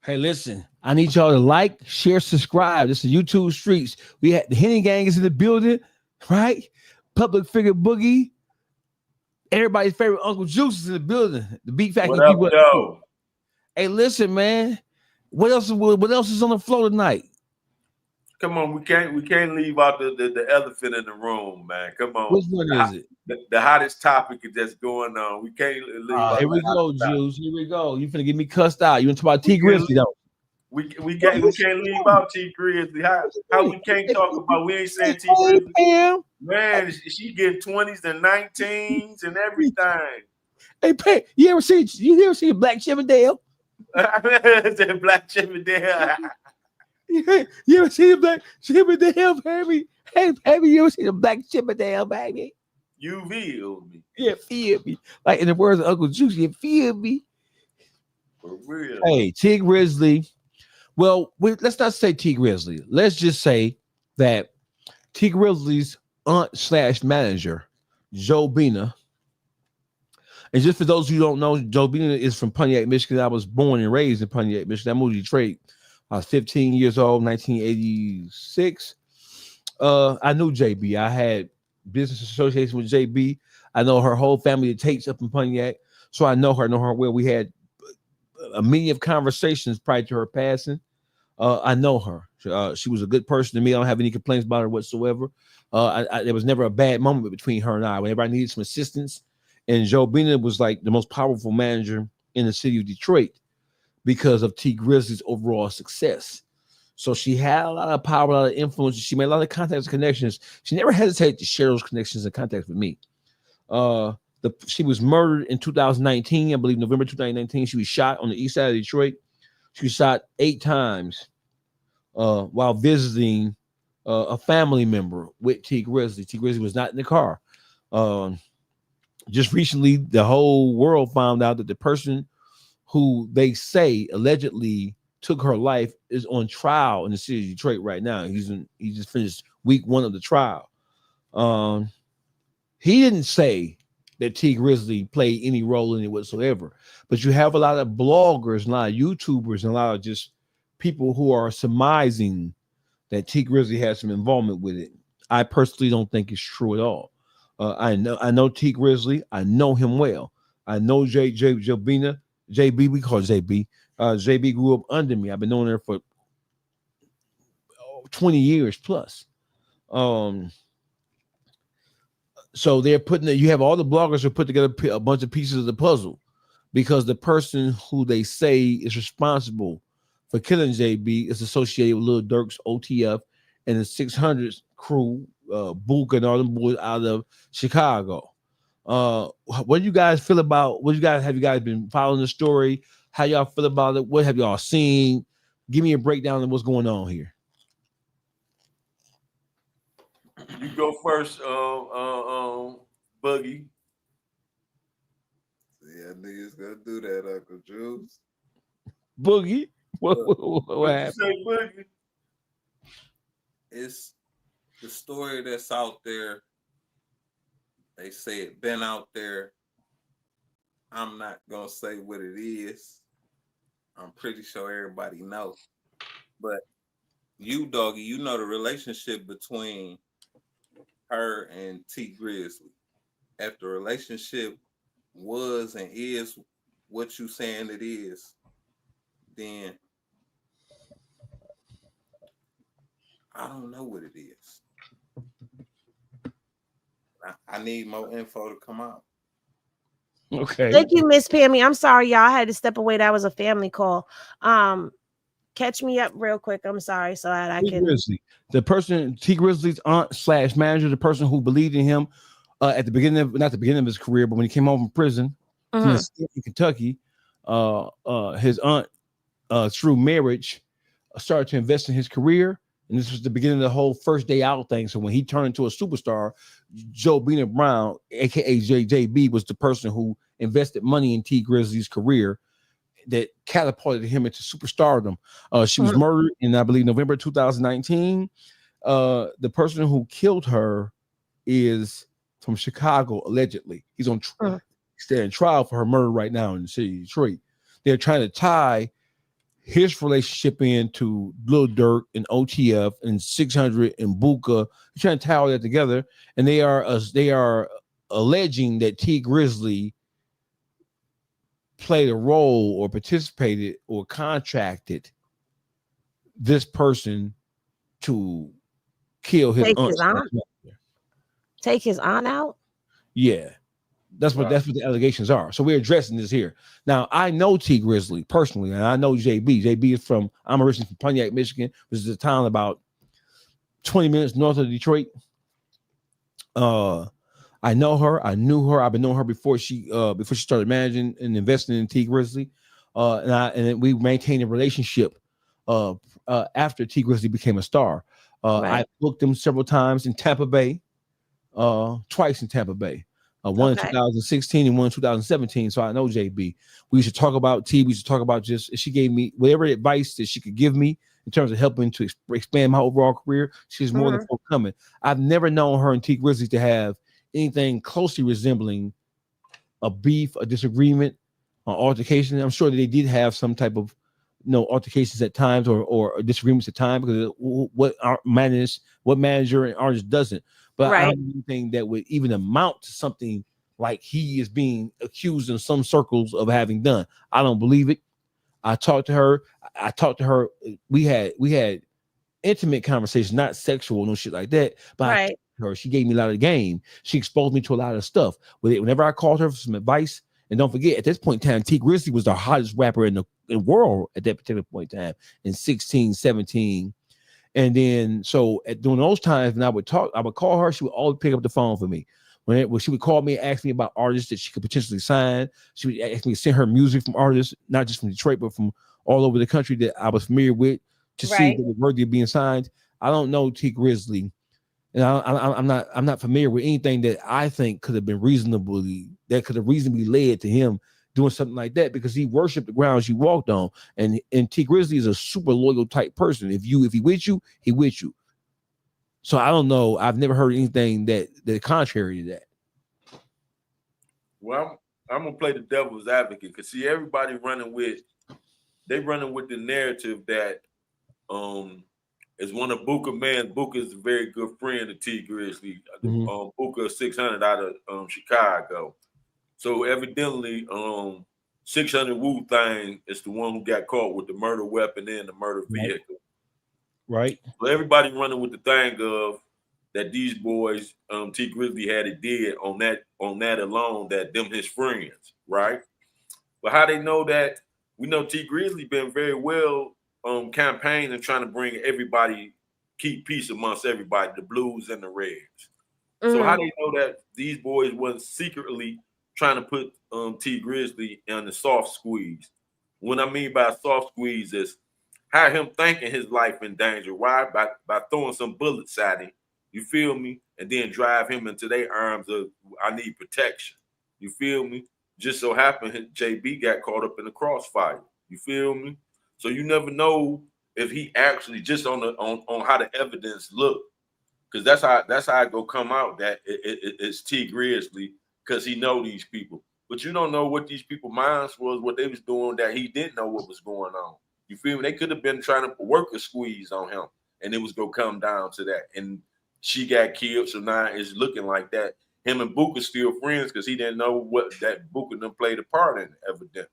Hey, listen, I need y'all to like, share, subscribe. This is YouTube Streets. We had the Henny Gang is in the building, right? Public Figure Boogie. Everybody's favorite Uncle Juice is in the building. The Beat Factory. What up, yo? Hey, listen, man. What else is on the floor tonight? Come on, we can't leave out the elephant in the room, man. Come on. Which one is it? The hottest topic that's going on. We can't leave out. Here we go, Juice. Here we go. You finna get me cussed out. You want to talk about T Grizzley though? We can't leave out T Grizzley. How we can't talk about? We ain't saying T Grizzley. Man, she getting 20s and 19s and everything. Hey, Pat, you ever see Black Chippendale? Black Chippendale. You ever see the Black Chippendale, baby? Hey, baby, you ever see the Black Chippendale, baby? You feel me? Yeah, feel me. Like in the words of Uncle Juice, you feel me? For real. Hey, T Grizzley. Well, let's not say T Grizzley. Let's just say that T Grizzley's aunt/manager, Joe Bina. And just for those who don't know, Joe Bina is from Pontiac, Michigan. I was born and raised in Pontiac, Michigan. I moved to Detroit. I was 15 years old, 1986. I knew JB. I had business association with JB. I know her whole family that takes up in Pontiac. So I know her well. We had a many of conversations prior to her passing. I know her. She was a good person to me. I don't have any complaints about her whatsoever. There was never a bad moment between her and I. Whenever I needed some assistance, and Joe Bina was like the most powerful manager in the city of Detroit because of T Grizzly's overall success. So she had a lot of power, a lot of influence. She made a lot of contacts and connections. She never hesitated to share those connections and contacts with me. She was murdered in 2019, I believe November 2019. She was shot on the east side of Detroit. She was shot 8 times while visiting a family member with T Grizzly. T Grizzly was not in the car. Just recently, the whole world found out that the person who they say allegedly took her life is on trial in the city of Detroit right now. He just finished week 1 of the trial. He didn't say that T Grizzly played any role in it whatsoever, but you have a lot of bloggers, a lot of YouTubers, and a lot of just people who are surmising that T Grizzly has some involvement with it. I personally don't think it's true at all. I know T Grizzly. I know him well. I know Jobina. JB, we call it JB. JB grew up under me. I've been knowing her for 20 years plus. So they're you have all the bloggers who put together a bunch of pieces of the puzzle because the person who they say is responsible for killing JB is associated with Lil Durk's OTF and the 600 crew, Book and all them boys out of Chicago. What do you guys feel about? Have you guys been following the story? How y'all feel about it? What have y'all seen? Give me a breakdown of what's going on here. You go first, Boogie. Yeah, niggas gonna do that, Uncle Juice. Boogie. What happened? Say, Boogie? It's the story that's out there. They say it been out there. I'm not gonna say what it is. I'm pretty sure everybody knows. But you, Doggy, you know the relationship between her and T Grizzly. If the relationship was and is what you saying it is, then I don't know what it is. I need more info to come out. Okay. Thank you, Miss Pammy. I'm sorry, y'all. I had to step away. That was a family call. Catch me up real quick. I'm sorry, so that I T can. Grizzly, the person, T Grizzly's aunt / manager, the person who believed in him at the beginning of, not the beginning of his career, but when he came home from prison from the state in Kentucky, his aunt, through marriage, started to invest in his career. And this was the beginning of the whole first day out thing. So when he turned into a superstar, Joe Bina Brown, aka JB, was the person who invested money in T Grizzly's career that catapulted him into superstardom. She was murdered in, I believe, November 2019. The person who killed her is from Chicago, allegedly. He's on standing trial for her murder right now in the city of Detroit. They're trying to tie his relationship into Lil Durk and OTF and 600 and Buka. They're trying to tie all that together, and they are alleging that T Grizzly played a role or participated or contracted this person to kill his aunt. Take his aunt out? Yeah. That's what the allegations are. So we're addressing this here. Now, I know T Grizzly personally, and I know JB. JB is I'm originally from Pontiac, Michigan, which is a town about 20 minutes north of Detroit. I know her. I knew her. I've been knowing her before she started managing and investing in T Grizzly. And we maintained a relationship after T Grizzly became a star. I booked him several times in Tampa Bay, twice in Tampa Bay. One in 2016 and one in 2017. So I know JB. We used to talk about T. We used to talk about she gave me whatever advice that she could give me in terms of helping to expand my overall career. She's more than forthcoming. I've never known her and T Grizzly to have anything closely resembling a beef, a disagreement, an altercation. I'm sure that they did have some type of altercations at times or disagreements at times, because what manager and artist doesn't. But I don't know anything that would even amount to something like he is being accused in some circles of having done. I don't believe it. I talked to her. We had intimate conversations, not sexual, no shit like that. But I talked to her. She gave me a lot of game. She exposed me to a lot of stuff. Whenever I called her for some advice, and don't forget, at this point in time, T Grizzly was the hottest rapper in the world at that particular point in time, in 16, 17. And then, during those times, when I would call her, she would always pick up the phone for me. When she would call me and ask me about artists that she could potentially sign, she would ask me to send her music from artists, not just from Detroit, but from all over the country that I was familiar with, to see if they were worthy of being signed. I don't know T Grizzly, and I'm not familiar with anything that I think could have reasonably led to him doing something like that, because he worshiped the grounds you walked on. And T Grizzly is a super loyal type person. If he with you, he with you. So I don't know. I've never heard anything that contrary to that. Well, I'm gonna play the devil's advocate, because see, everybody running with the narrative that is one of Booker man. Booker is a very good friend of T Grizzly. Booker 600 out of Chicago. So evidently, 600 Wu Thang is the one who got caught with the murder weapon and the murder vehicle. Right. So everybody running with the thing of that these boys, T Grizzly had it did on that alone, that them his friends, right? But how they know that? We know T Grizzly been very well campaigning and trying to bring everybody, keep peace amongst everybody, the blues and the reds. So how they know that these boys wasn't secretly trying to put T Grizzly on the soft squeeze? What I mean by soft squeeze is how him thinking his life in danger. Why? By throwing some bullets at him. You feel me? And then drive him into their arms of, I need protection. You feel me? Just so happened JB got caught up in the crossfire. You feel me? So you never know if he actually just on how the evidence look, because that's how it go come out that it's T Grizzly because he know these people, but you don't know what these people minds was, what they was doing that he didn't know what was going on. You feel me? They could have been trying to work a squeeze on him, and it was gonna come down to that. And she got killed, so now it's looking like that. Him and Booker still friends because he didn't know what that Booker done played a part in, evidently.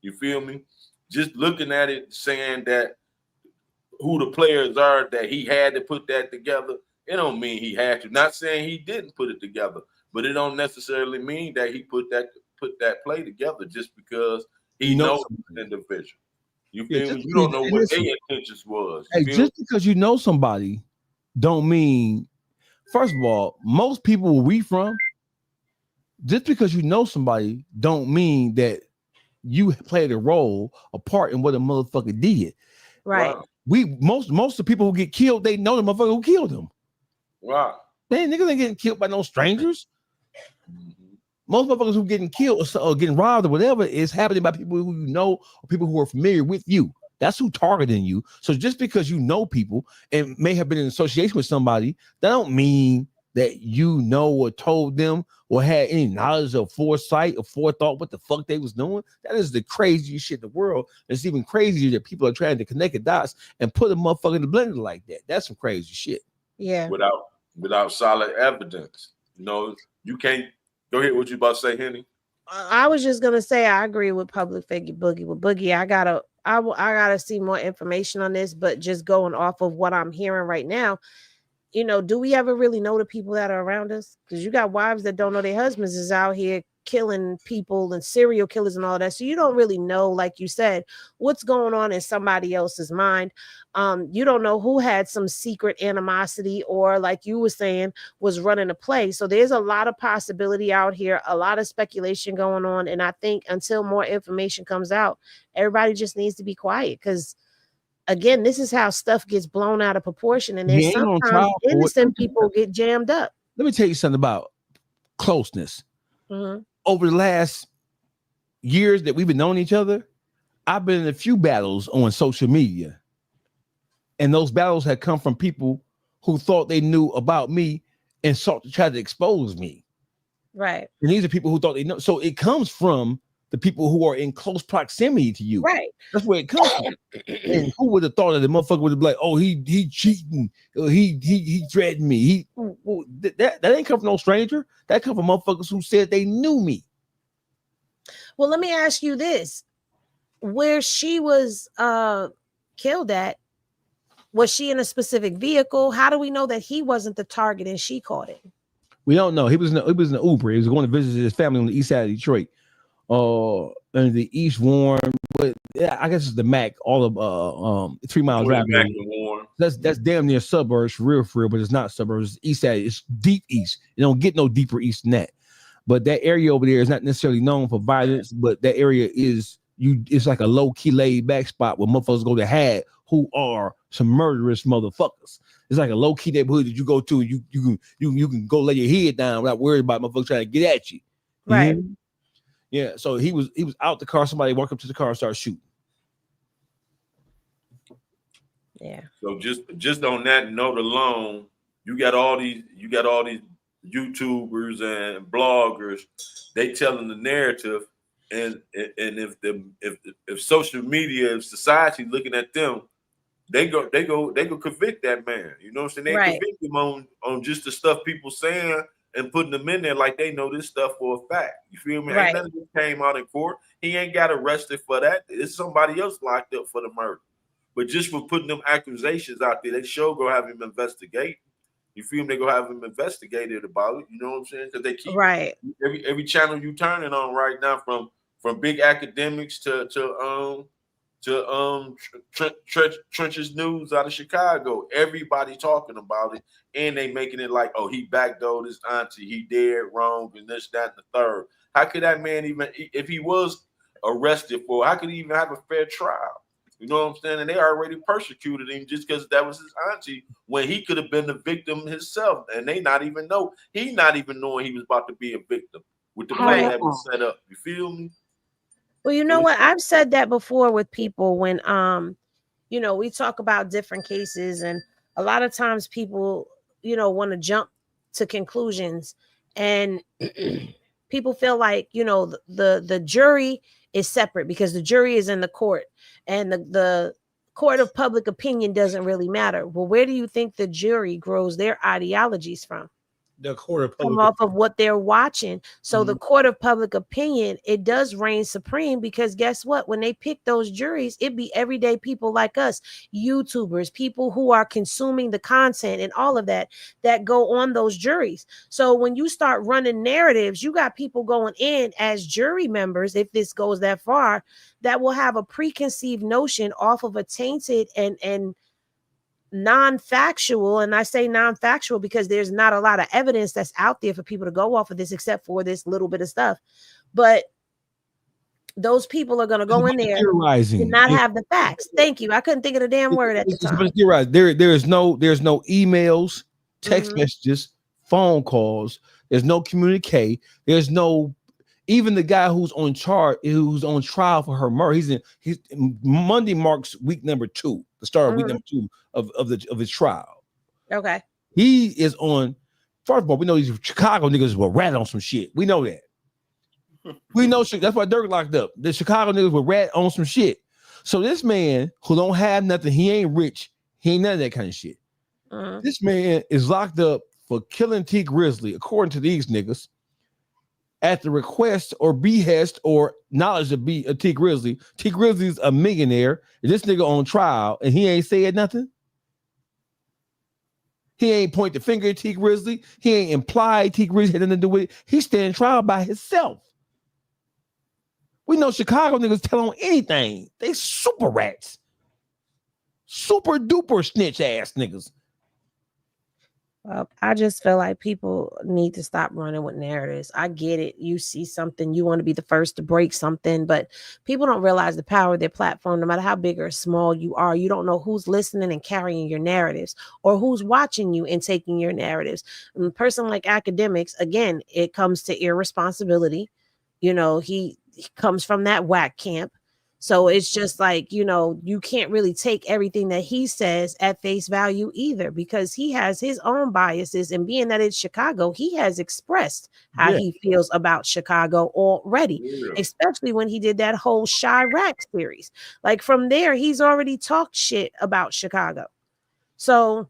You feel me? Just looking at it, saying that who the players are, that he had to put that together, it don't mean he had to. Not saying he didn't put it together, but it don't necessarily mean that he put that play together just because he knows the individual. You feel me? You don't know what their intentions was. Hey, just because you know somebody don't mean, first of all, most people where we from, just because you know somebody don't mean that you played a part in what a motherfucker did. Right. Wow. Most of the people who get killed, they know the motherfucker who killed them. Wow. Man, niggas ain't getting killed by no strangers. Most motherfuckers who getting killed or getting robbed or whatever is happening by people who you know or people who are familiar with you. That's who targeting you. So just because you know people and may have been in association with somebody, that don't mean that you know or told them or had any knowledge or foresight or forethought what the fuck they was doing. That is the craziest shit in the world. It's even crazier that people are trying to connect the dots and put a motherfucker in the blender like that. That's some crazy shit. Yeah. Without solid evidence. You know, you can't go ahead. What you about to say, Henny? I was just gonna say I agree with Public Figure Boogie. With Boogie, I gotta see more information on this, but just going off of what I'm hearing right now, you know, do we ever really know the people that are around us? Because you got wives that don't know their husbands is out here killing people and serial killers and all that. So you don't really know, like you said, what's going on in somebody else's mind. You don't know who had some secret animosity or, like you were saying, was running a play. So there's a lot of possibility out here, a lot of speculation going on. And I think until more information comes out, everybody just needs to be quiet, because again, this is how stuff gets blown out of proportion, and then sometimes innocent people get jammed up. Let me tell you something about closeness. Mm-hmm. Over the last years that we've been knowing each other, I've been in a few battles on social media, and those battles had come from people who thought they knew about me and sought to try to expose me. Right. And these are people who thought they know. So it comes from the people who are in close proximity to you. Right. That's where it comes from. And who would have thought that the motherfucker would have been like, oh, he cheating, he threatened me. That ain't come from no stranger. That come from motherfuckers who said they knew me. Well, let me ask you this. Where she was killed at, was she in a specific vehicle? How do we know that he wasn't the target and she caught it? We don't know. He was in an Uber. He was going to visit his family on the east side of Detroit. In the East Warren, but yeah, I guess it's the Mac, all of 3 miles drive. That's damn near suburbs for real, but it's not suburbs. It's east side. It's deep east. You don't get no deeper east than that. But that area over there is not necessarily known for violence, but that area is it's like a low key laid back spot where motherfuckers go to hide who are some murderous motherfuckers. It's like a low key neighborhood that you go to. You can go lay your head down without worrying about motherfuckers trying to get at you. Right. Mm-hmm. Yeah, so he was out the car. Somebody walked up to the car and started shooting. Yeah. So just on that note alone, you got all these YouTubers and bloggers. They telling the narrative, and if social media, if society looking at them, they go convict that man. You know what I'm saying? They convict him on just the stuff people saying, and putting them in there like they know this stuff for a fact. You feel me? Ain't nothing that came out in court. He ain't got arrested for that. It's somebody else locked up for the murder. But just for putting them accusations out there, they sure go have him investigate. You feel me? They go have him investigated about it. You know what I'm saying? Because they keep every channel you turning on right now, from big academics to Trenches News out of Chicago. Everybody talking about it, and they making it like, oh, he backdoored his auntie, he dead wrong, and this, that, and the third. How could that man even, if he was arrested for, how could he even have a fair trial? You know what I'm saying? And they already persecuted him just because that was his auntie, when he could have been the victim himself, and they not even know. He not even knowing he was about to be a victim with the plan that was set up. You feel me? Well, you know what? I've said that before with people when we talk about different cases, and a lot of times people, want to jump to conclusions, and people feel like, the jury is separate because the jury is in the court, and the court of public opinion doesn't really matter. Well, where do you think the jury grows their ideologies from? The court of Come public off of what they're watching. So the court of public opinion, it does reign supreme, because guess what? When they pick those juries, it be everyday people like us, YouTubers, people who are consuming the content and all of that go on those juries. So when you start running narratives, you got people going in as jury members, if this goes that far, that will have a preconceived notion off of a tainted and non-factual, and I say non-factual because there's not a lot of evidence that's out there for people to go off of this, except for this little bit of stuff. But those people are going to go in there and not have the facts. Thank you. I couldn't think of the damn word at the time. You're right. There's no emails, text messages, phone calls. There's no communique. There's no, even the guy who's on trial for her murder. He's Monday marks week number 2, the start of week number 2 of his trial. Okay. He is on. First of all, we know these Chicago niggas were rat on some shit. We know that. We know shit. That's why Dirk locked up. The Chicago niggas were rat on some shit. So this man who don't have nothing, he ain't rich, he ain't none of that kind of shit. This man is locked up for killing T Grizzley, according to these niggas, at the request or behest or knowledge of T Grizzley. T Grizzley's a millionaire. This nigga on trial and he ain't said nothing. He ain't point the finger at T Grizzley. He ain't implied T Grizzley had nothing to do with it. He's standing trial by himself. We know Chicago niggas tell on anything. They super rats. Super duper snitch ass niggas. Well, I just feel like people need to stop running with narratives. I get it. You see something, you want to be the first to break something, but people don't realize the power of their platform. No matter how big or small you are, you don't know who's listening and carrying your narratives, or who's watching you and taking your narratives. And a person like academics, again, it comes to irresponsibility. He comes from that whack camp. So it's just like, you can't really take everything that he says at face value either, because he has his own biases. And being that it's Chicago, he has expressed how he feels about Chicago already, especially when he did that whole Chirac series. Like from there, he's already talked shit about Chicago. So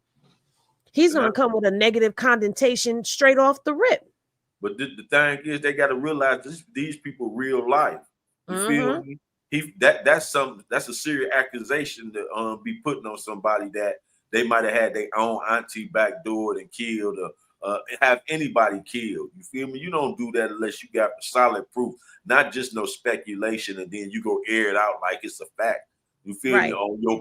he's going to come with a negative connotation straight off the rip. But the thing is, they got to realize these people real life. You feel me? That's a serious accusation to be putting on somebody that they might have had their own auntie backdoored and killed, or have anybody killed. You feel me? You don't do that unless you got solid proof, not just no speculation, and then you go air it out like it's a fact. You feel me? On your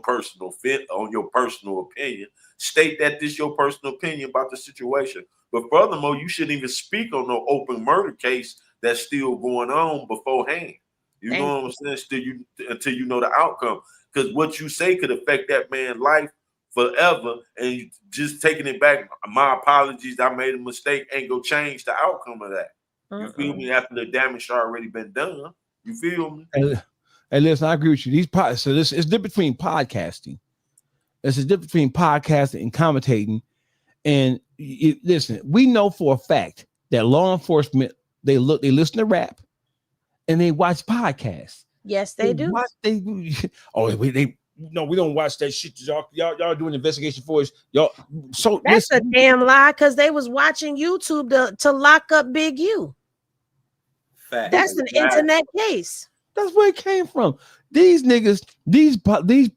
personal opinion, state that this your personal opinion about the situation. But furthermore, you shouldn't even speak on no open murder case that's still going on beforehand. You know what I'm saying? Until you know the outcome. Because what you say could affect that man's life forever. And just taking it back, my apologies, I made a mistake, ain't gonna change the outcome of that. You feel me? After the damage already been done. You feel me? And listen, I agree with you. So this is different between podcasting. It's a difference between podcasting and commentating. And listen, we know for a fact that law enforcement, they listen to rap and they watch podcasts. Yes, they do. We don't watch that shit. Y'all doing investigation for us. Y'all. So that's a damn lie, because they was watching YouTube to lock up Big U. Fact. That's an internet case. That's where it came from. These niggas, these bloggers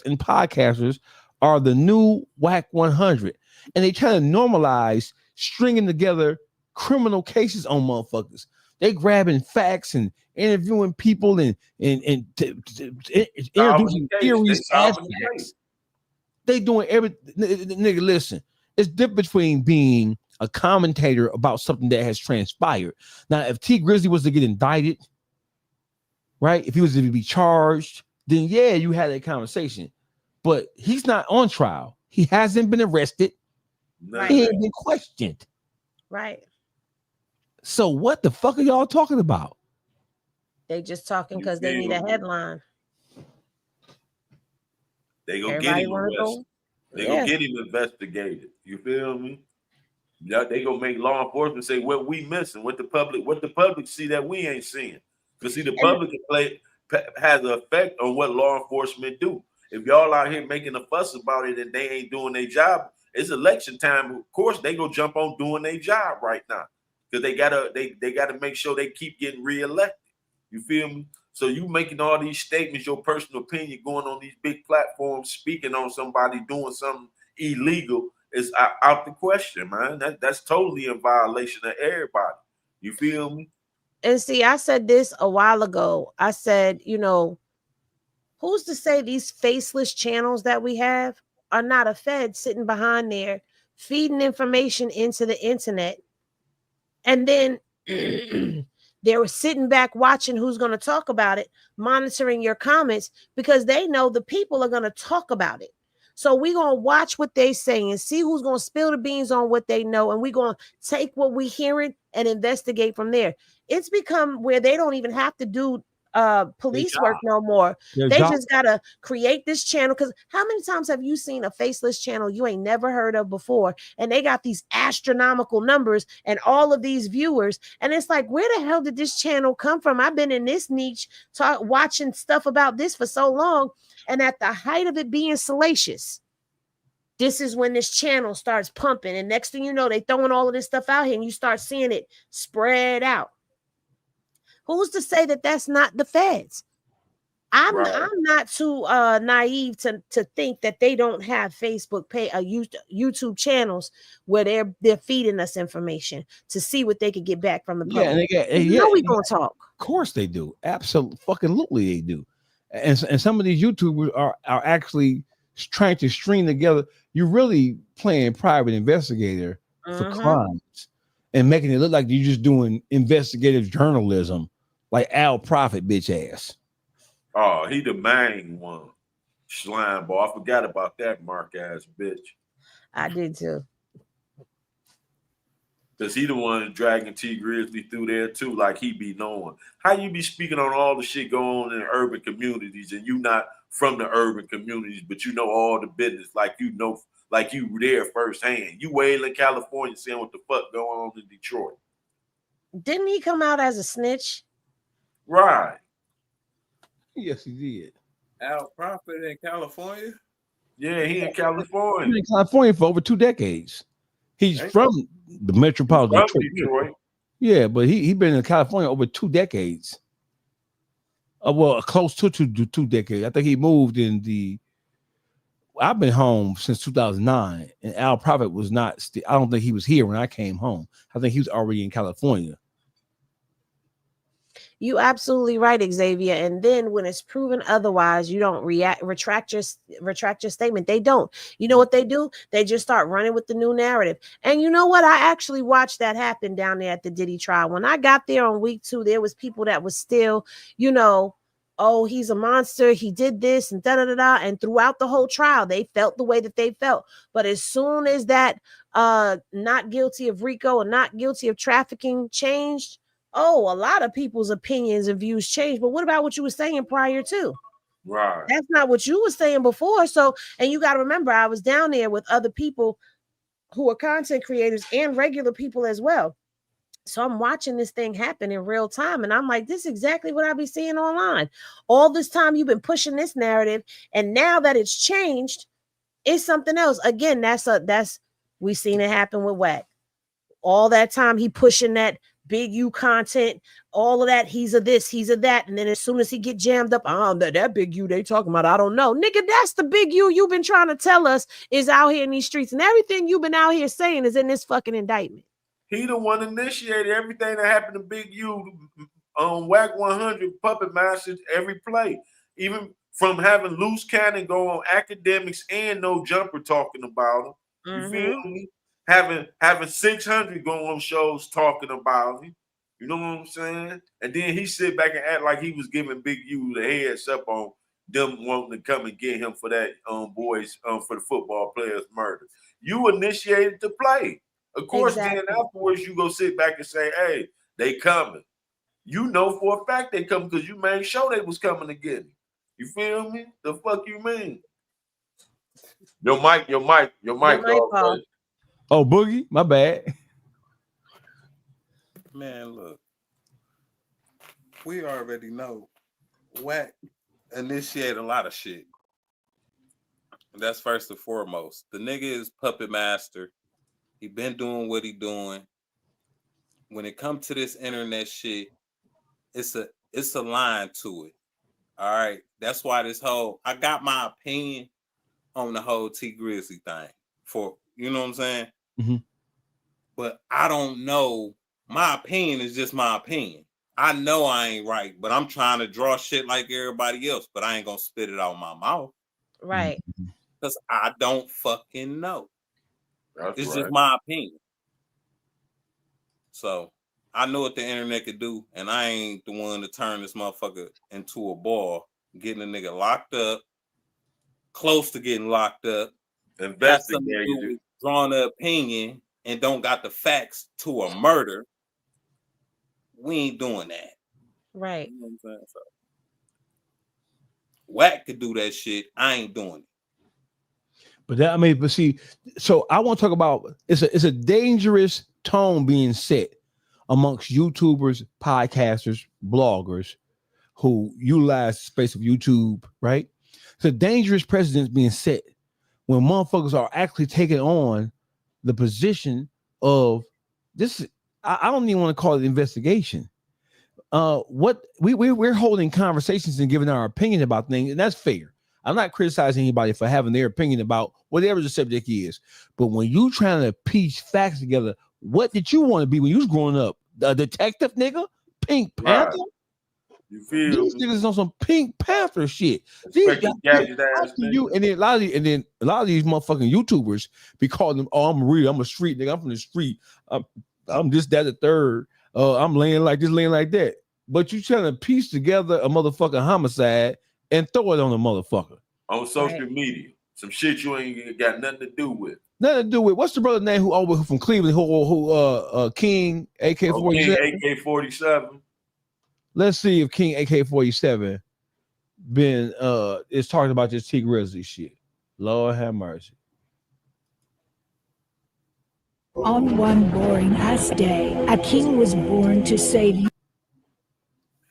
and podcasters are the new whack 100, and they try to normalize stringing together criminal cases on motherfuckers. They grabbing facts and interviewing people and introducing theories. They doing everything. Nigga, listen, it's different between being a commentator about something that has transpired. Now, if T Grizzley was to get indicted, right? If he was to be charged, then yeah, you had that conversation. But he's not on trial. He hasn't been arrested. Right. He ain't been questioned. Right. So what the fuck are y'all talking about? They just talking You because they need a feel me? headline. They go Everybody get him want to arrested. go. They Yeah. go get him investigated. You feel me? Yeah, they gonna make law enforcement say what we missing, what the public see that we ain't seeing. Because see, the public has an effect on what law enforcement do. If y'all out here making a fuss about it and they ain't doing their job, it's election time. Of course, they go jump on doing their job right now because they gotta make sure they keep getting reelected. You feel me? So you making all these statements, your personal opinion, going on these big platforms, speaking on somebody doing something illegal is out the question, man. That's totally in violation of everybody. You feel me? And see, I said this a while ago. I said, who's to say these faceless channels that we have are not a Fed sitting behind there feeding information into the internet, and then they were sitting back watching who's going to talk about it, monitoring your comments because they know the people are going to talk about it. So we're going to watch what they say and see who's going to spill the beans on what they know. And we're going to take what we hearing and investigate from there. It's become where they don't even have to do police work no more. They just got to create this channel. Because how many times have you seen a faceless channel you ain't never heard of before? And they got these astronomical numbers and all of these viewers. And it's like, where the hell did this channel come from? I've been in this niche watching stuff about this for so long. And at the height of it being salacious, this is when this channel starts pumping. And next thing you know, they throwing all of this stuff out here and you start seeing it spread out. Who's to say that that's not the feds? I'm not too naive to think that they don't have Facebook YouTube channels where they're feeding us information to see what they could get back from the public. We gonna talk. Of course they do. Absolutely they do. And some of these YouTubers are actually trying to string together. You're really playing private investigator for crimes and making it look like you're just doing investigative journalism, like Al Prophet bitch ass. Oh, he the main one. Slime ball. I forgot about that mark ass bitch. I did too. Because he the one dragging T Grizzley through there too, like he be knowing. How you be speaking on all the shit going on in urban communities and you not from the urban communities, but you know all the business like you there firsthand. You wail in California saying what the fuck going on in Detroit. Didn't he come out as a snitch? Right. Yes, he did. Al Prophet in California? Yeah, he in California. He's been in California for over 2 decades. He's from the metropolitan Detroit. Yeah, but he been in California over 2 decades. Well, close to 2 decades. I think he moved I've been home since 2009, and Al Prophet was not. I don't think he was here when I came home. I think he was already in California. You absolutely right, Xavier. And then when it's proven otherwise, you don't retract your statement. They don't. You know what they do? They just start running with the new narrative. And you know what? I actually watched that happen down there at the Diddy trial. When I got there on week 2, there was people that was still, oh, he's a monster. He did this and da-da-da-da. And throughout the whole trial, they felt the way that they felt. But as soon as that not guilty of RICO and not guilty of trafficking changed, a lot of people's opinions and views changed. But what about what you were saying prior to? Right. That's not what you were saying before. So, and you got to remember, I was down there with other people who are content creators and regular people as well. So I'm watching this thing happen in real time. And I'm like, this is exactly what I be seeing online. All this time you've been pushing this narrative. And now that it's changed, it's something else. Again, we seen it happen with Wack. All that time he pushing that Big U content, all of that. He's a this, he's a that. And then as soon as he get jammed up, that Big U they talking about, I don't know. Nigga, that's the Big U you've been trying to tell us is out here in these streets. And everything you've been out here saying is in this fucking indictment. He the one initiated everything that happened to Big U on Wack 100 Puppet Masters every play. Even from having loose cannon go on academics and no jumper talking about him. You feel me? Having 600 go on shows talking about him. You know what I'm saying? And then he sit back and act like he was giving Big U the heads up on them wanting to come and get him for that boys for the football players murder. You initiated the play. Of course, Then afterwards you go sit back and say, hey, they coming. You know for a fact they come because you made sure they was coming to get me. You feel me? The fuck you mean? Your mic, mic, dog. Oh, Boogie, my bad. Man, look, we already know Wack initiate a lot of shit. That's first and foremost. The nigga is puppet master. He been doing what he doing. When it comes to this internet shit, it's a line to it. All right. That's why I got my opinion on the whole T Grizzley thing. For you know what I'm saying? Mm-hmm. But I don't know. My opinion is just my opinion. I know I ain't right, but I'm trying to draw shit like everybody else, but I ain't gonna spit it out my mouth. Right. Because I don't fucking know. It's right. just my opinion. So I know what the internet could do, and I ain't the one to turn this motherfucker into a ball, getting a nigga locked up, close to getting locked up, investigated, drawing an opinion, and don't got the facts to a murder. We ain't doing that. Right. You know what I'm saying? So, Wack could do that shit. I ain't doing it. But see, so I want to talk about it's a dangerous tone being set amongst YouTubers, podcasters, bloggers who utilize the space of YouTube, right? It's a dangerous precedent being set when motherfuckers are actually taking on the position of this. I don't even want to call it investigation. What we're holding conversations and giving our opinion about things, and that's fair. I'm not criticizing anybody for having their opinion about whatever the subject is. But when you trying to piece facts together, what did you want to be when you was growing up? A detective nigga? Pink Panther? Right. You feel these niggas on some Pink Panther shit. And then a lot of these motherfucking YouTubers be calling them, oh, I'm real, I'm a street nigga, I'm from the street. I'm this, that, the third. I'm laying like this, laying like that. But you trying to piece together a motherfucking homicide and throw it on a motherfucker. On social media. Some shit you ain't got nothing to do with. Nothing to do with what's the brother name who from Cleveland who King AK-47? King AK-47. Let's see if King AK-47 been is talking about this T Grizzly shit. Lord have mercy. On one boring ass day, a king was born to save you.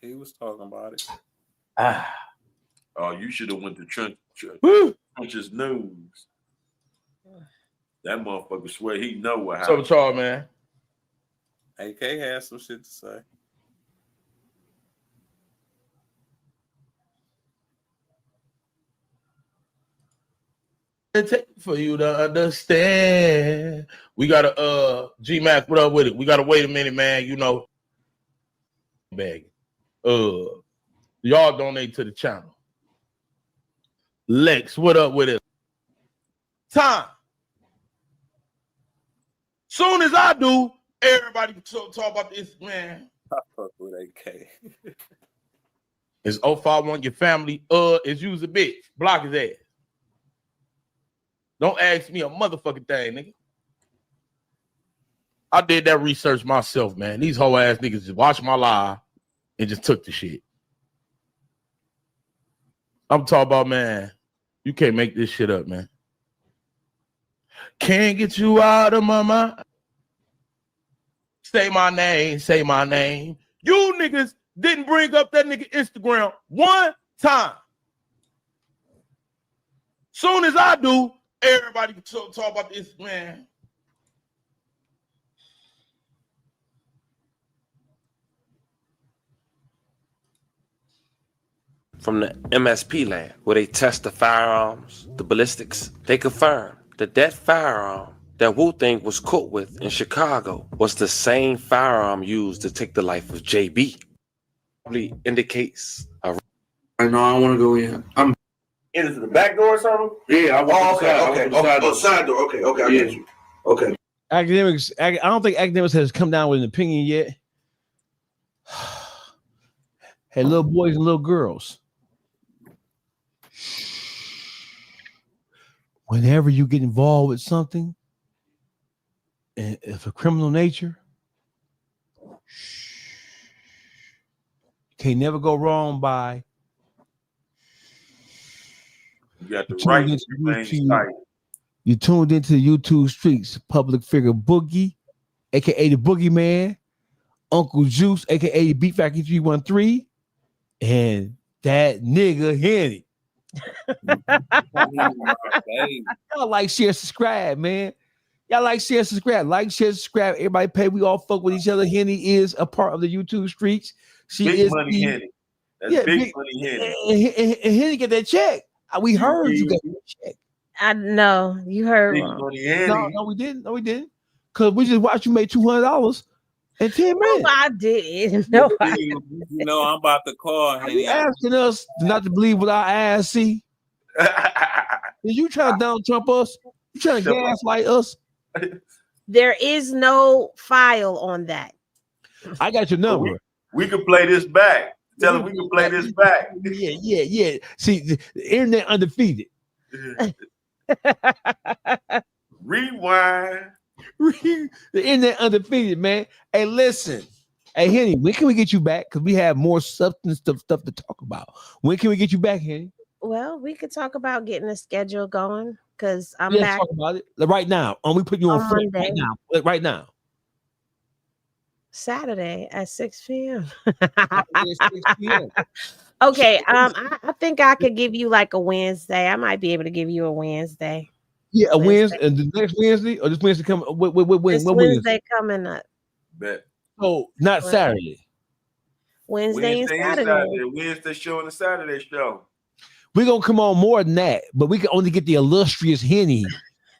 He was talking about it. Oh, you should have went to Trench's News. That motherfucker swear he know what happened. So y'all, man. AK has some shit to say. It takes for you to understand. We gotta G-Mac, what up with it? We gotta wait a minute, man. You know, begging. Y'all donate to the channel. Lex, what up with it? Time. Soon as I do, everybody can talk about this, man. I fuck with AK. It's 051 your family. It's use a bitch. Block his ass. Don't ask me a motherfucking thing, nigga. I did that research myself, man. These whole ass niggas just watched my live and just took the shit. I'm talking about, man, you can't make this shit up, man. Can't get you out of my mind. Say my name, say my name. You niggas didn't bring up that nigga Instagram one time. Soon as I do, everybody can talk about this, man. From the MSP lab, where they test the firearms, the ballistics, they confirm that firearm that Wu-Tang was caught with in Chicago was the same firearm used to take the life of JB. Probably indicates a... I know I don't want to go in. I'm into the back door or something? Yeah, I want side door. Okay, I get you. Okay. Academics, I don't think academics has come down with an opinion yet. Hey, little boys and little girls. Whenever you get involved with something, and if a criminal nature, Can't never go wrong by. You got the right things tight. You tuned into the YouTube streets. Public figure Boogie, aka the Boogeyman, Uncle Juice, aka the Beat Factory 313, and that nigga Henny. Y'all like, share, subscribe, man. Y'all like, share, subscribe. Like, share, subscribe. Everybody pay. We all fuck with each other. Henny is a part of the YouTube streets. She big is money Henny. That's big money Henny. And Henny get that check. We heard you got that check. I know you heard. Big money Henny. No, we didn't. No, we didn't. Cause we just watched you make $200 in 10 minutes. No, I didn't. No, I didn't. You know, I'm about to call. Are you asking us not to believe what our eyes see? Is you trying to Donald Trump us? You trying to gaslight us? There is no file on that. I got your number. We can play this back. Tell him we can play this back. Yeah. See, the internet undefeated. Rewind. The internet undefeated, man. Hey, listen. Hey, Henny, when can we get you back? Because we have more substance stuff to talk about. When can we get you back, Henny? Well, we could talk about getting a schedule going because I'm Let's back talk about it right now. We put you on front right now. Right now. Saturday at 6 p.m. 6 p.m. Okay. I think I could give you like a Wednesday. I might be able to give you a Wednesday. Yeah, a Wednesday. And the next Wednesday or this Wednesday coming? What Wednesday coming up. Bet. Oh, not Saturday. Wednesday and Saturday. Wednesday show and the Saturday show. We're gonna come on more than that, but we can only get the illustrious Henny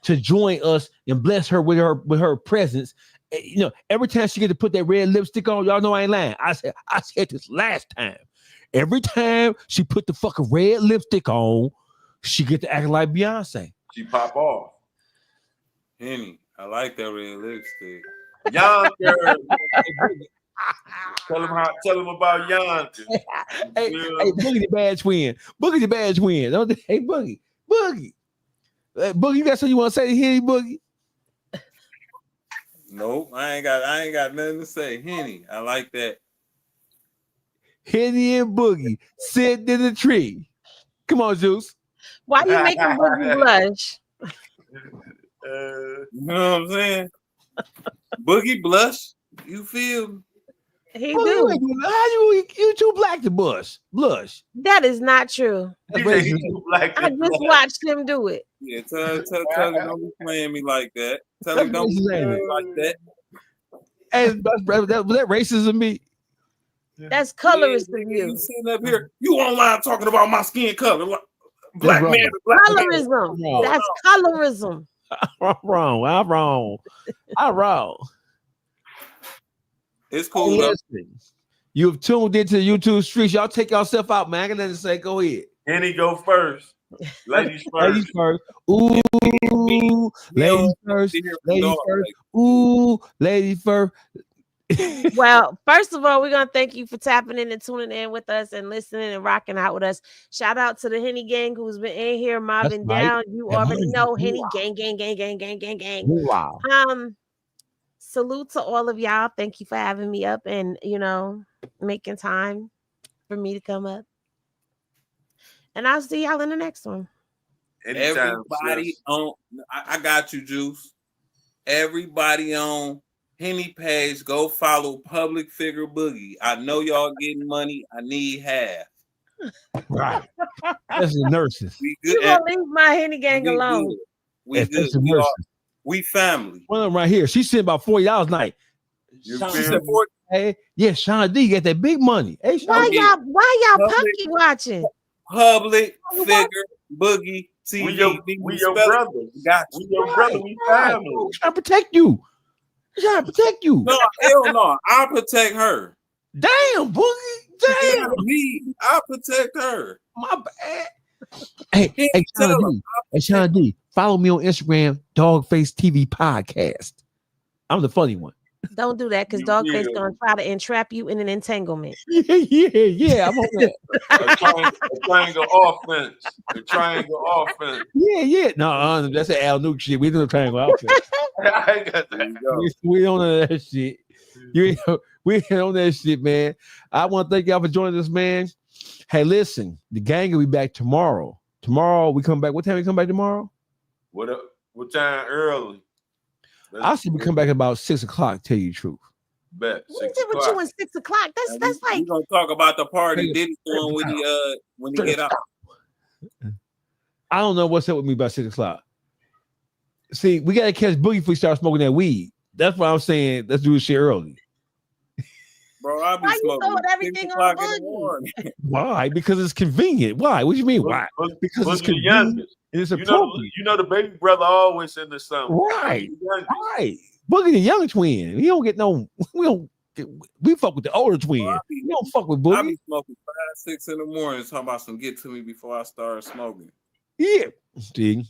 to join us and bless her with her presence. You know, every time she get to put that red lipstick on, y'all know I ain't lying. I said this last time. Every time she put the fucking red lipstick on, she get to act like Beyonce. She pop off. Henny, I like that red lipstick. Yonder. Tell him about Yonder. Hey, Boogie the bad twin. Boogie the bad twin. Hey, Boogie. Boogie, you got something you want to say to Henny, Boogie? Nope, I ain't got nothing to say. Henny, I like that. Henny and Boogie sitting in the tree. Come on, Juice. Why you making Boogie blush? You know what I'm saying? Boogie blush. You feel? He Boogie, do. How you too black to blush? That is not true. That's I just watched him do it. Yeah, tell him don't be playing me like that. Tell him don't be playing me like that. Hey, was that racism me? That's colorist of you. You sitting up here, you online talking about my skin color. Black man to black Colorism. man. That's colorism. I'm wrong. It's cool. Listen, you have tuned into the YouTube streets. Y'all take yourself out, man. I got nothing to say. Go ahead. Henny, go first. Ladies first. Ladies first. Ooh, ladies first. Ladies first. Ooh, ladies first. Well, first of all, we're gonna thank you for tapping in and tuning in with us and listening and rocking out with us. Shout out to the Henny gang who's been in here mobbing down. You already know Henny gang. Wow. Salute to all of y'all. Thank you for having me up and making time for me to come up. And I'll see y'all in the next one. Everybody on, I got you, Juice. Everybody on Henny page, go follow Public Figure Boogie. I know y'all getting money. I need half. Right. That's the nurses. You gonna leave my Henny gang alone? We good. We family. One of them right here. She's sitting about $40 a night. She said 40. Hey, yeah, Shauna D got that big money. Hey, why y'all punky watching? Public Figure Boogie TV. We your brother. Got you. We your brother. We family. We're trying to protect you. No, hell no. I'll protect her. Damn, Boogie. Damn. Me. I'll protect her. My bad. Hey, Shauna D. Follow me on Instagram, Dogface TV Podcast. I'm the funny one. Don't do that because Dogface gonna try to entrap you in an entanglement. Yeah. I'm on that. A triangle offense. A triangle offense. Yeah. No, that's an Al Nuke shit. We do a triangle offense. I got that. We don't know that shit. We ain't on that shit, man. I want to thank y'all for joining us, man. Hey, listen, the gang will be back tomorrow. Tomorrow we come back. What time we come back tomorrow? What time early? I say we come back about 6 o'clock. Tell you the truth. Bet. What is it with you at 6 o'clock? That's like we gonna talk about the party Diddy doing when he get out. I don't know what's up with me by 6 o'clock. See, we gotta catch Boogie before we start smoking that weed. That's why I'm saying let's do this shit early. Bro, I be why smoking you throwing everything on Boogie? Why? Because it's convenient. Why? What do you mean? Why? Because it's convenient. And it's appropriate. You know the baby brother always in the summer. Right. Right. Boogie the young twin. We don't get no. We fuck with the older twin. We don't fuck with Boogie. I be smoking 5, 6 in the morning. Talking about some get to me before I start smoking. Yeah. See.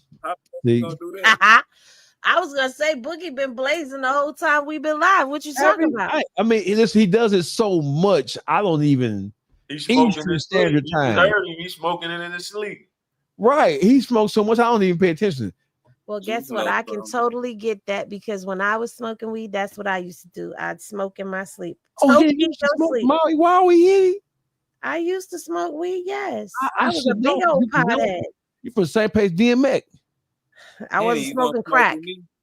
I was gonna say Boogie been blazing the whole time we've been live. What you talking about? I mean, he does it so much. I don't even. He's smoking in standard time. He's smoking it in his sleep. Right. He smokes so much. I don't even pay attention. Well, guess what? I can totally get that because when I was smoking weed, that's what I used to do. I'd smoke in my sleep. Oh, he used to smoke Molly while we hitting? I used to smoke weed. Yes, I was a big old pothead. You from the same place, DMX? I wasn't smoking crack.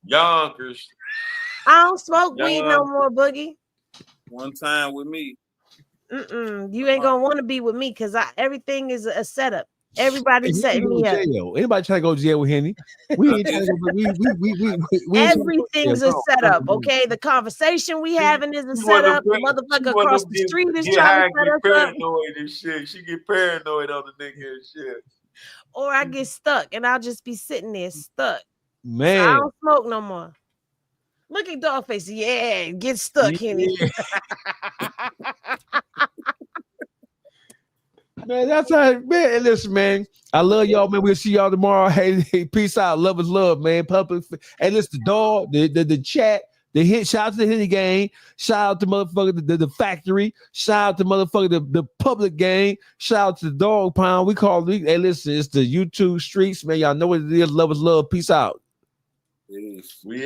Yonkers. I don't smoke weed no more, Boogie. One time with me. You ain't gonna want to be with me because everything is a setup. Everybody's setting me up. Anybody trying to go to jail with Henny? We ain't trying to go. Everything's a setup. Okay, the conversation we having is a setup. The motherfucker across the street is trying to set us paranoid and shit. She get paranoid on the nigga and shit. Or I get stuck and I'll just be sitting there stuck. Man, so I don't smoke no more. Look at Dogface. Yeah, get stuck, Henny. Man, that's how, man. Listen, man, I love y'all, man. We'll see y'all tomorrow. Hey, peace out. Love is love, man. Public. Hey, listen, the dog, the chat, the hit. Shout out to the Henny gang. Shout out to motherfucker the factory. Shout out to motherfucker the public gang. Shout out to the dog pound. We call it. Hey, listen, it's the YouTube streets, man. Y'all know what it is. Love is love. Peace out. Peace. We out.